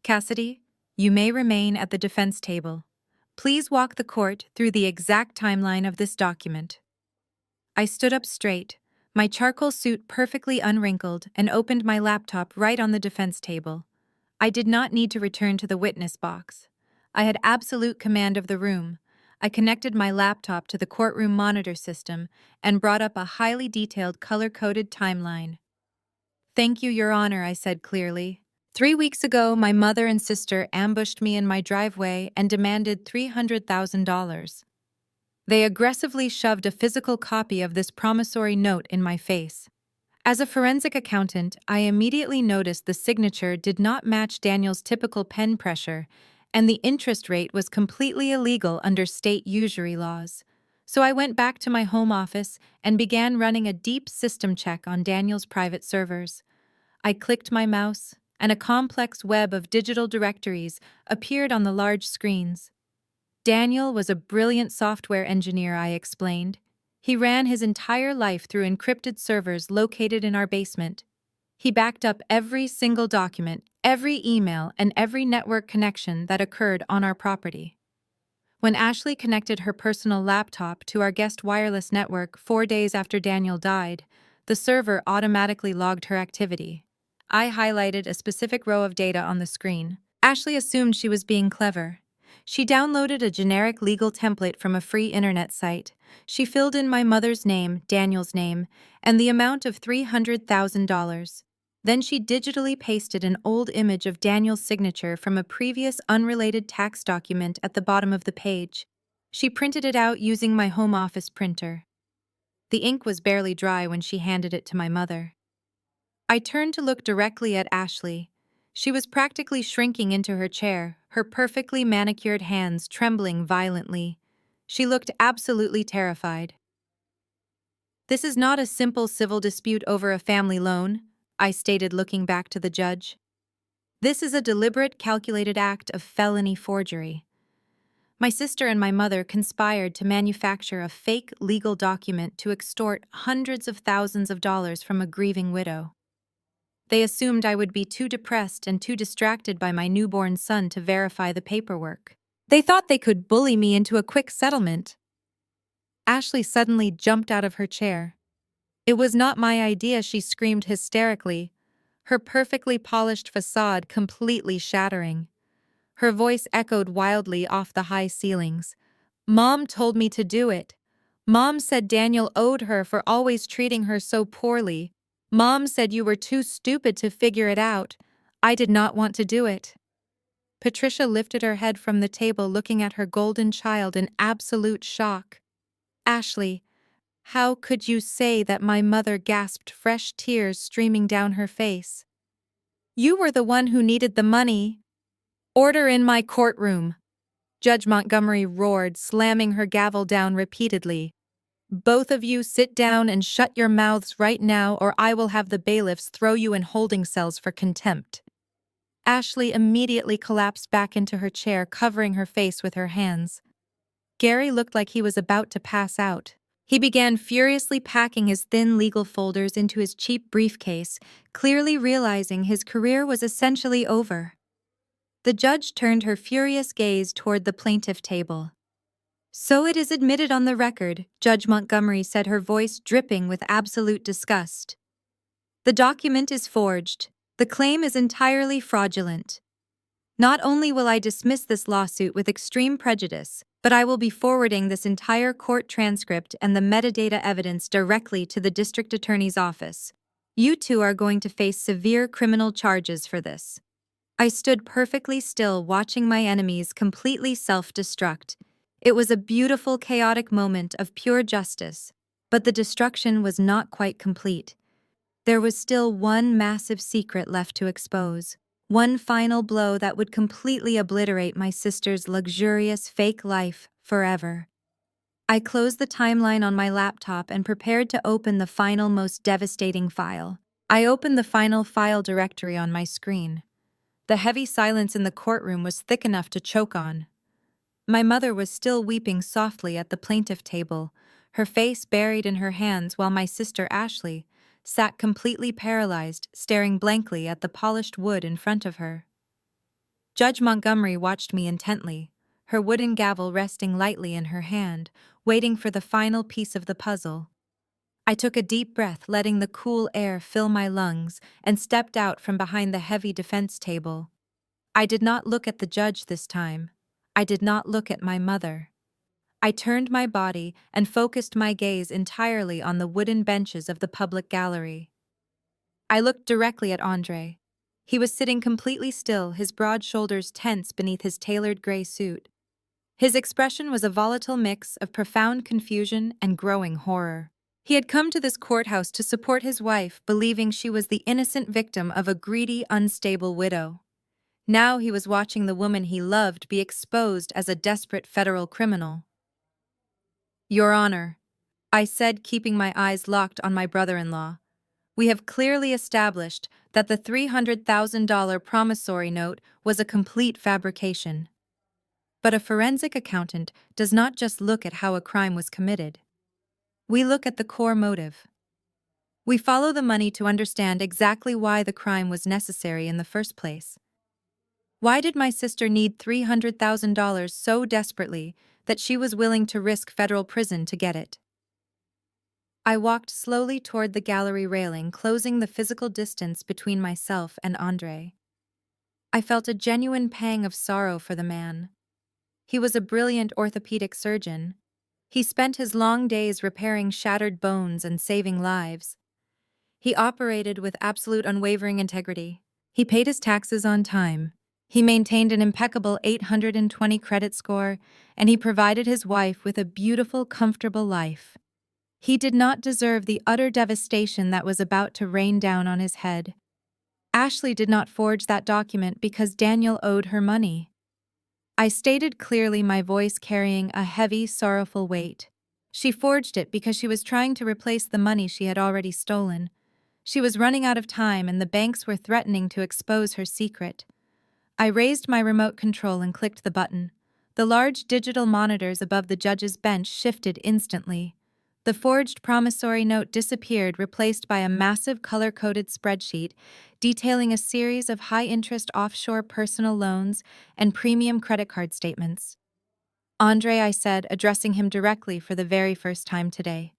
Cassidy, you may remain at the defense table. Please walk the court through the exact timeline of this document." I stood up straight, my charcoal suit perfectly unwrinkled, and opened my laptop right on the defense table. I did not need to return to the witness box. I had absolute command of the room. I connected my laptop to the courtroom monitor system and brought up a highly detailed color-coded timeline. "Thank you, Your Honor," I said clearly. 3 weeks ago, my mother and sister ambushed me in my driveway and demanded $300,000. They aggressively shoved a physical copy of this promissory note in my face. As a forensic accountant, I immediately noticed the signature did not match Daniel's typical pen pressure, and the interest rate was completely illegal under state usury laws. So I went back to my home office and began running a deep system check on Daniel's private servers. I clicked my mouse, and a complex web of digital directories appeared on the large screens. Daniel was a brilliant software engineer, I explained. He ran his entire life through encrypted servers located in our basement. He backed up every single document, every email, and every network connection that occurred on our property. When Ashley connected her personal laptop to our guest wireless network 4 days after Daniel died, the server automatically logged her activity. I highlighted a specific row of data on the screen. Ashley assumed she was being clever. She downloaded a generic legal template from a free internet site. She filled in my mother's name, Daniel's name, and the amount of $300,000. Then she digitally pasted an old image of Daniel's signature from a previous unrelated tax document at the bottom of the page. She printed it out using my home office printer. The ink was barely dry when she handed it to my mother. I turned to look directly at Ashley. She was practically shrinking into her chair, her perfectly manicured hands trembling violently. She looked absolutely terrified. "This is not a simple civil dispute over a family loan," I stated, looking back to the judge. "This is a deliberate, calculated act of felony forgery. My sister and my mother conspired to manufacture a fake legal document to extort hundreds of thousands of dollars from a grieving widow. They assumed I would be too depressed and too distracted by my newborn son to verify the paperwork. They thought they could bully me into a quick settlement. Ashley suddenly jumped out of her chair. "It was not my idea," she screamed hysterically, her perfectly polished facade completely shattering. Her voice echoed wildly off the high ceilings. "Mom told me to do it. Mom said Daniel owed her for always treating her so poorly. Mom said you were too stupid to figure it out. I did not want to do it." Patricia lifted her head from the table, looking at her golden child in absolute shock. "Ashley, how could you say that?" My mother gasped, fresh tears streaming down her face. "You were the one who needed the money." "Order in my courtroom," Judge Montgomery roared, slamming her gavel down repeatedly. "Both of you sit down and shut your mouths right now, or I will have the bailiffs throw you in holding cells for contempt." Ashley immediately collapsed back into her chair, covering her face with her hands. Gary looked like he was about to pass out. He began furiously packing his thin legal folders into his cheap briefcase, clearly realizing his career was essentially over. The judge turned her furious gaze toward the plaintiff table. "So it is admitted on the record," Judge Montgomery said, her voice dripping with absolute disgust. "The document is forged. The claim is entirely fraudulent. Not only will I dismiss this lawsuit with extreme prejudice, but I will be forwarding this entire court transcript and the metadata evidence directly to the district attorney's office. You two are going to face severe criminal charges for this." I stood perfectly still, watching my enemies completely self-destruct. It was a beautiful, chaotic moment of pure justice, but the destruction was not quite complete. There was still one massive secret left to expose, one final blow that would completely obliterate my sister's luxurious fake life forever. I closed the timeline on my laptop and prepared to open the final, most devastating file. I opened the final file directory on my screen. The heavy silence in the courtroom was thick enough to choke on. My mother was still weeping softly at the plaintiff table, her face buried in her hands, while my sister Ashley sat completely paralyzed, staring blankly at the polished wood in front of her. Judge Montgomery watched me intently, her wooden gavel resting lightly in her hand, waiting for the final piece of the puzzle. I took a deep breath, letting the cool air fill my lungs, and stepped out from behind the heavy defense table. I did not look at the judge this time. I did not look at my mother. I turned my body and focused my gaze entirely on the wooden benches of the public gallery. I looked directly at Andre. He was sitting completely still, his broad shoulders tense beneath his tailored gray suit. His expression was a volatile mix of profound confusion and growing horror. He had come to this courthouse to support his wife, believing she was the innocent victim of a greedy, unstable widow. Now he was watching the woman he loved be exposed as a desperate federal criminal. "Your Honor," I said, keeping my eyes locked on my brother-in-law, "we have clearly established that the $300,000 promissory note was a complete fabrication. But a forensic accountant does not just look at how a crime was committed. We look at the core motive. We follow the money to understand exactly why the crime was necessary in the first place. Why did my sister need $300,000 so desperately that she was willing to risk federal prison to get it?" I walked slowly toward the gallery railing, closing the physical distance between myself and Andre. I felt a genuine pang of sorrow for the man. He was a brilliant orthopedic surgeon. He spent his long days repairing shattered bones and saving lives. He operated with absolute unwavering integrity. He paid his taxes on time. He maintained an impeccable 820 credit score, and he provided his wife with a beautiful, comfortable life. He did not deserve the utter devastation that was about to rain down on his head. Ashley did not forge that document because Daniel owed her money. I stated clearly, my voice carrying a heavy, sorrowful weight. She forged it because she was trying to replace the money she had already stolen. She was running out of time, and the banks were threatening to expose her secret. I raised my remote control and clicked the button. The large digital monitors above the judge's bench shifted instantly. The forged promissory note disappeared, replaced by a massive color-coded spreadsheet detailing a series of high-interest offshore personal loans and premium credit card statements. "Andre," I said, addressing him directly for the very first time today,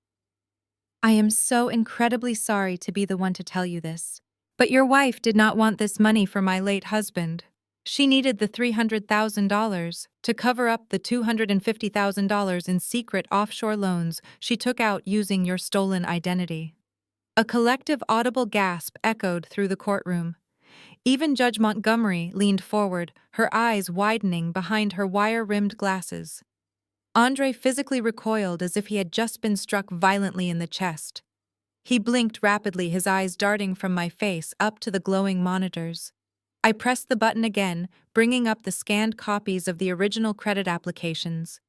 "I am so incredibly sorry to be the one to tell you this. But your wife did not want this money for my late husband. She needed the $300,000 to cover up the $250,000 in secret offshore loans she took out using your stolen identity." A collective audible gasp echoed through the courtroom. Even Judge Montgomery leaned forward, her eyes widening behind her wire-rimmed glasses. Andre physically recoiled as if he had just been struck violently in the chest. He blinked rapidly, his eyes darting from my face up to the glowing monitors. I pressed the button again, bringing up the scanned copies of the original credit applications.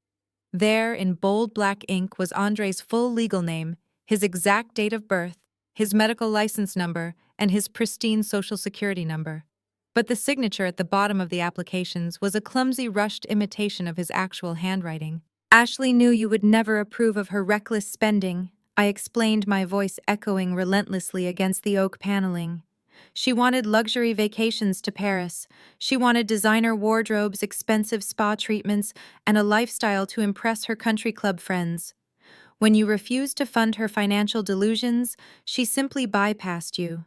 There, in bold black ink, was Andre's full legal name, his exact date of birth, his medical license number, and his pristine social security number. But the signature at the bottom of the applications was a clumsy, rushed imitation of his actual handwriting. "Ashley knew you would never approve of her reckless spending," I explained, my voice echoing relentlessly against the oak paneling. "She wanted luxury vacations to Paris. She wanted designer wardrobes, expensive spa treatments, and a lifestyle to impress her country club friends. When you refused to fund her financial delusions, she simply bypassed you.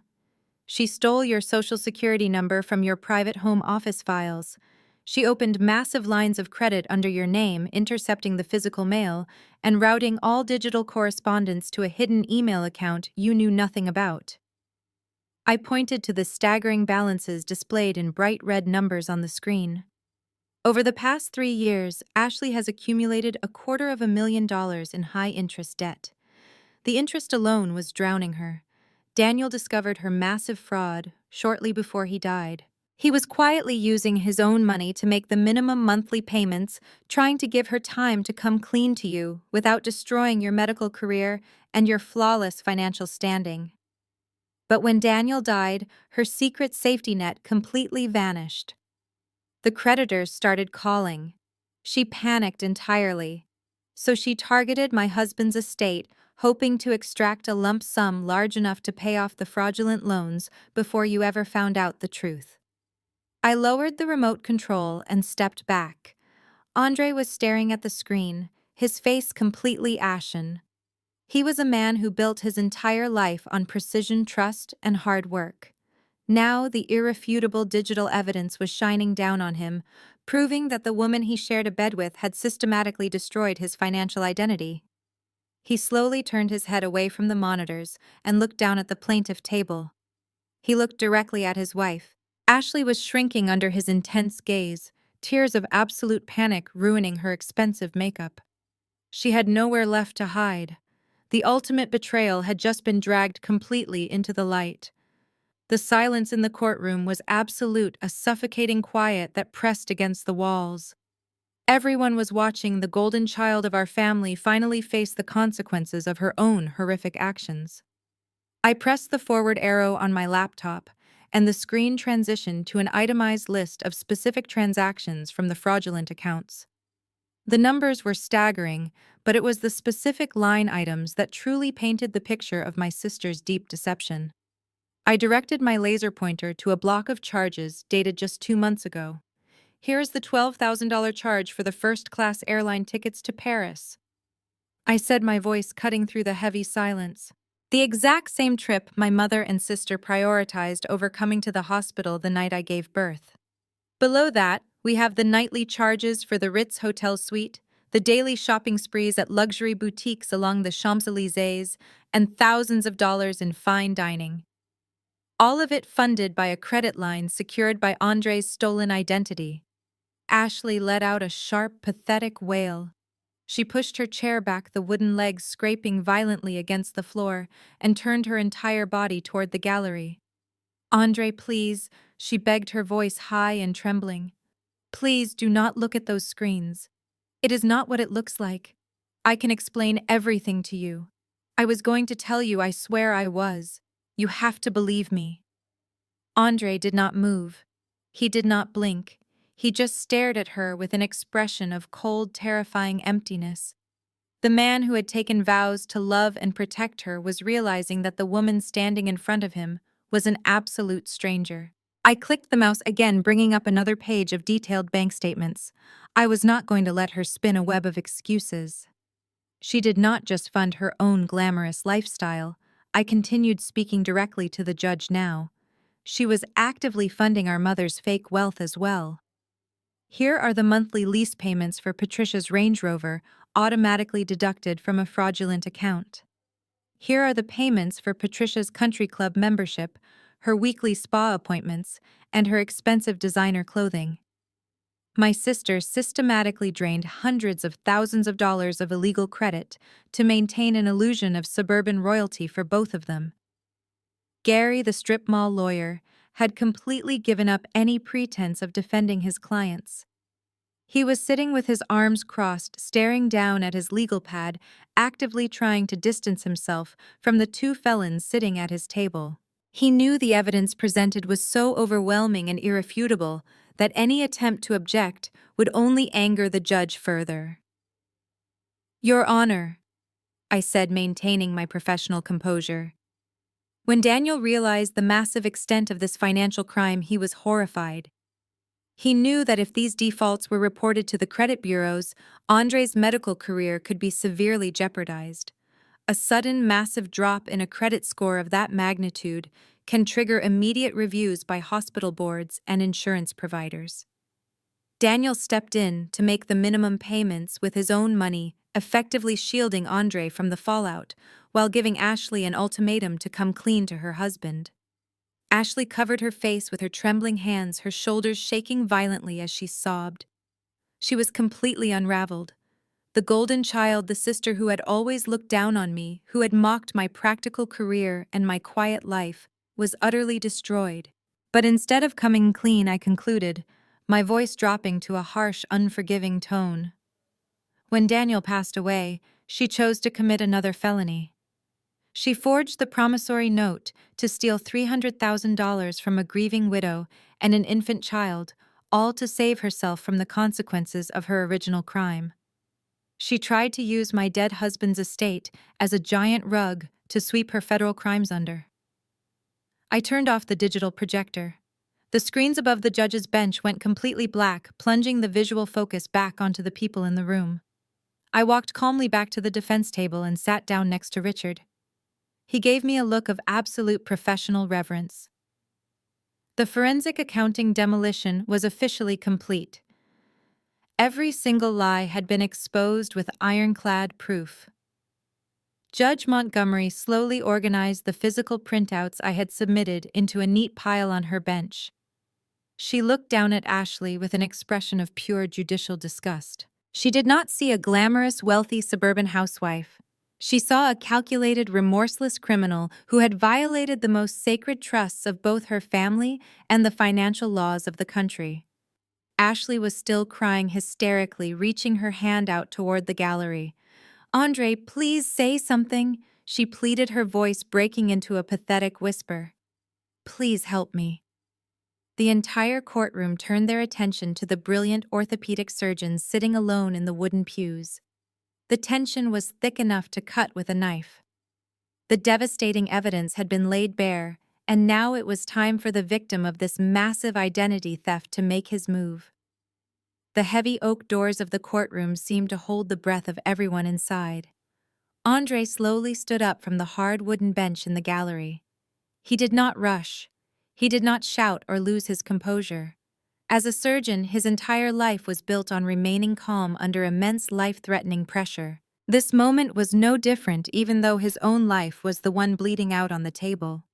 She stole your social security number from your private home office files. She opened massive lines of credit under your name, intercepting the physical mail and routing all digital correspondence to a hidden email account you knew nothing about." I pointed to the staggering balances displayed in bright red numbers on the screen. Over the past 3 years, Ashley has accumulated $250,000 in high-interest debt. The interest alone was drowning her. Daniel discovered her massive fraud shortly before he died. He was quietly using his own money to make the minimum monthly payments, trying to give her time to come clean to you without destroying your medical career and your flawless financial standing. But when Daniel died, her secret safety net completely vanished. The creditors started calling. She panicked entirely. So she targeted my husband's estate, hoping to extract a lump sum large enough to pay off the fraudulent loans before you ever found out the truth. I lowered the remote control and stepped back. Andre was staring at the screen, his face completely ashen. He was a man who built his entire life on precision, trust, and hard work. Now the irrefutable digital evidence was shining down on him, proving that the woman he shared a bed with had systematically destroyed his financial identity. He slowly turned his head away from the monitors and looked down at the plaintiff table. He looked directly at his wife. Ashley was shrinking under his intense gaze, tears of absolute panic ruining her expensive makeup. She had nowhere left to hide. The ultimate betrayal had just been dragged completely into the light. The silence in the courtroom was absolute, a suffocating quiet that pressed against the walls. Everyone was watching the golden child of our family finally face the consequences of her own horrific actions. I pressed the forward arrow on my laptop, and the screen transitioned to an itemized list of specific transactions from the fraudulent accounts. The numbers were staggering, but it was the specific line items that truly painted the picture of my sister's deep deception. I directed my laser pointer to a block of charges dated just 2 months ago. "Here is the $12,000 charge for the first-class airline tickets to Paris," I said, my voice cutting through the heavy silence. The exact same trip my mother and sister prioritized over coming to the hospital the night I gave birth. Below that, we have the nightly charges for the Ritz Hotel suite, the daily shopping sprees at luxury boutiques along the Champs-Élysées, and thousands of dollars in fine dining. All of it funded by a credit line secured by Andre's stolen identity. Ashley let out a sharp, pathetic wail. She pushed her chair back, the wooden legs scraping violently against the floor, and turned her entire body toward the gallery. "Andre, please," she begged, her voice high and trembling. "Please do not look at those screens. It is not what it looks like. I can explain everything to you. I was going to tell you, I swear I was. You have to believe me." Andre did not move. He did not blink. He just stared at her with an expression of cold, terrifying emptiness. The man who had taken vows to love and protect her was realizing that the woman standing in front of him was an absolute stranger. I clicked the mouse again, bringing up another page of detailed bank statements. I was not going to let her spin a web of excuses. She did not just fund her own glamorous lifestyle. I continued speaking directly to the judge now. She was actively funding our mother's fake wealth as well. Here are the monthly lease payments for Patricia's Range Rover, automatically deducted from a fraudulent account. Here are the payments for Patricia's country club membership, her weekly spa appointments, and her expensive designer clothing. My sister systematically drained hundreds of thousands of dollars of illegal credit to maintain an illusion of suburban royalty for both of them. Gary, the strip mall lawyer, had completely given up any pretense of defending his clients. He was sitting with his arms crossed, staring down at his legal pad, actively trying to distance himself from the two felons sitting at his table. He knew the evidence presented was so overwhelming and irrefutable that any attempt to object would only anger the judge further. "Your Honor," I said, maintaining my professional composure. When Daniel realized the massive extent of this financial crime, he was horrified. He knew that if these defaults were reported to the credit bureaus, Andre's medical career could be severely jeopardized. A sudden, massive drop in a credit score of that magnitude can trigger immediate reviews by hospital boards and insurance providers. Daniel stepped in to make the minimum payments with his own money, effectively shielding Andre from the fallout, while giving Ashley an ultimatum to come clean to her husband. Ashley covered her face with her trembling hands, her shoulders shaking violently as she sobbed. She was completely unraveled. The golden child, the sister who had always looked down on me, who had mocked my practical career and my quiet life, was utterly destroyed. But instead of coming clean, I concluded, my voice dropping to a harsh, unforgiving tone. When Daniel passed away, she chose to commit another felony. She forged the promissory note to steal $300,000 from a grieving widow and an infant child, all to save herself from the consequences of her original crime. She tried to use my dead husband's estate as a giant rug to sweep her federal crimes under. I turned off the digital projector. The screens above the judge's bench went completely black, plunging the visual focus back onto the people in the room. I walked calmly back to the defense table and sat down next to Richard. He gave me a look of absolute professional reverence. The forensic accounting demolition was officially complete. Every single lie had been exposed with ironclad proof. Judge Montgomery slowly organized the physical printouts I had submitted into a neat pile on her bench. She looked down at Ashley with an expression of pure judicial disgust. She did not see a glamorous, wealthy suburban housewife. She saw a calculated, remorseless criminal who had violated the most sacred trusts of both her family and the financial laws of the country. Ashley was still crying hysterically, reaching her hand out toward the gallery. "Andre, please say something," she pleaded, her voice breaking into a pathetic whisper. "Please help me." The entire courtroom turned their attention to the brilliant orthopedic surgeon sitting alone in the wooden pews. The tension was thick enough to cut with a knife. The devastating evidence had been laid bare, and now it was time for the victim of this massive identity theft to make his move. The heavy oak doors of the courtroom seemed to hold the breath of everyone inside. Andre slowly stood up from the hard wooden bench in the gallery. He did not rush. He did not shout or lose his composure. As a surgeon, his entire life was built on remaining calm under immense life-threatening pressure. This moment was no different, even though his own life was the one bleeding out on the table.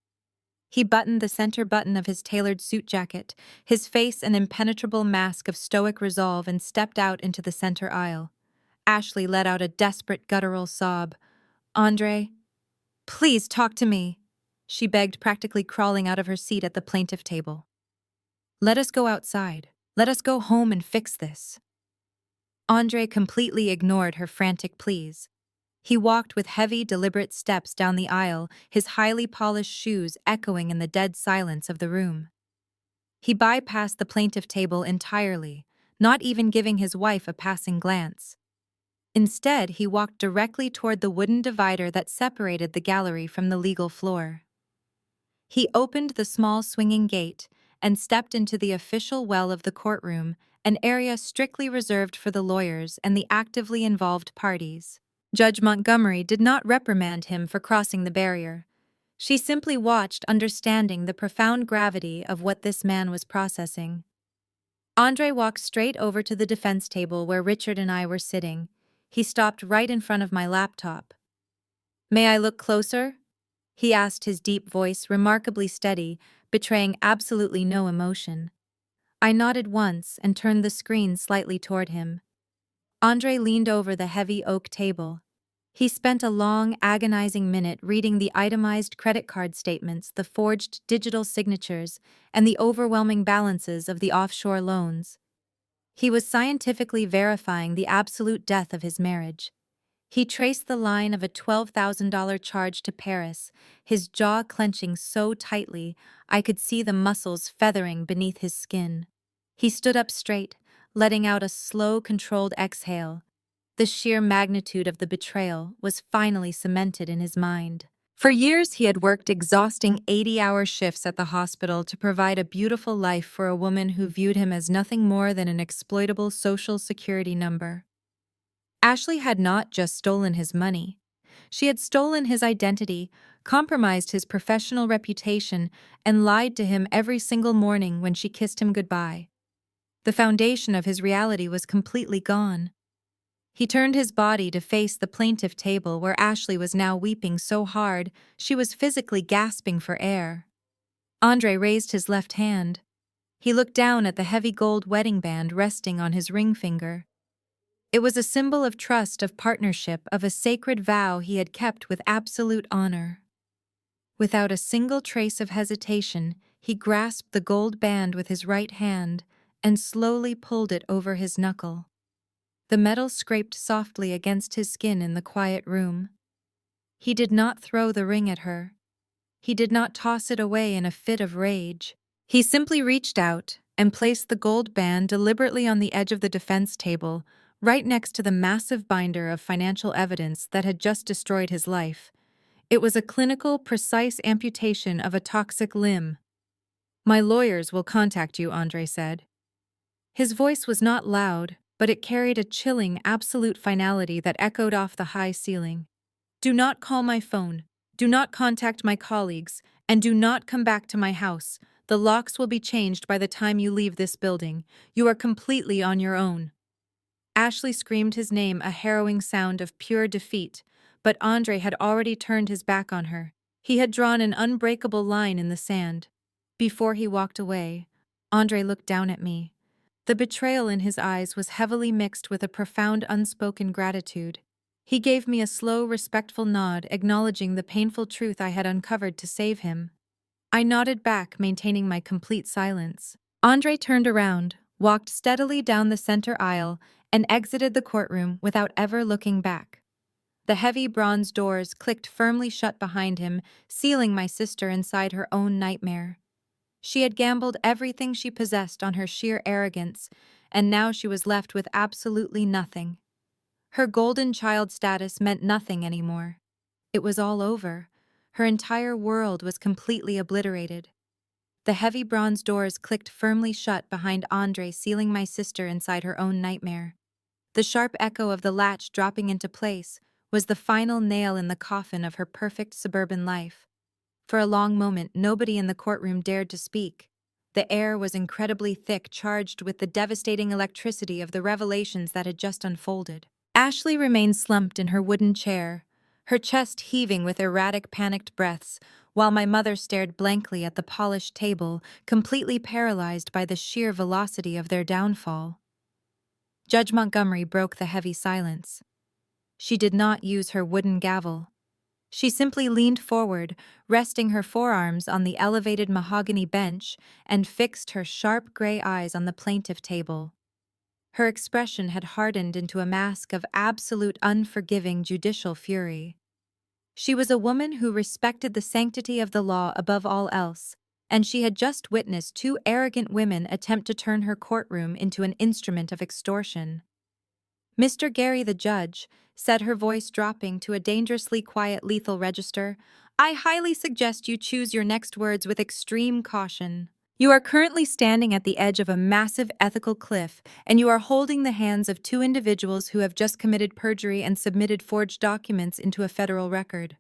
He buttoned the center button of his tailored suit jacket, his face an impenetrable mask of stoic resolve, and stepped out into the center aisle. Ashley let out a desperate guttural sob. "Andre, please talk to me," she begged, practically crawling out of her seat at the plaintiff table. "Let us go outside. Let us go home and fix this." Andre completely ignored her frantic pleas. He walked with heavy, deliberate steps down the aisle, his highly polished shoes echoing in the dead silence of the room. He bypassed the plaintiff table entirely, not even giving his wife a passing glance. Instead, he walked directly toward the wooden divider that separated the gallery from the legal floor. He opened the small swinging gate and stepped into the official well of the courtroom, an area strictly reserved for the lawyers and the actively involved parties. Judge Montgomery did not reprimand him for crossing the barrier. She simply watched, understanding the profound gravity of what this man was processing. Andre walked straight over to the defense table where Richard and I were sitting. He stopped right in front of my laptop. "May I look closer?" he asked, his deep voice remarkably steady, betraying absolutely no emotion. I nodded once and turned the screen slightly toward him. Andre leaned over the heavy oak table. He spent a long, agonizing minute reading the itemized credit card statements, the forged digital signatures, and the overwhelming balances of the offshore loans. He was scientifically verifying the absolute death of his marriage. He traced the line of a $12,000 charge to Paris, his jaw clenching so tightly I could see the muscles feathering beneath his skin. He stood up straight, letting out a slow, controlled exhale. The sheer magnitude of the betrayal was finally cemented in his mind. For years, he had worked exhausting 80-hour shifts at the hospital to provide a beautiful life for a woman who viewed him as nothing more than an exploitable social security number. Ashley had not just stolen his money. She had stolen his identity, compromised his professional reputation, and lied to him every single morning when she kissed him goodbye. The foundation of his reality was completely gone. He turned his body to face the plaintiff table where Ashley was now weeping so hard she was physically gasping for air. Andre raised his left hand. He looked down at the heavy gold wedding band resting on his ring finger. It was a symbol of trust, of partnership, of a sacred vow he had kept with absolute honor. Without a single trace of hesitation, he grasped the gold band with his right hand and slowly pulled it over his knuckle. The metal scraped softly against his skin in the quiet room. He did not throw the ring at her. He did not toss it away in a fit of rage. He simply reached out and placed the gold band deliberately on the edge of the defense table, right next to the massive binder of financial evidence that had just destroyed his life. It was a clinical, precise amputation of a toxic limb. "My lawyers will contact you," Andre said. His voice was not loud, but it carried a chilling, absolute finality that echoed off the high ceiling. "Do not call my phone. Do not contact my colleagues, and do not come back to my house. The locks will be changed by the time you leave this building. You are completely on your own." Ashley screamed his name, a harrowing sound of pure defeat, but Andre had already turned his back on her. He had drawn an unbreakable line in the sand. Before he walked away, Andre looked down at me. The betrayal in his eyes was heavily mixed with a profound unspoken gratitude. He gave me a slow, respectful nod, acknowledging the painful truth I had uncovered to save him. I nodded back, maintaining my complete silence. Andre turned around, walked steadily down the center aisle, and exited the courtroom without ever looking back. The heavy bronze doors clicked firmly shut behind him, sealing my sister inside her own nightmare. She had gambled everything she possessed on her sheer arrogance, and now she was left with absolutely nothing. Her golden child status meant nothing anymore. It was all over. Her entire world was completely obliterated. The heavy bronze doors clicked firmly shut behind Andre, sealing my sister inside her own nightmare. The sharp echo of the latch dropping into place was the final nail in the coffin of her perfect suburban life. For a long moment, nobody in the courtroom dared to speak. The air was incredibly thick, charged with the devastating electricity of the revelations that had just unfolded. Ashley remained slumped in her wooden chair, her chest heaving with erratic, panicked breaths, while my mother stared blankly at the polished table, completely paralyzed by the sheer velocity of their downfall. Judge Montgomery broke the heavy silence. She did not use her wooden gavel. She simply leaned forward, resting her forearms on the elevated mahogany bench, and fixed her sharp gray eyes on the plaintiff table. Her expression had hardened into a mask of absolute unforgiving judicial fury. She was a woman who respected the sanctity of the law above all else, and she had just witnessed two arrogant women attempt to turn her courtroom into an instrument of extortion. "Mr. Gary the judge," said, her voice dropping to a dangerously quiet lethal register, "I highly suggest you choose your next words with extreme caution. You are currently standing at the edge of a massive ethical cliff, and you are holding the hands of two individuals who have just committed perjury and submitted forged documents into a federal record."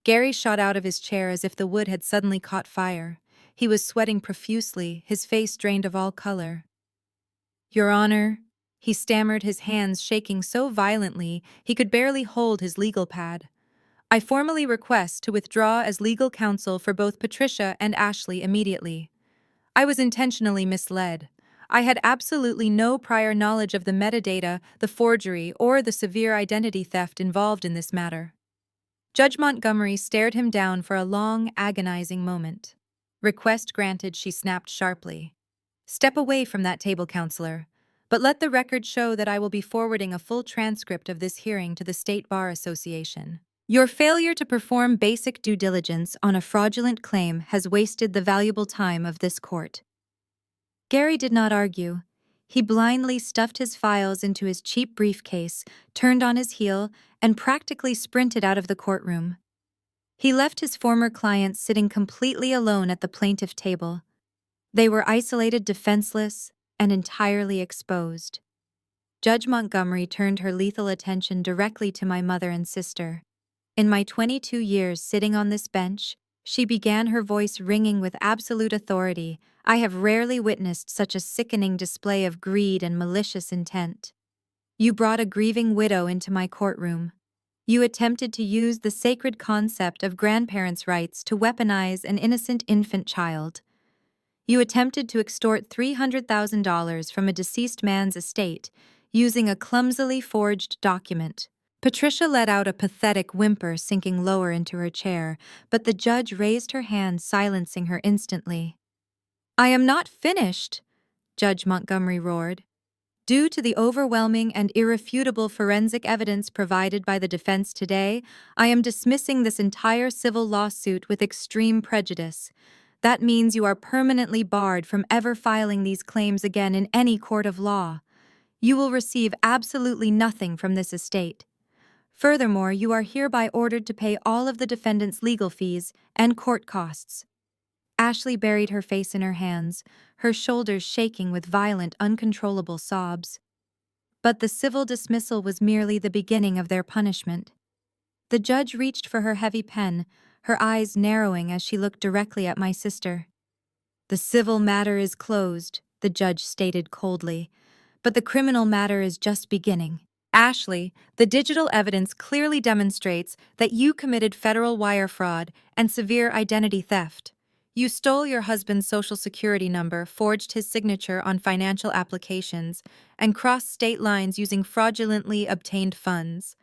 Gary shot out of his chair as if the wood had suddenly caught fire. He was sweating profusely, his face drained of all color. "Your Honor," he stammered, his hands shaking so violently he could barely hold his legal pad. "I formally request to withdraw as legal counsel for both Patricia and Ashley immediately. I was intentionally misled. I had absolutely no prior knowledge of the metadata, the forgery, or the severe identity theft involved in this matter." Judge Montgomery stared him down for a long, agonizing moment. "Request granted," she snapped sharply. "Step away from that table, counselor. But let the record show that I will be forwarding a full transcript of this hearing to the State Bar Association. Your failure to perform basic due diligence on a fraudulent claim has wasted the valuable time of this court." Gary did not argue. He blindly stuffed his files into his cheap briefcase, turned on his heel, and practically sprinted out of the courtroom. He left his former clients sitting completely alone at the plaintiff table. They were isolated, defenseless, and entirely exposed. Judge Montgomery turned her lethal attention directly to my mother and sister. "In my 22 years sitting on this bench," she began, her voice ringing with absolute authority, "I have rarely witnessed such a sickening display of greed and malicious intent. You brought a grieving widow into my courtroom. You attempted to use the sacred concept of grandparents' rights to weaponize an innocent infant child. You attempted to extort $300,000 from a deceased man's estate using a clumsily forged document." Patricia let out a pathetic whimper, sinking lower into her chair, but the judge raised her hand, silencing her instantly. "I am not finished," Judge Montgomery roared. "Due to the overwhelming and irrefutable forensic evidence provided by the defense today, I am dismissing this entire civil lawsuit with extreme prejudice. That means you are permanently barred from ever filing these claims again in any court of law. You will receive absolutely nothing from this estate. Furthermore, you are hereby ordered to pay all of the defendant's legal fees and court costs." Ashley buried her face in her hands, her shoulders shaking with violent, uncontrollable sobs. But the civil dismissal was merely the beginning of their punishment. The judge reached for her heavy pen, her eyes narrowing as she looked directly at my sister. "The civil matter is closed," the judge stated coldly, "but the criminal matter is just beginning. Ashley, the digital evidence clearly demonstrates that you committed federal wire fraud and severe identity theft. You stole your husband's social security number, forged his signature on financial applications, and crossed state lines using fraudulently obtained funds.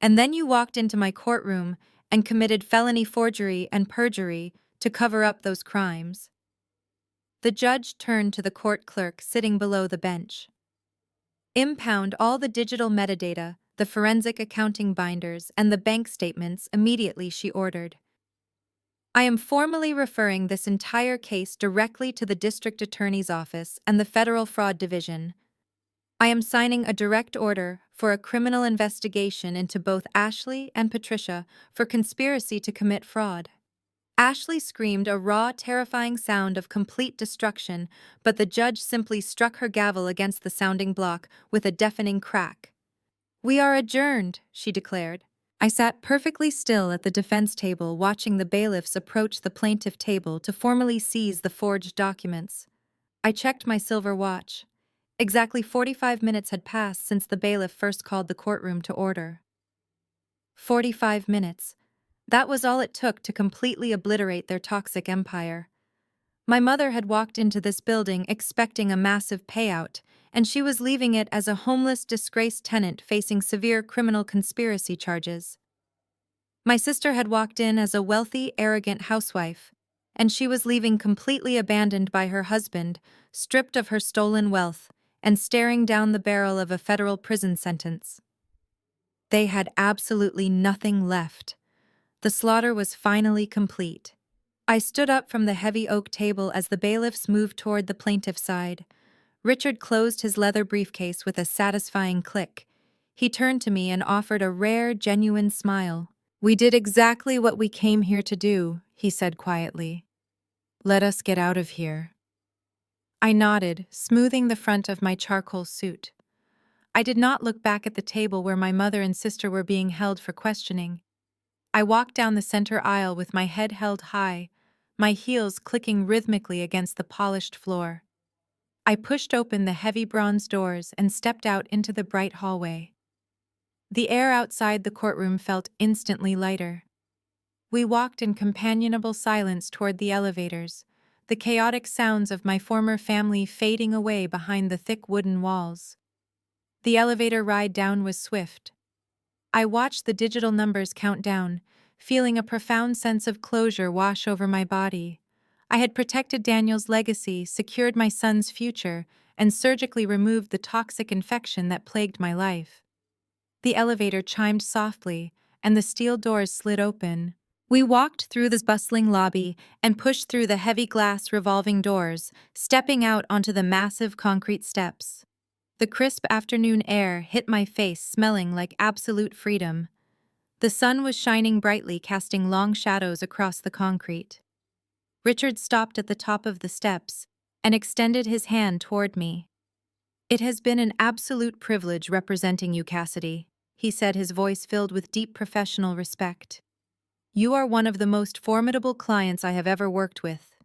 And then you walked into my courtroom and committed felony forgery and perjury to cover up those crimes." The judge turned to the court clerk sitting below the bench. "Impound all the digital metadata, the forensic accounting binders, and the bank statements immediately," she ordered. "I am formally referring this entire case directly to the District Attorney's Office and the Federal Fraud Division. I am signing a direct order for a criminal investigation into both Ashley and Patricia for conspiracy to commit fraud." Ashley screamed, a raw, terrifying sound of complete destruction, but the judge simply struck her gavel against the sounding block with a deafening crack. "We are adjourned," she declared. I sat perfectly still at the defense table, watching the bailiffs approach the plaintiff table to formally seize the forged documents. I checked my silver watch. Exactly 45 minutes had passed since the bailiff first called the courtroom to order. 45 minutes. That was all it took to completely obliterate their toxic empire. My mother had walked into this building expecting a massive payout, and she was leaving it as a homeless, disgraced tenant facing severe criminal conspiracy charges. My sister had walked in as a wealthy, arrogant housewife, and she was leaving completely abandoned by her husband, stripped of her stolen wealth, and staring down the barrel of a federal prison sentence. They had absolutely nothing left. The slaughter was finally complete. I stood up from the heavy oak table as the bailiffs moved toward the plaintiff's side. Richard closed his leather briefcase with a satisfying click. He turned to me and offered a rare, genuine smile. "We did exactly what we came here to do," he said quietly. "Let us get out of here." I nodded, smoothing the front of my charcoal suit. I did not look back at the table where my mother and sister were being held for questioning. I walked down the center aisle with my head held high, my heels clicking rhythmically against the polished floor. I pushed open the heavy bronze doors and stepped out into the bright hallway. The air outside the courtroom felt instantly lighter. We walked in companionable silence toward the elevators, the chaotic sounds of my former family fading away behind the thick wooden walls. The elevator ride down was swift. I watched the digital numbers count down, feeling a profound sense of closure wash over my body. I had protected Daniel's legacy, secured my son's future, and surgically removed the toxic infection that plagued my life. The elevator chimed softly, and the steel doors slid open. We walked through the bustling lobby and pushed through the heavy glass revolving doors, stepping out onto the massive concrete steps. The crisp afternoon air hit my face, smelling like absolute freedom. The sun was shining brightly, casting long shadows across the concrete. Richard stopped at the top of the steps and extended his hand toward me. "It has been an absolute privilege representing you, Cassidy," he said, his voice filled with deep professional respect. "You are one of the most formidable clients I have ever worked with.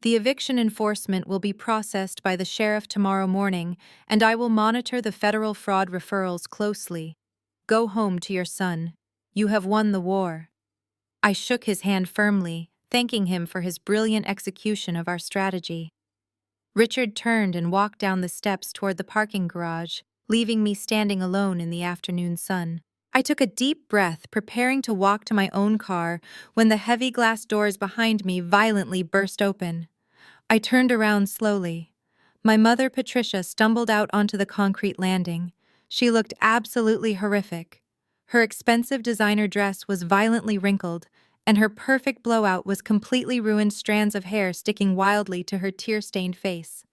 The eviction enforcement will be processed by the sheriff tomorrow morning, and I will monitor the federal fraud referrals closely. Go home to your son. You have won the war." I shook his hand firmly, thanking him for his brilliant execution of our strategy. Richard turned and walked down the steps toward the parking garage, leaving me standing alone in the afternoon sun. I took a deep breath, preparing to walk to my own car, when the heavy glass doors behind me violently burst open. I turned around slowly. My mother, Patricia, stumbled out onto the concrete landing. She looked absolutely horrific. Her expensive designer dress was violently wrinkled, and her perfect blowout was completely ruined, strands of hair sticking wildly to her tear-stained face.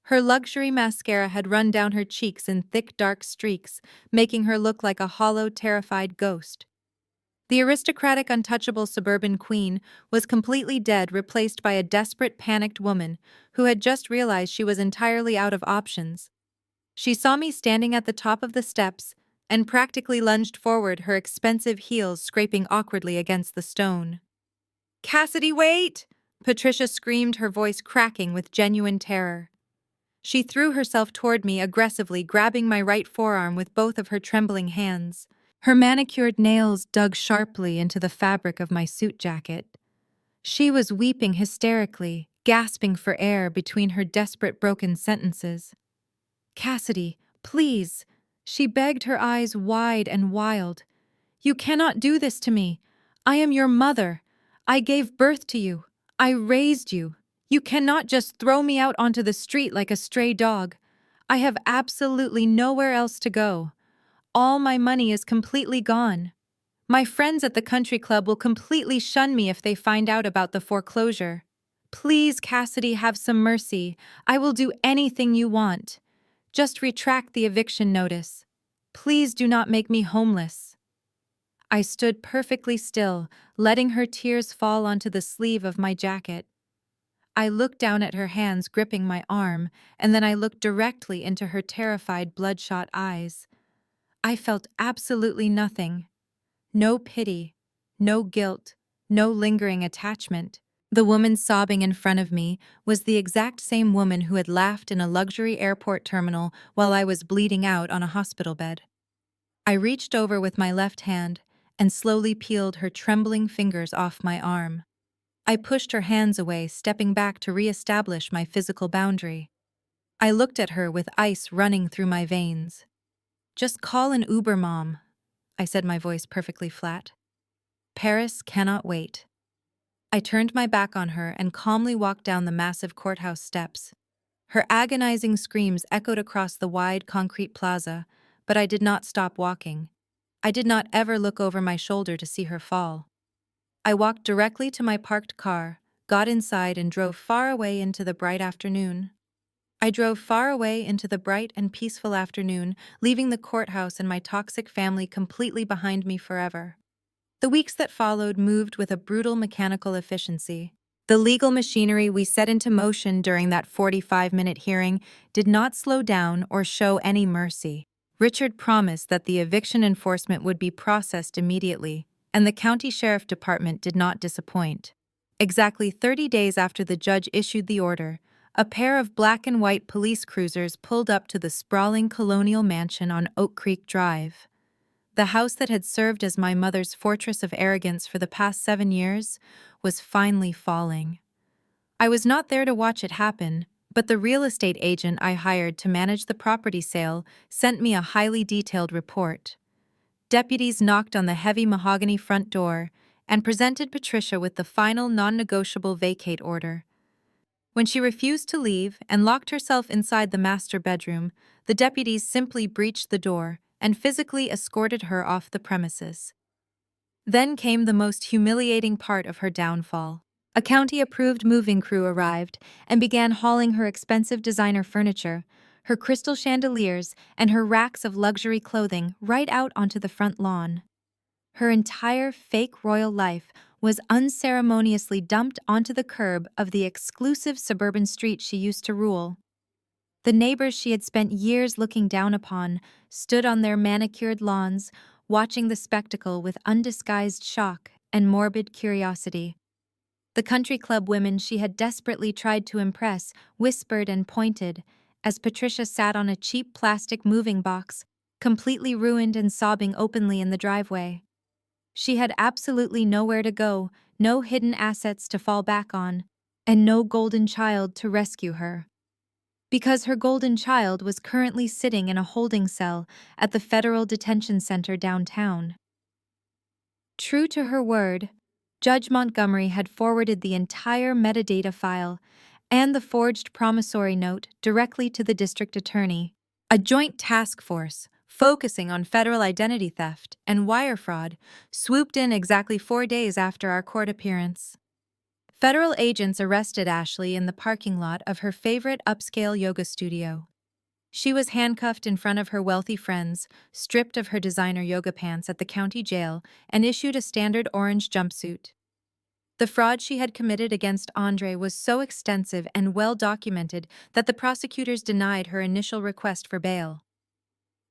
Her luxury mascara had run down her cheeks in thick, dark streaks, making her look like a hollow, terrified ghost. The aristocratic, untouchable suburban queen was completely dead, replaced by a desperate, panicked woman who had just realized she was entirely out of options. She saw me standing at the top of the steps and practically lunged forward, her expensive heels scraping awkwardly against the stone. "Cassidy, wait!" Patricia screamed, her voice cracking with genuine terror. She threw herself toward me aggressively, grabbing my right forearm with both of her trembling hands. Her manicured nails dug sharply into the fabric of my suit jacket. She was weeping hysterically, gasping for air between her desperate broken sentences. "Cassidy, please," she begged, her eyes wide and wild. "You cannot do this to me. I am your mother. I gave birth to you. I raised you. You cannot just throw me out onto the street like a stray dog. I have absolutely nowhere else to go. All my money is completely gone. My friends at the country club will completely shun me if they find out about the foreclosure. Please, Cassidy, have some mercy. I will do anything you want. Just retract the eviction notice. Please do not make me homeless." I stood perfectly still, letting her tears fall onto the sleeve of my jacket. I looked down at her hands gripping my arm, and then I looked directly into her terrified, bloodshot eyes. I felt absolutely nothing. No pity, no guilt, no lingering attachment. The woman sobbing in front of me was the exact same woman who had laughed in a luxury airport terminal while I was bleeding out on a hospital bed. I reached over with my left hand and slowly peeled her trembling fingers off my arm. I pushed her hands away, stepping back to reestablish my physical boundary. I looked at her with ice running through my veins. "Just call an Uber, Mom," I said, my voice perfectly flat. "Paris cannot wait." I turned my back on her and calmly walked down the massive courthouse steps. Her agonizing screams echoed across the wide concrete plaza, but I did not stop walking. I did not ever look over my shoulder to see her fall. I walked directly to my parked car, got inside and drove far away into the bright afternoon. I drove far away into the bright and peaceful afternoon, leaving the courthouse and my toxic family completely behind me forever. The weeks that followed moved with a brutal mechanical efficiency. The legal machinery we set into motion during that 45-minute hearing did not slow down or show any mercy. Richard promised that the eviction enforcement would be processed immediately, and the county sheriff department did not disappoint. Exactly 30 days after the judge issued the order, a pair of black and white police cruisers pulled up to the sprawling colonial mansion on Oak Creek Drive. The house that had served as my mother's fortress of arrogance for the past 7 years was finally falling. I was not there to watch it happen, but the real estate agent I hired to manage the property sale sent me a highly detailed report. Deputies knocked on the heavy mahogany front door and presented Patricia with the final non-negotiable vacate order. When she refused to leave and locked herself inside the master bedroom, the deputies simply breached the door and physically escorted her off the premises. Then came the most humiliating part of her downfall. A county-approved moving crew arrived and began hauling her expensive designer furniture, her crystal chandeliers, and her racks of luxury clothing right out onto the front lawn. Her entire fake royal life was unceremoniously dumped onto the curb of the exclusive suburban street she used to rule. The neighbors she had spent years looking down upon stood on their manicured lawns, watching the spectacle with undisguised shock and morbid curiosity. The country club women she had desperately tried to impress whispered and pointed as Patricia sat on a cheap plastic moving box, completely ruined and sobbing openly in the driveway. She had absolutely nowhere to go, no hidden assets to fall back on, and no golden child to rescue her. Because her golden child was currently sitting in a holding cell at the Federal Detention Center downtown. True to her word, Judge Montgomery had forwarded the entire metadata file and the forged promissory note directly to the district attorney. A joint task force, focusing on federal identity theft and wire fraud, swooped in exactly 4 days after our court appearance. Federal agents arrested Ashley in the parking lot of her favorite upscale yoga studio. She was handcuffed in front of her wealthy friends, stripped of her designer yoga pants at the county jail, and issued a standard orange jumpsuit. The fraud she had committed against Andre was so extensive and well documented that the prosecutors denied her initial request for bail.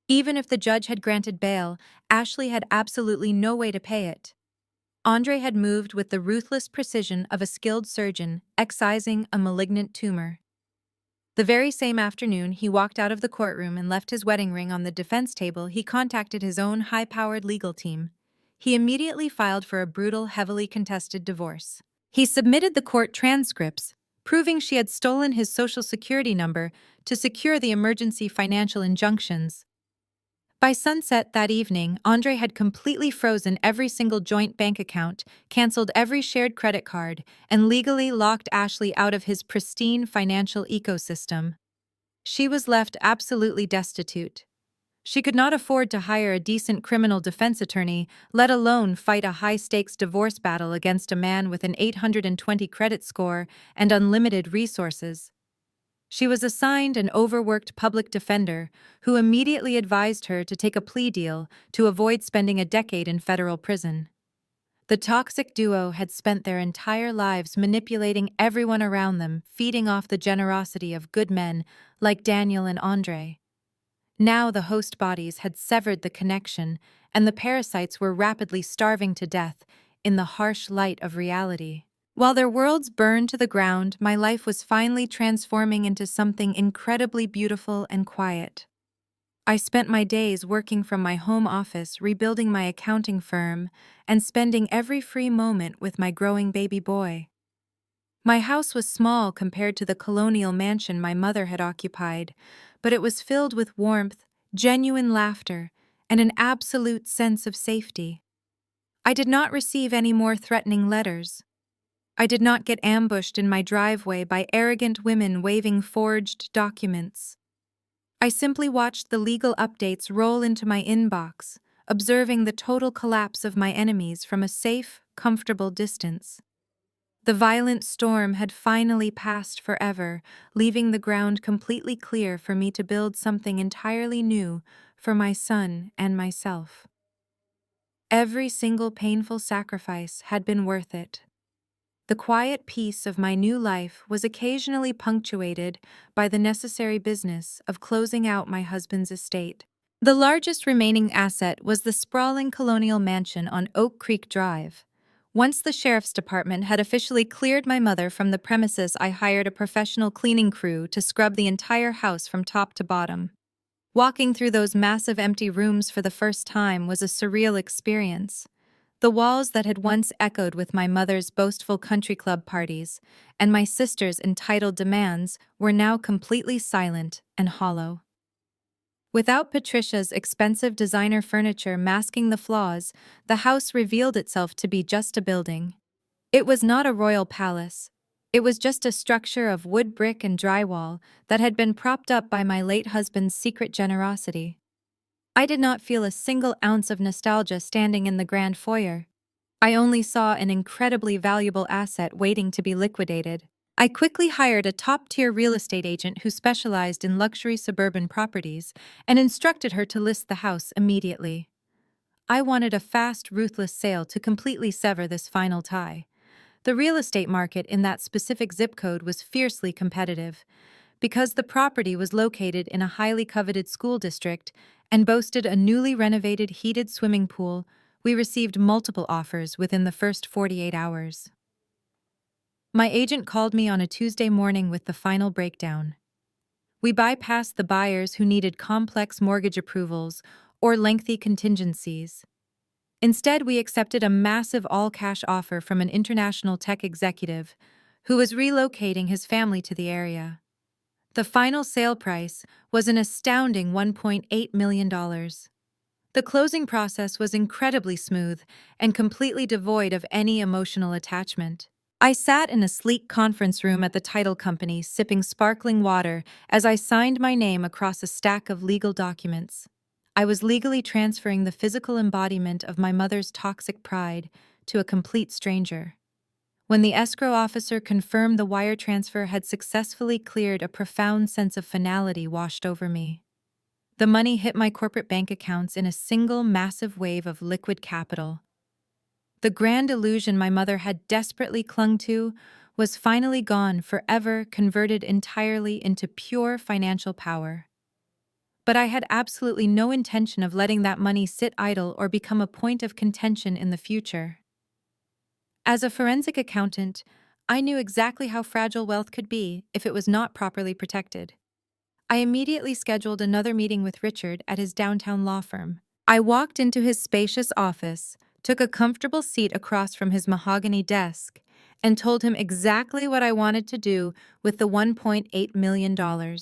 Even if the judge had granted bail, Ashley had absolutely no way to pay it. Andre had moved with the ruthless precision of a skilled surgeon excising a malignant tumor. The very same afternoon he walked out of the courtroom and left his wedding ring on the defense table, he contacted his own high-powered legal team. He immediately filed for a brutal, heavily contested divorce. He submitted the court transcripts, proving she had stolen his social security number to secure the emergency financial injunctions. By sunset that evening, Andre had completely frozen every single joint bank account, canceled every shared credit card, and legally locked Ashley out of his pristine financial ecosystem. She was left absolutely destitute. She could not afford to hire a decent criminal defense attorney, let alone fight a high-stakes divorce battle against a man with an 820 credit score and unlimited resources. She was assigned an overworked public defender who immediately advised her to take a plea deal to avoid spending a decade in federal prison. The toxic duo had spent their entire lives manipulating everyone around them, feeding off the generosity of good men like Daniel and Andre. Now the host bodies had severed the connection, and the parasites were rapidly starving to death in the harsh light of reality. While their worlds burned to the ground, my life was finally transforming into something incredibly beautiful and quiet. I spent my days working from my home office, rebuilding my accounting firm, and spending every free moment with my growing baby boy. My house was small compared to the colonial mansion my mother had occupied, but it was filled with warmth, genuine laughter, and an absolute sense of safety. I did not receive any more threatening letters. I did not get ambushed in my driveway by arrogant women waving forged documents. I simply watched the legal updates roll into my inbox, observing the total collapse of my enemies from a safe, comfortable distance. The violent storm had finally passed forever, leaving the ground completely clear for me to build something entirely new for my son and myself. Every single painful sacrifice had been worth it. The quiet peace of my new life was occasionally punctuated by the necessary business of closing out my husband's estate. The largest remaining asset was the sprawling colonial mansion on Oak Creek Drive. Once the sheriff's department had officially cleared my mother from the premises, I hired a professional cleaning crew to scrub the entire house from top to bottom. Walking through those massive empty rooms for the first time was a surreal experience. The walls that had once echoed with my mother's boastful country club parties and my sister's entitled demands were now completely silent and hollow. Without Patricia's expensive designer furniture masking the flaws, the house revealed itself to be just a building. It was not a royal palace. It was just a structure of wood, brick, and drywall that had been propped up by my late husband's secret generosity. I did not feel a single ounce of nostalgia standing in the grand foyer. I only saw an incredibly valuable asset waiting to be liquidated. I quickly hired a top-tier real estate agent who specialized in luxury suburban properties and instructed her to list the house immediately. I wanted a fast, ruthless sale to completely sever this final tie. The real estate market in that specific zip code was fiercely competitive. Because the property was located in a highly coveted school district and boasted a newly renovated heated swimming pool, we received multiple offers within the first 48 hours. My agent called me on a Tuesday morning with the final breakdown. We bypassed the buyers who needed complex mortgage approvals or lengthy contingencies. Instead, we accepted a massive all-cash offer from an international tech executive who was relocating his family to the area. The final sale price was an astounding $1.8 million. The closing process was incredibly smooth and completely devoid of any emotional attachment. I sat in a sleek conference room at the title company sipping sparkling water as I signed my name across a stack of legal documents. I was legally transferring the physical embodiment of my mother's toxic pride to a complete stranger. When the escrow officer confirmed the wire transfer had successfully cleared, a profound sense of finality washed over me. The money hit my corporate bank accounts in a single massive wave of liquid capital. The grand illusion my mother had desperately clung to was finally gone, forever converted entirely into pure financial power. But I had absolutely no intention of letting that money sit idle or become a point of contention in the future. As a forensic accountant, I knew exactly how fragile wealth could be if it was not properly protected. I immediately scheduled another meeting with Richard at his downtown law firm. I walked into his spacious office, took a comfortable seat across from his mahogany desk, and told him exactly what I wanted to do with the $1.8 million.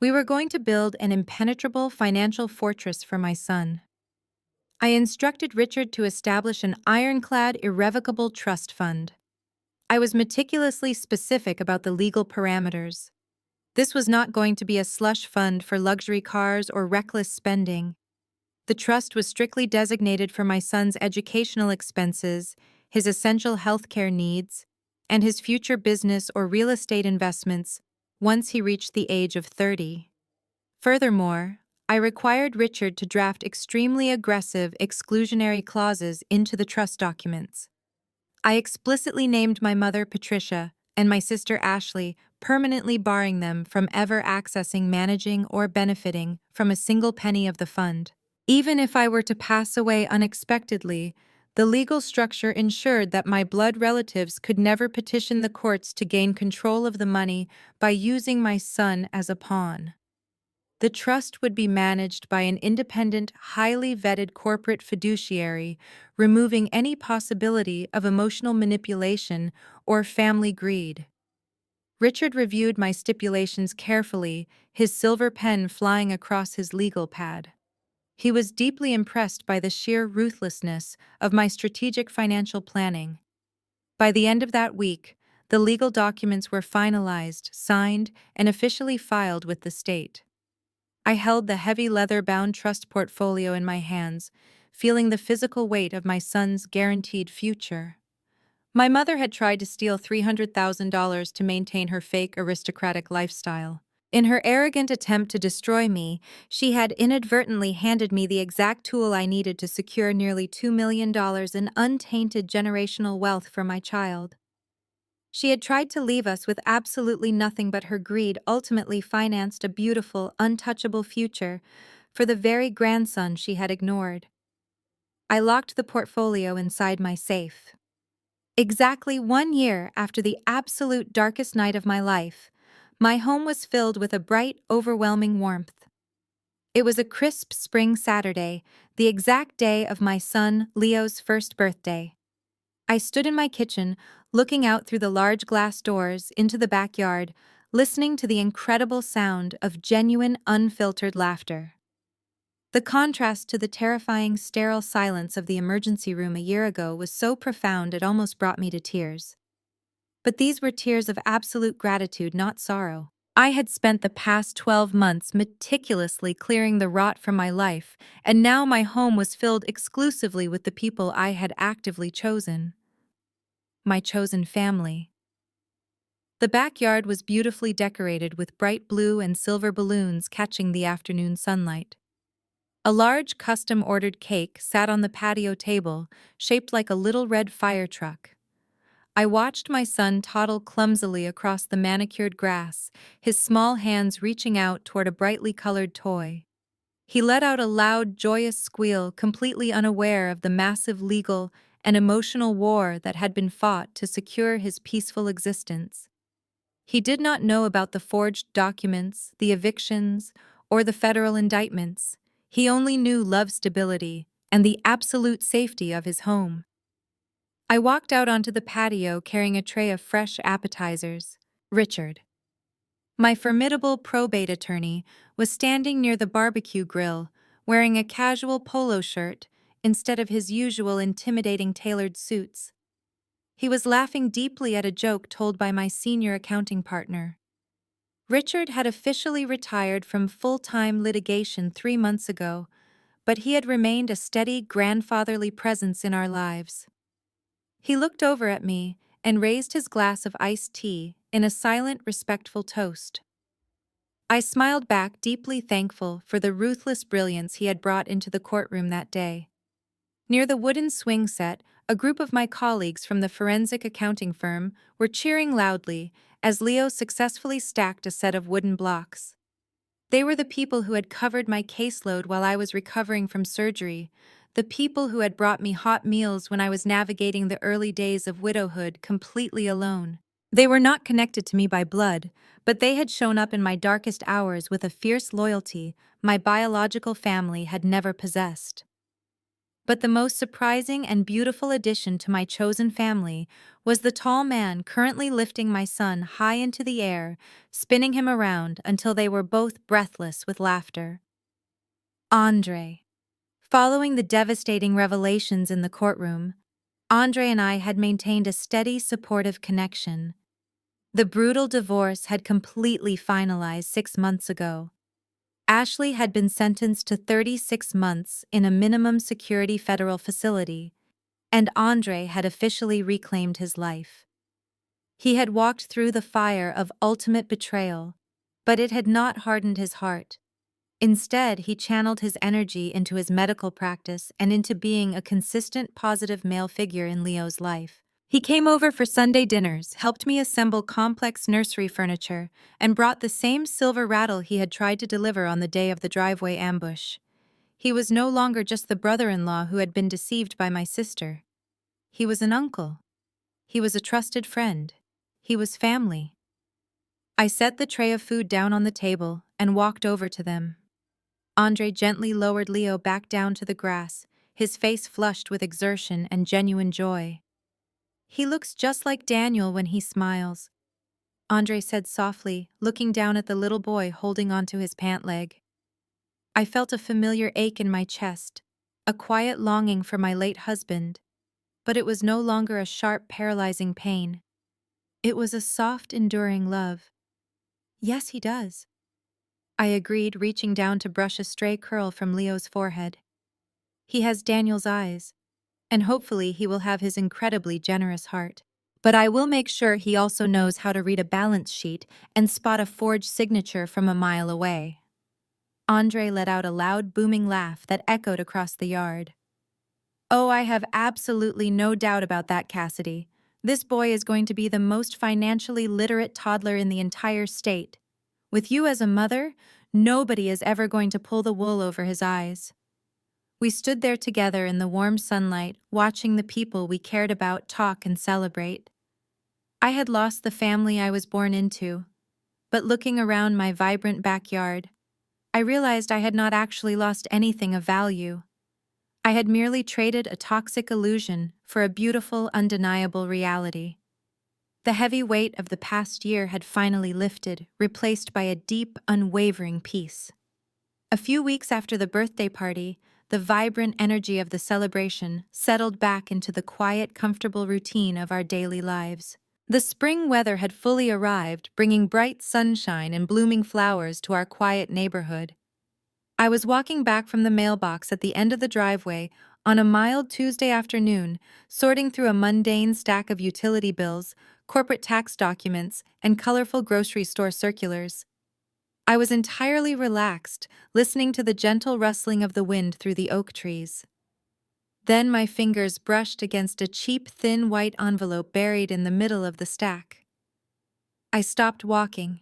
We were going to build an impenetrable financial fortress for my son. I instructed Richard to establish an ironclad, irrevocable trust fund. I was meticulously specific about the legal parameters. This was not going to be a slush fund for luxury cars or reckless spending. The trust was strictly designated for my son's educational expenses, his essential healthcare needs, and his future business or real estate investments once he reached the age of 30. Furthermore, I required Richard to draft extremely aggressive exclusionary clauses into the trust documents. I explicitly named my mother Patricia and my sister Ashley, permanently barring them from ever accessing, managing, or benefiting from a single penny of the fund. Even if I were to pass away unexpectedly, the legal structure ensured that my blood relatives could never petition the courts to gain control of the money by using my son as a pawn. The trust would be managed by an independent, highly vetted corporate fiduciary, removing any possibility of emotional manipulation or family greed. Richard reviewed my stipulations carefully, his silver pen flying across his legal pad. He was deeply impressed by the sheer ruthlessness of my strategic financial planning. By the end of that week, the legal documents were finalized, signed, and officially filed with the state. I held the heavy leather-bound trust portfolio in my hands, feeling the physical weight of my son's guaranteed future. My mother had tried to steal $300,000 to maintain her fake aristocratic lifestyle. In her arrogant attempt to destroy me, she had inadvertently handed me the exact tool I needed to secure nearly $2 million in untainted generational wealth for my child. She had tried to leave us with absolutely nothing, but her greed ultimately financed a beautiful, untouchable future for the very grandson she had ignored. I locked the portfolio inside my safe. Exactly 1 year after the absolute darkest night of my life, my home was filled with a bright, overwhelming warmth. It was a crisp spring Saturday, the exact day of my son Leo's first birthday. I stood in my kitchen, looking out through the large glass doors into the backyard, listening to the incredible sound of genuine, unfiltered laughter. The contrast to the terrifying, sterile silence of the emergency room a year ago was so profound it almost brought me to tears. But these were tears of absolute gratitude, not sorrow. I had spent the past 12 months meticulously clearing the rot from my life, and now my home was filled exclusively with the people I had actively chosen. My chosen family. The backyard was beautifully decorated with bright blue and silver balloons catching the afternoon sunlight. A large custom-ordered cake sat on the patio table, shaped like a little red fire truck. I watched my son toddle clumsily across the manicured grass, his small hands reaching out toward a brightly colored toy. He let out a loud, joyous squeal, completely unaware of the massive legal and emotional war that had been fought to secure his peaceful existence. He did not know about the forged documents, the evictions, or the federal indictments. He only knew love's stability and the absolute safety of his home. I walked out onto the patio carrying a tray of fresh appetizers. Richard, my formidable probate attorney, was standing near the barbecue grill, wearing a casual polo shirt instead of his usual intimidating tailored suits. He was laughing deeply at a joke told by my senior accounting partner. Richard had officially retired from full-time litigation 3 months ago, but he had remained a steady grandfatherly presence in our lives. He looked over at me and raised his glass of iced tea in a silent, respectful toast. I smiled back, deeply thankful for the ruthless brilliance he had brought into the courtroom that day. Near the wooden swing set, a group of my colleagues from the forensic accounting firm were cheering loudly as Leo successfully stacked a set of wooden blocks. They were the people who had covered my caseload while I was recovering from surgery, the people who had brought me hot meals when I was navigating the early days of widowhood completely alone. They were not connected to me by blood, but they had shown up in my darkest hours with a fierce loyalty my biological family had never possessed. But the most surprising and beautiful addition to my chosen family was the tall man currently lifting my son high into the air, spinning him around until they were both breathless with laughter. Andre. Following the devastating revelations in the courtroom, Andre and I had maintained a steady, supportive connection. The brutal divorce had completely finalized 6 months ago. Ashley had been sentenced to 36 months in a minimum security federal facility, and Andre had officially reclaimed his life. He had walked through the fire of ultimate betrayal, but it had not hardened his heart. Instead, he channeled his energy into his medical practice and into being a consistent, positive male figure in Leo's life. He came over for Sunday dinners, helped me assemble complex nursery furniture, and brought the same silver rattle he had tried to deliver on the day of the driveway ambush. He was no longer just the brother-in-law who had been deceived by my sister. He was an uncle. He was a trusted friend. He was family. I set the tray of food down on the table and walked over to them. Andre gently lowered Leo back down to the grass, his face flushed with exertion and genuine joy. "He looks just like Daniel when he smiles," Andre said softly, looking down at the little boy holding onto his pant leg. I felt a familiar ache in my chest, a quiet longing for my late husband, but it was no longer a sharp, paralyzing pain. It was a soft, enduring love. "Yes, he does," I agreed, reaching down to brush a stray curl from Leo's forehead. "He has Daniel's eyes, and hopefully he will have his incredibly generous heart." But I will make sure he also knows how to read a balance sheet and spot a forged signature from a mile away." Andre let out a loud, booming laugh that echoed across the yard. "Oh, I have absolutely no doubt about that, Cassidy. This boy is going to be the most financially literate toddler in the entire state. With you as a mother, nobody is ever going to pull the wool over his eyes." We stood there together in the warm sunlight, watching the people we cared about talk and celebrate. I had lost the family I was born into, but looking around my vibrant backyard, I realized I had not actually lost anything of value. I had merely traded a toxic illusion for a beautiful, undeniable reality. The heavy weight of the past year had finally lifted, replaced by a deep, unwavering peace. A few weeks after the birthday party, the vibrant energy of the celebration settled back into the quiet, comfortable routine of our daily lives. The spring weather had fully arrived, bringing bright sunshine and blooming flowers to our quiet neighborhood. I was walking back from the mailbox at the end of the driveway on a mild Tuesday afternoon, sorting through a mundane stack of utility bills, corporate tax documents, and colorful grocery store circulars. I was entirely relaxed, listening to the gentle rustling of the wind through the oak trees. Then my fingers brushed against a cheap, thin white envelope buried in the middle of the stack. I stopped walking.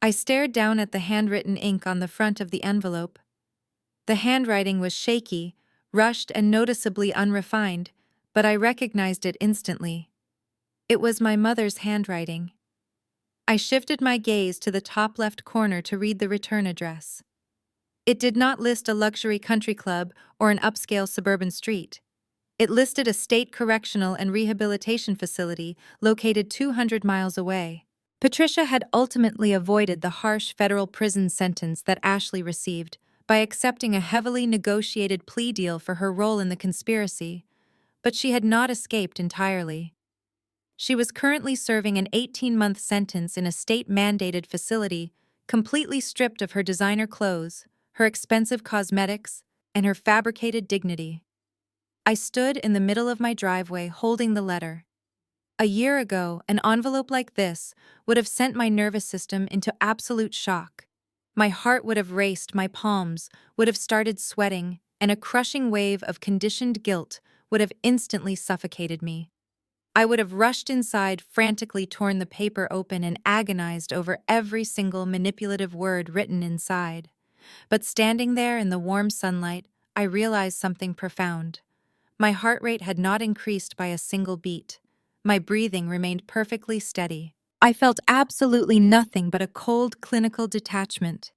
I stared down at the handwritten ink on the front of the envelope. The handwriting was shaky, rushed, and noticeably unrefined, but I recognized it instantly. It was my mother's handwriting. I shifted my gaze to the top left corner to read the return address. It did not list a luxury country club or an upscale suburban street. It listed a state correctional and rehabilitation facility located 200 miles away. Patricia had ultimately avoided the harsh federal prison sentence that Ashley received by accepting a heavily negotiated plea deal for her role in the conspiracy, but she had not escaped entirely. She was currently serving an 18-month sentence in a state-mandated facility, completely stripped of her designer clothes, her expensive cosmetics, and her fabricated dignity. I stood in the middle of my driveway holding the letter. A year ago, an envelope like this would have sent my nervous system into absolute shock. My heart would have raced, my palms would have started sweating, and a crushing wave of conditioned guilt would have instantly suffocated me. I would have rushed inside, frantically torn the paper open, and agonized over every single manipulative word written inside. But standing there in the warm sunlight, I realized something profound. My heart rate had not increased by a single beat. My breathing remained perfectly steady. I felt absolutely nothing but a cold, clinical detachment.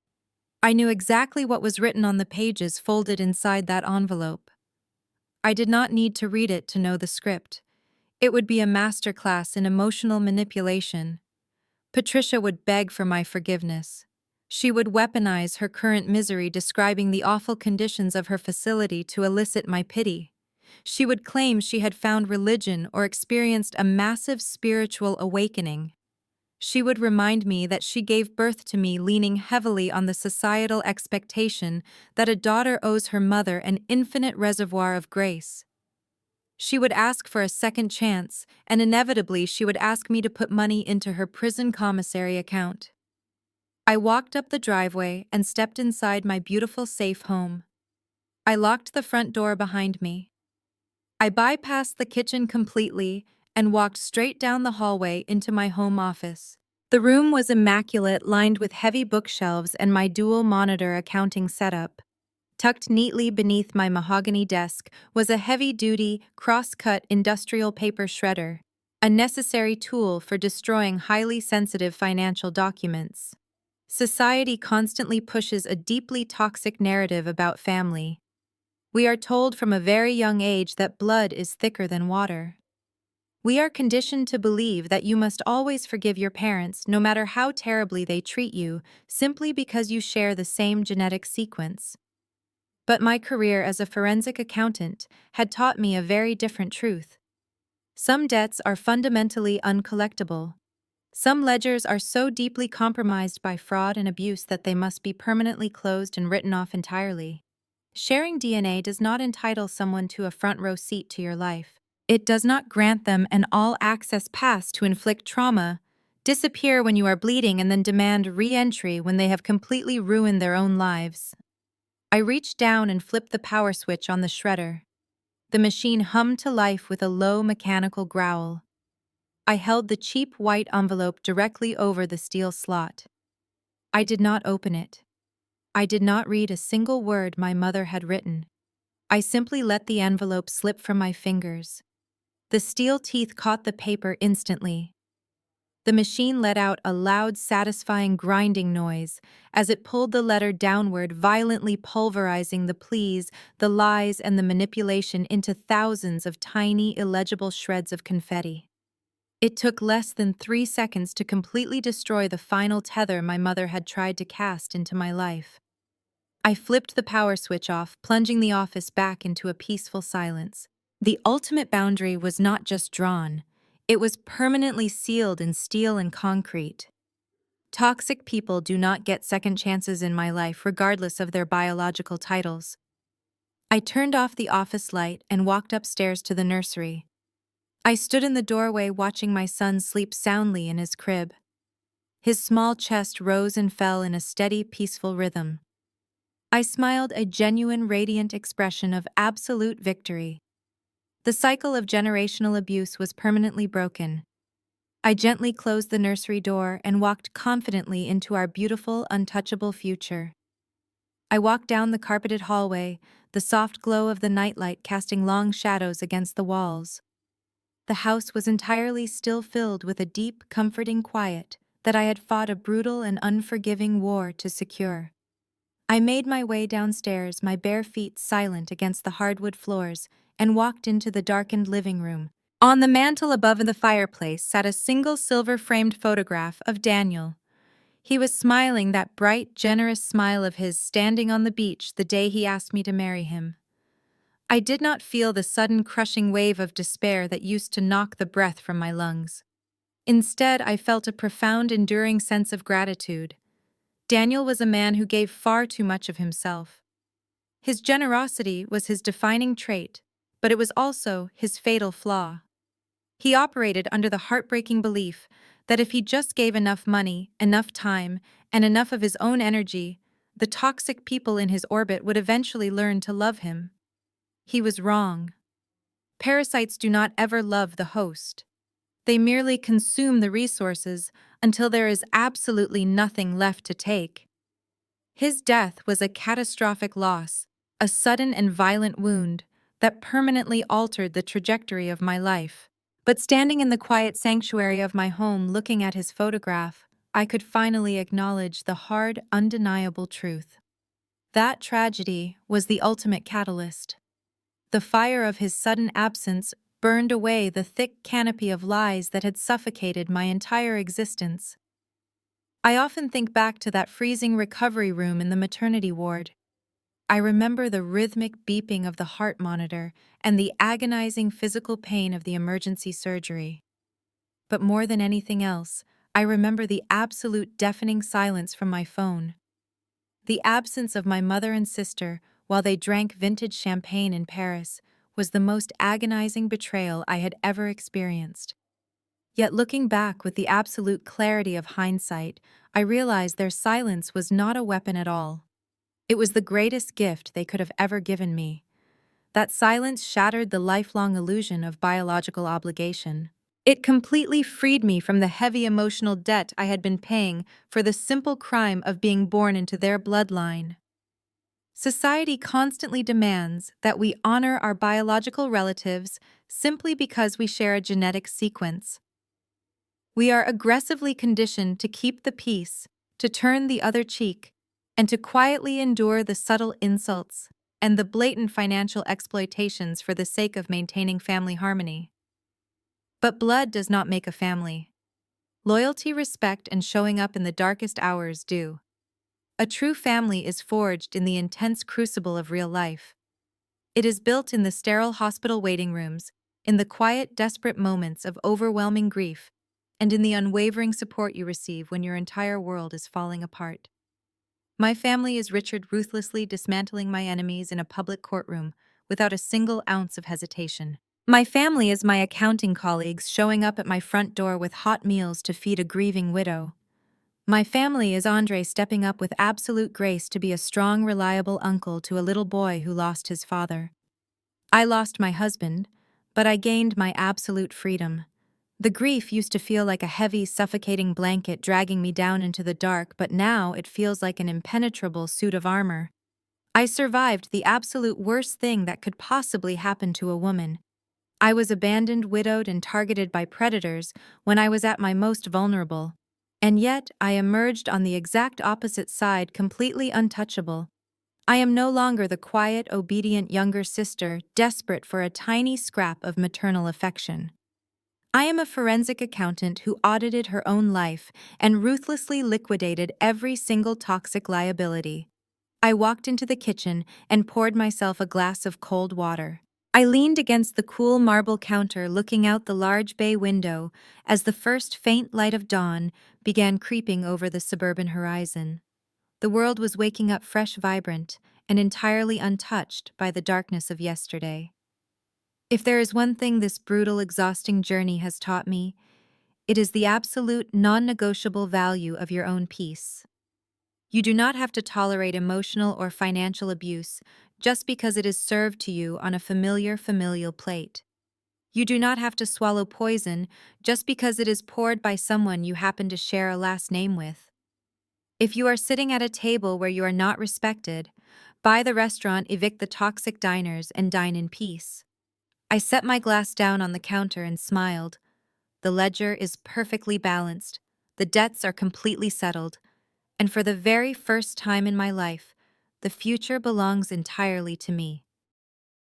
I knew exactly what was written on the pages folded inside that envelope. I did not need to read it to know the script. It would be a masterclass in emotional manipulation. Patricia would beg for my forgiveness. She would weaponize her current misery, describing the awful conditions of her facility to elicit my pity. She would claim she had found religion or experienced a massive spiritual awakening. She would remind me that she gave birth to me leaning heavily on the societal expectation that a daughter owes her mother an infinite reservoir of grace. She would ask for a second chance, and inevitably she would ask me to put money into her prison commissary account. I walked up the driveway and stepped inside my beautiful safe home. I locked the front door behind me. I bypassed the kitchen completely and walked straight down the hallway into my home office. The room was immaculate, lined with heavy bookshelves and my dual-monitor accounting setup. Tucked neatly beneath my mahogany desk was a heavy-duty, cross-cut industrial paper shredder, a necessary tool for destroying highly sensitive financial documents. Society constantly pushes a deeply toxic narrative about family. We are told from a very young age that blood is thicker than water. We are conditioned to believe that you must always forgive your parents, no matter how terribly they treat you, simply because you share the same genetic sequence. But my career as a forensic accountant had taught me a very different truth. Some debts are fundamentally uncollectible. Some ledgers are so deeply compromised by fraud and abuse that they must be permanently closed and written off entirely. Sharing DNA does not entitle someone to a front row seat to your life. It does not grant them an all-access pass to inflict trauma, disappear when you are bleeding, and then demand re-entry when they have completely ruined their own lives. I reached down and flipped the power switch on the shredder. The machine hummed to life with a low mechanical growl. I held the cheap white envelope directly over the steel slot. I did not open it. I did not read a single word my mother had written. I simply let the envelope slip from my fingers. The steel teeth caught the paper instantly. The machine let out a loud, satisfying grinding noise as it pulled the letter downward, violently pulverizing the pleas, the lies, and the manipulation into thousands of tiny, illegible shreds of confetti. It took less than 3 seconds to completely destroy the final tether my mother had tried to cast into my life. I flipped the power switch off, plunging the office back into a peaceful silence. The ultimate boundary was not just drawn, it was permanently sealed in steel and concrete. Toxic people do not get second chances in my life, regardless of their biological titles. I turned off the office light and walked upstairs to the nursery. I stood in the doorway watching my son sleep soundly in his crib. His small chest rose and fell in a steady, peaceful rhythm. I smiled, a genuine, radiant expression of absolute victory. The cycle of generational abuse was permanently broken. I gently closed the nursery door and walked confidently into our beautiful, untouchable future. I walked down the carpeted hallway, the soft glow of the nightlight casting long shadows against the walls. The house was entirely still, filled with a deep, comforting quiet that I had fought a brutal and unforgiving war to secure. I made my way downstairs, my bare feet silent against the hardwood floors, and walked into the darkened living room. On the mantel above the fireplace sat a single silver-framed photograph of Daniel. He was smiling, that bright, generous smile of his, standing on the beach the day he asked me to marry him. I did not feel the sudden crushing wave of despair that used to knock the breath from my lungs. Instead, I felt a profound, enduring sense of gratitude. Daniel was a man who gave far too much of himself. His generosity was his defining trait, but it was also his fatal flaw. He operated under the heartbreaking belief that if he just gave enough money, enough time, and enough of his own energy, the toxic people in his orbit would eventually learn to love him. He was wrong. Parasites do not ever love the host. They merely consume the resources until there is absolutely nothing left to take. His death was a catastrophic loss, a sudden and violent wound that permanently altered the trajectory of my life. But standing in the quiet sanctuary of my home looking at his photograph, I could finally acknowledge the hard, undeniable truth. That tragedy was the ultimate catalyst. The fire of his sudden absence burned away the thick canopy of lies that had suffocated my entire existence. I often think back to that freezing recovery room in the maternity ward. I remember the rhythmic beeping of the heart monitor and the agonizing physical pain of the emergency surgery. But more than anything else, I remember the absolute deafening silence from my phone. The absence of my mother and sister while they drank vintage champagne in Paris was the most agonizing betrayal I had ever experienced. Yet looking back with the absolute clarity of hindsight, I realized their silence was not a weapon at all. It was the greatest gift they could have ever given me. That silence shattered the lifelong illusion of biological obligation. It completely freed me from the heavy emotional debt I had been paying for the simple crime of being born into their bloodline. Society constantly demands that we honor our biological relatives simply because we share a genetic sequence. We are aggressively conditioned to keep the peace, to turn the other cheek, and to quietly endure the subtle insults and the blatant financial exploitations for the sake of maintaining family harmony. But blood does not make a family. Loyalty, respect, and showing up in the darkest hours do. A true family is forged in the intense crucible of real life. It is built in the sterile hospital waiting rooms, in the quiet, desperate moments of overwhelming grief, and in the unwavering support you receive when your entire world is falling apart. My family is Richard ruthlessly dismantling my enemies in a public courtroom without a single ounce of hesitation. My family is my accounting colleagues showing up at my front door with hot meals to feed a grieving widow. My family is Andre stepping up with absolute grace to be a strong, reliable uncle to a little boy who lost his father. I lost my husband, but I gained my absolute freedom. The grief used to feel like a heavy, suffocating blanket dragging me down into the dark, but now it feels like an impenetrable suit of armor. I survived the absolute worst thing that could possibly happen to a woman. I was abandoned, widowed, and targeted by predators when I was at my most vulnerable. And yet, I emerged on the exact opposite side, completely untouchable. I am no longer the quiet, obedient younger sister, desperate for a tiny scrap of maternal affection. I am a forensic accountant who audited her own life and ruthlessly liquidated every single toxic liability. I walked into the kitchen and poured myself a glass of cold water. I leaned against the cool marble counter, looking out the large bay window as the first faint light of dawn began creeping over the suburban horizon. The world was waking up fresh, vibrant, and entirely untouched by the darkness of yesterday. If there is one thing this brutal, exhausting journey has taught me, it is the absolute, non-negotiable value of your own peace. You do not have to tolerate emotional or financial abuse just because it is served to you on a familial plate. You do not have to swallow poison just because it is poured by someone you happen to share a last name with. If you are sitting at a table where you are not respected, buy the restaurant, evict the toxic diners, and dine in peace. I set my glass down on the counter and smiled. The ledger is perfectly balanced, the debts are completely settled, and for the very first time in my life, the future belongs entirely to me.